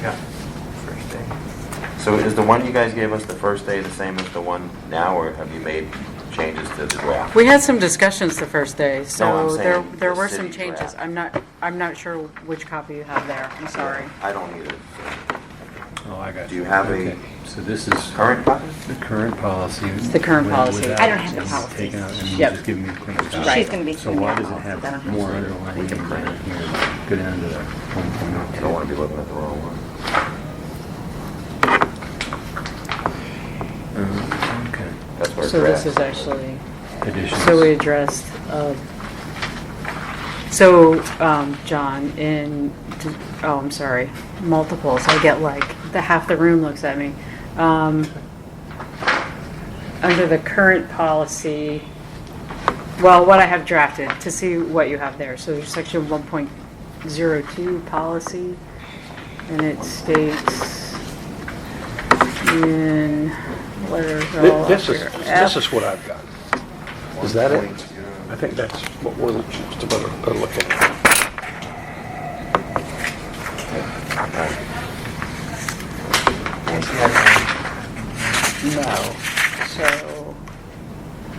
Yeah. First day. So is the one you guys gave us the first day the same as the one now, or have you made changes to the draft? We had some discussions the first day, No, so I'm saying there the were some city changes. draft. I'm not sure which copy you have there. I'm sorry. I don't either. Oh, I got Do you have a So this is current copy? the current policy. It's the current policy. Without I don't have the just policy. taking out and Yep. just giving me a clean copy. She's gonna be So sending why out does it policies. I don't have have more to. underlying We can print it. here? Go down to the I don't want to be looking at the wrong one. Okay. That's where So this draft. is actually, Additions. so we addressed, so, John, I'm sorry, multiples, I get like, half the room looks at me. Under the current policy, well, what I have drafted, to see what you have there. So there's section 1.02 policy, and it states in letters all This up is, here. this is what I've got. Is that it? I think that's what we're looking at. No, so,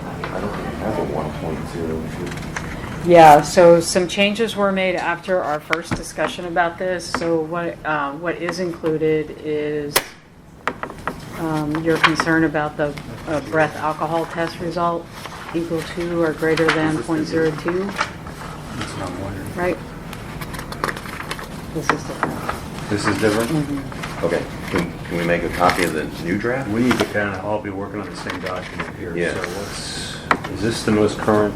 I don't think I have a 1.02. yeah, so some changes were made after our first discussion about this. So what is included is your concern about the breath alcohol test result equal to or greater than .02, That's what I'm wondering. right? This is different. This is different? Okay, can we make a copy of the new draft? We need to kind of all be working on the same document here. Yeah. So is this the most current?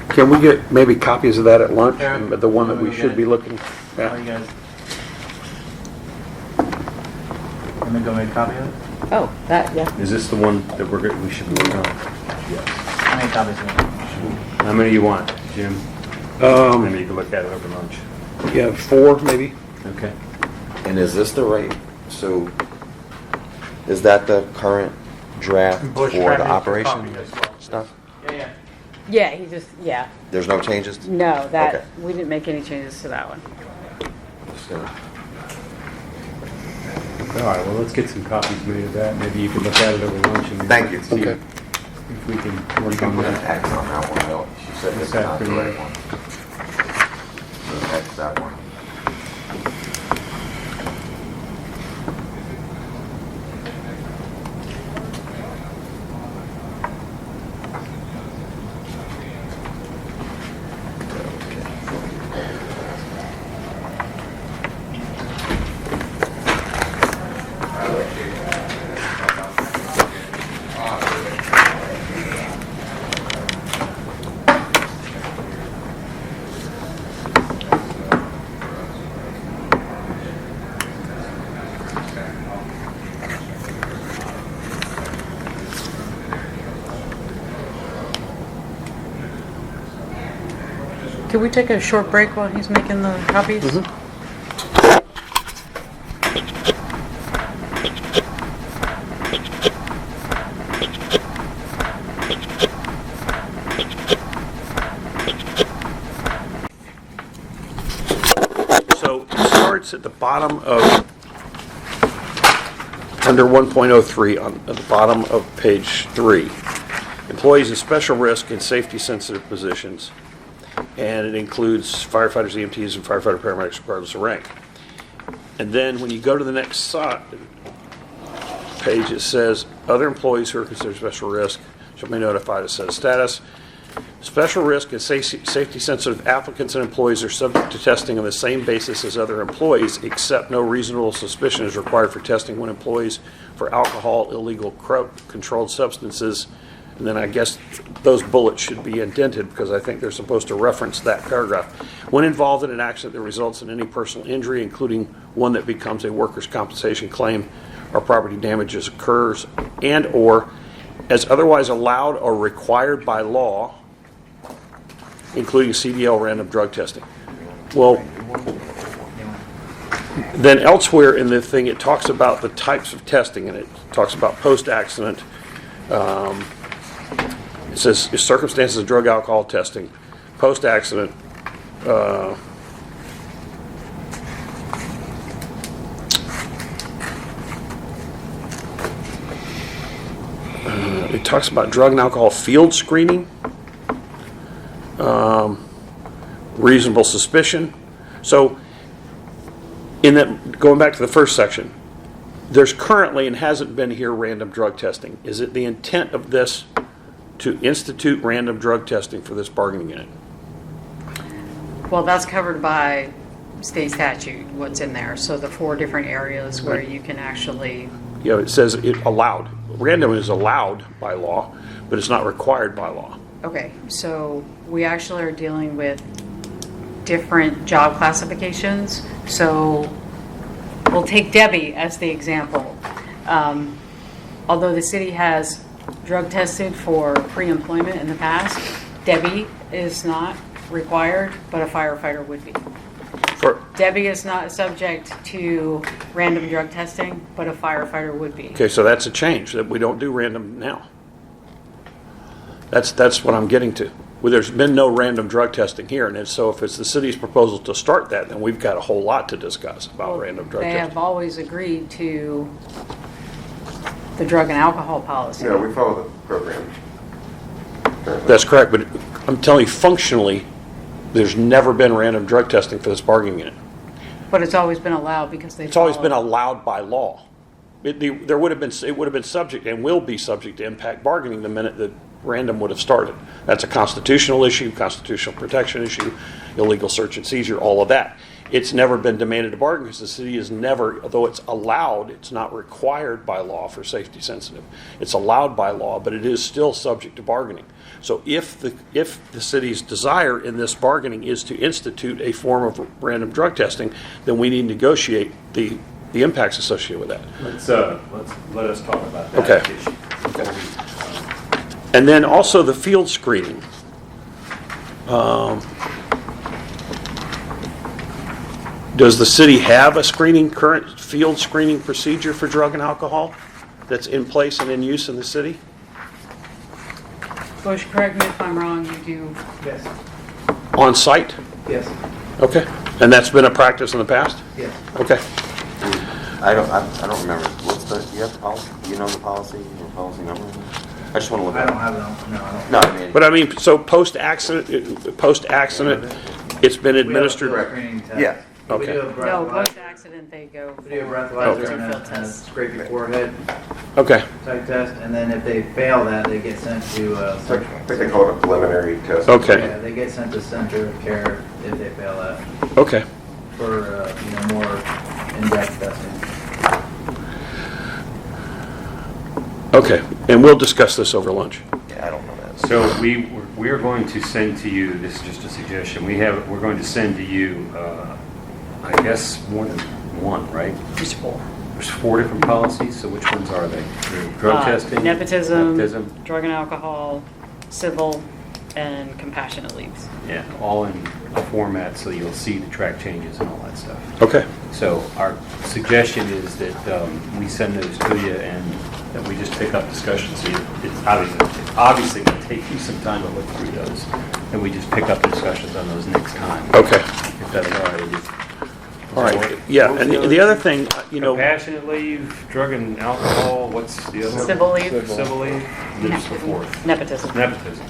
Can we get maybe copies of that at lunch? Eric, The one that we we should get be it? looking How at? you guys? Let me go make a copy of it. Oh, that, yeah. Is this the one that we should be working on? How many copies do you want? How many you want, Jim? Maybe you can look at it over lunch. Yeah, 4 maybe? Okay. And is this the right, so is that the current draft for Bush the tried to make a operation copy as well. stuff? Yeah. Yeah, he just, yeah. There's no changes? No, that, Okay. we didn't make any changes to that one. Just gonna- All right, well, let's get some copies made of that. Maybe you can look at it over lunch and maybe Thank we you. can see Okay. if we can You work can on put an that. X on that one, though. She said this is This not the right afternoon. one. So X that one. Can we take a short break while he's making the copies? So it starts at the bottom of, under 1.03, on at the bottom of page 3. Employees in special risk and safety-sensitive positions. And it includes firefighters, EMTs, and firefighter paramedics regardless of rank. And then when you go to the next page, it says, other employees who are considered special risk shall be notified of said status. Special risk and safety-sensitive applicants and employees are subject to testing on the same basis as other employees, except no reasonable suspicion is required for testing when employees for alcohol, illegal controlled substances, And then I guess those bullets should be indented because I think they're supposed to reference that paragraph. When involved in an accident that results in any personal injury, including one that becomes a workers' compensation claim or property damages occurs and or as otherwise allowed or required by law, including CDL random drug testing. Well, then elsewhere in the thing it talks about the types of testing, and it talks about post-accident. It says circumstances of drug alcohol testing, post-accident. It talks about drug and alcohol field screening, reasonable suspicion. So, in that, going back to the first section, there's currently and hasn't been here random drug testing. Is it the intent of this to institute random drug testing for this bargaining unit? Well, that's covered by state statute, what's in there. So the 4 different areas where you can actually... You know, it says it allowed. Random is allowed by law, but it's not required by law. Okay, so we actually are dealing with different job classifications. So we'll take Debbie as the example. Although the city has drug tested for pre-employment in the past, Debbie is not required, but a firefighter would be. Debbie is not subject to random drug testing, but a firefighter would be. Okay, so that's a change, that we don't do random now. That's what I'm getting to. Well, there's been no random drug testing here, and so if it's the city's proposal to start that, then we've got a whole lot to discuss about random drug They testing. have always agreed to the drug and alcohol policy. Yeah, we follow the program. That's correct, but I'm telling you, functionally, there's never been random drug testing for this bargaining unit. But it's always been allowed because they It's always follow- been allowed by law. It would have been subject and will be subject to impact bargaining the minute that random would have started. That's a constitutional issue, constitutional protection issue, illegal search and seizure, all of that. It's never been demanded to bargain because the city is never, although it's allowed, it's not required by law for safety sensitive. It's allowed by law, but it is still subject to bargaining. So if the city's desire in this bargaining is to institute a form of random drug testing, then we need to negotiate the impacts associated with that. Let us talk about that Okay. issue. And then also the field screening. Does the city have a current field screening procedure for drug and alcohol that's in place and in use in the city? Bush, correct me if I'm wrong, you do. Yes. On site? Yes. Okay. And that's been a practice in the past? Yes. Okay. I don't remember. What's the, you have the policy? You know the policy or policy number? I just want to look I at don't it. have it on, no, I don't. No, I mean, But I mean, so post-accident, it's been administered. We have a field screening test. Yeah. We Okay. do a No, breathalyzer, post-accident, they go. we do a for breathalyzer two and field a tests. scrape your forehead Okay. type test, and then if they fail that, they get sent to, I think they call it a preliminary test. Okay. yeah, they get sent to center of care if they fail that, Okay. for, more in-depth testing. Okay. And we'll discuss this over lunch. yeah, I don't know that. So we are going to send to you, this is just a suggestion, we're going to send to you, I guess more than one, right? There's 4. There's 4 different policies, so which ones are they? Drug testing? Nepotism, Nepotism, drug and alcohol, civil, and compassionate leaves. yeah, all in a format so you'll see the track changes and all that stuff. Okay. So our suggestion is that we send those to you and that we just pick up discussions. So it's obviously going to take you some time to look through those, and we just pick up discussions on those next time. Okay. If that's all right with you. All right. Yeah. And the other thing, Compassionate leave, drug and alcohol, what's the other? Civil leave. Civil leave. There's the 4th. Nepotism. Nepotism.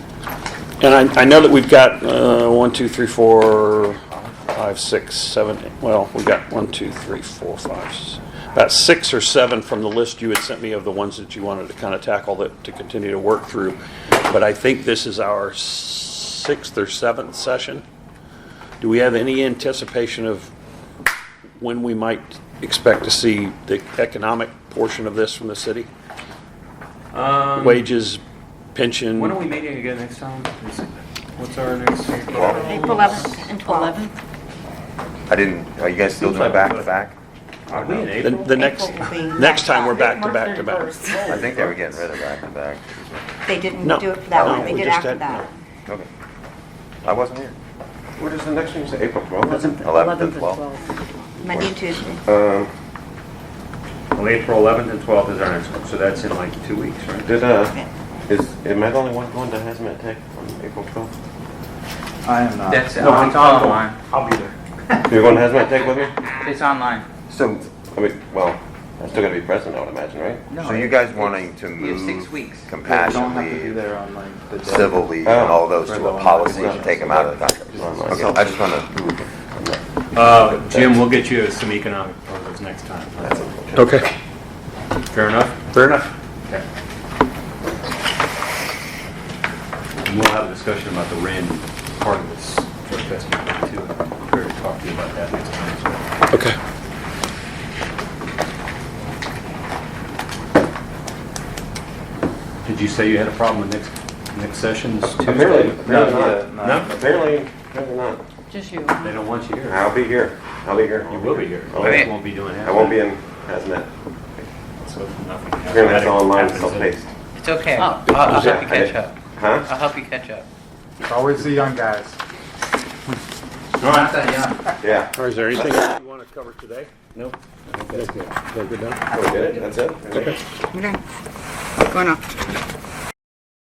and I know that we've got 1, 2, 3, 4, 5, 6, 7. Well, we got 1, 2, 3, 4, 5. About 6 or 7 from the list you had sent me of the ones that you wanted to kind of tackle to continue to work through. But I think this is our 6th or 7th session. Do we have any anticipation of when we might expect to see the economic portion of this from the city? Wages, pension. When are we meeting again next time? What's our next? April 11th and 12th. I didn't, are you guys still doing back to back? Are we in The, April? the next, April will be next time we're back back to back to back. I think they were getting rid of back to back. They didn't No. do it for that No, one, they we did just after had- that. Okay. I wasn't here. What is the next one? You say April 12th? 11th and 12th. Monday and Tuesday. Um, Well, April 11th and 12th is our next one, so that's in like 2 weeks, right? did, Yeah. am I the only one going to Hazmat Tech on April 12th? I am not. That's, it's online. I'll be there. You're going to Hazmat Tech with me? It's online. So, I mean, well, I'm still gonna be present, I would imagine, right? No, so you guys wanting to You have 6 move weeks. You compassion don't have to be leave, there on like the day. civil leave, Oh. and all those For to the a one policy that's and take them out of the contract? Okay. Okay, I just want to, Jim, we'll get you some economic programs next time. Okay. Fair enough? Fair enough. Okay. And we'll have a discussion about the random part of this drug testing thing too. I'm prepared to talk to you about that next time. as well. Okay. Did you say you had a problem with next session's Tuesday? Apparently No, not. No? Apparently not. Just you. They don't want you here. I'll be here. I'll be here. You will be here. Oh, You yeah. won't be doing that. I won't be in Hazmat. So nothing. Apparently that's all online, happens. self-paced. It's okay. Oh. I'll help you Yeah, catch up. Huh? I'll help you catch up. It's always the young guys. Not that young. Yeah. All right, is there anything else you want to cover today? Nope. That's good. Is that good now? Oh, we did it? That's it? Okay. Okay. Going off.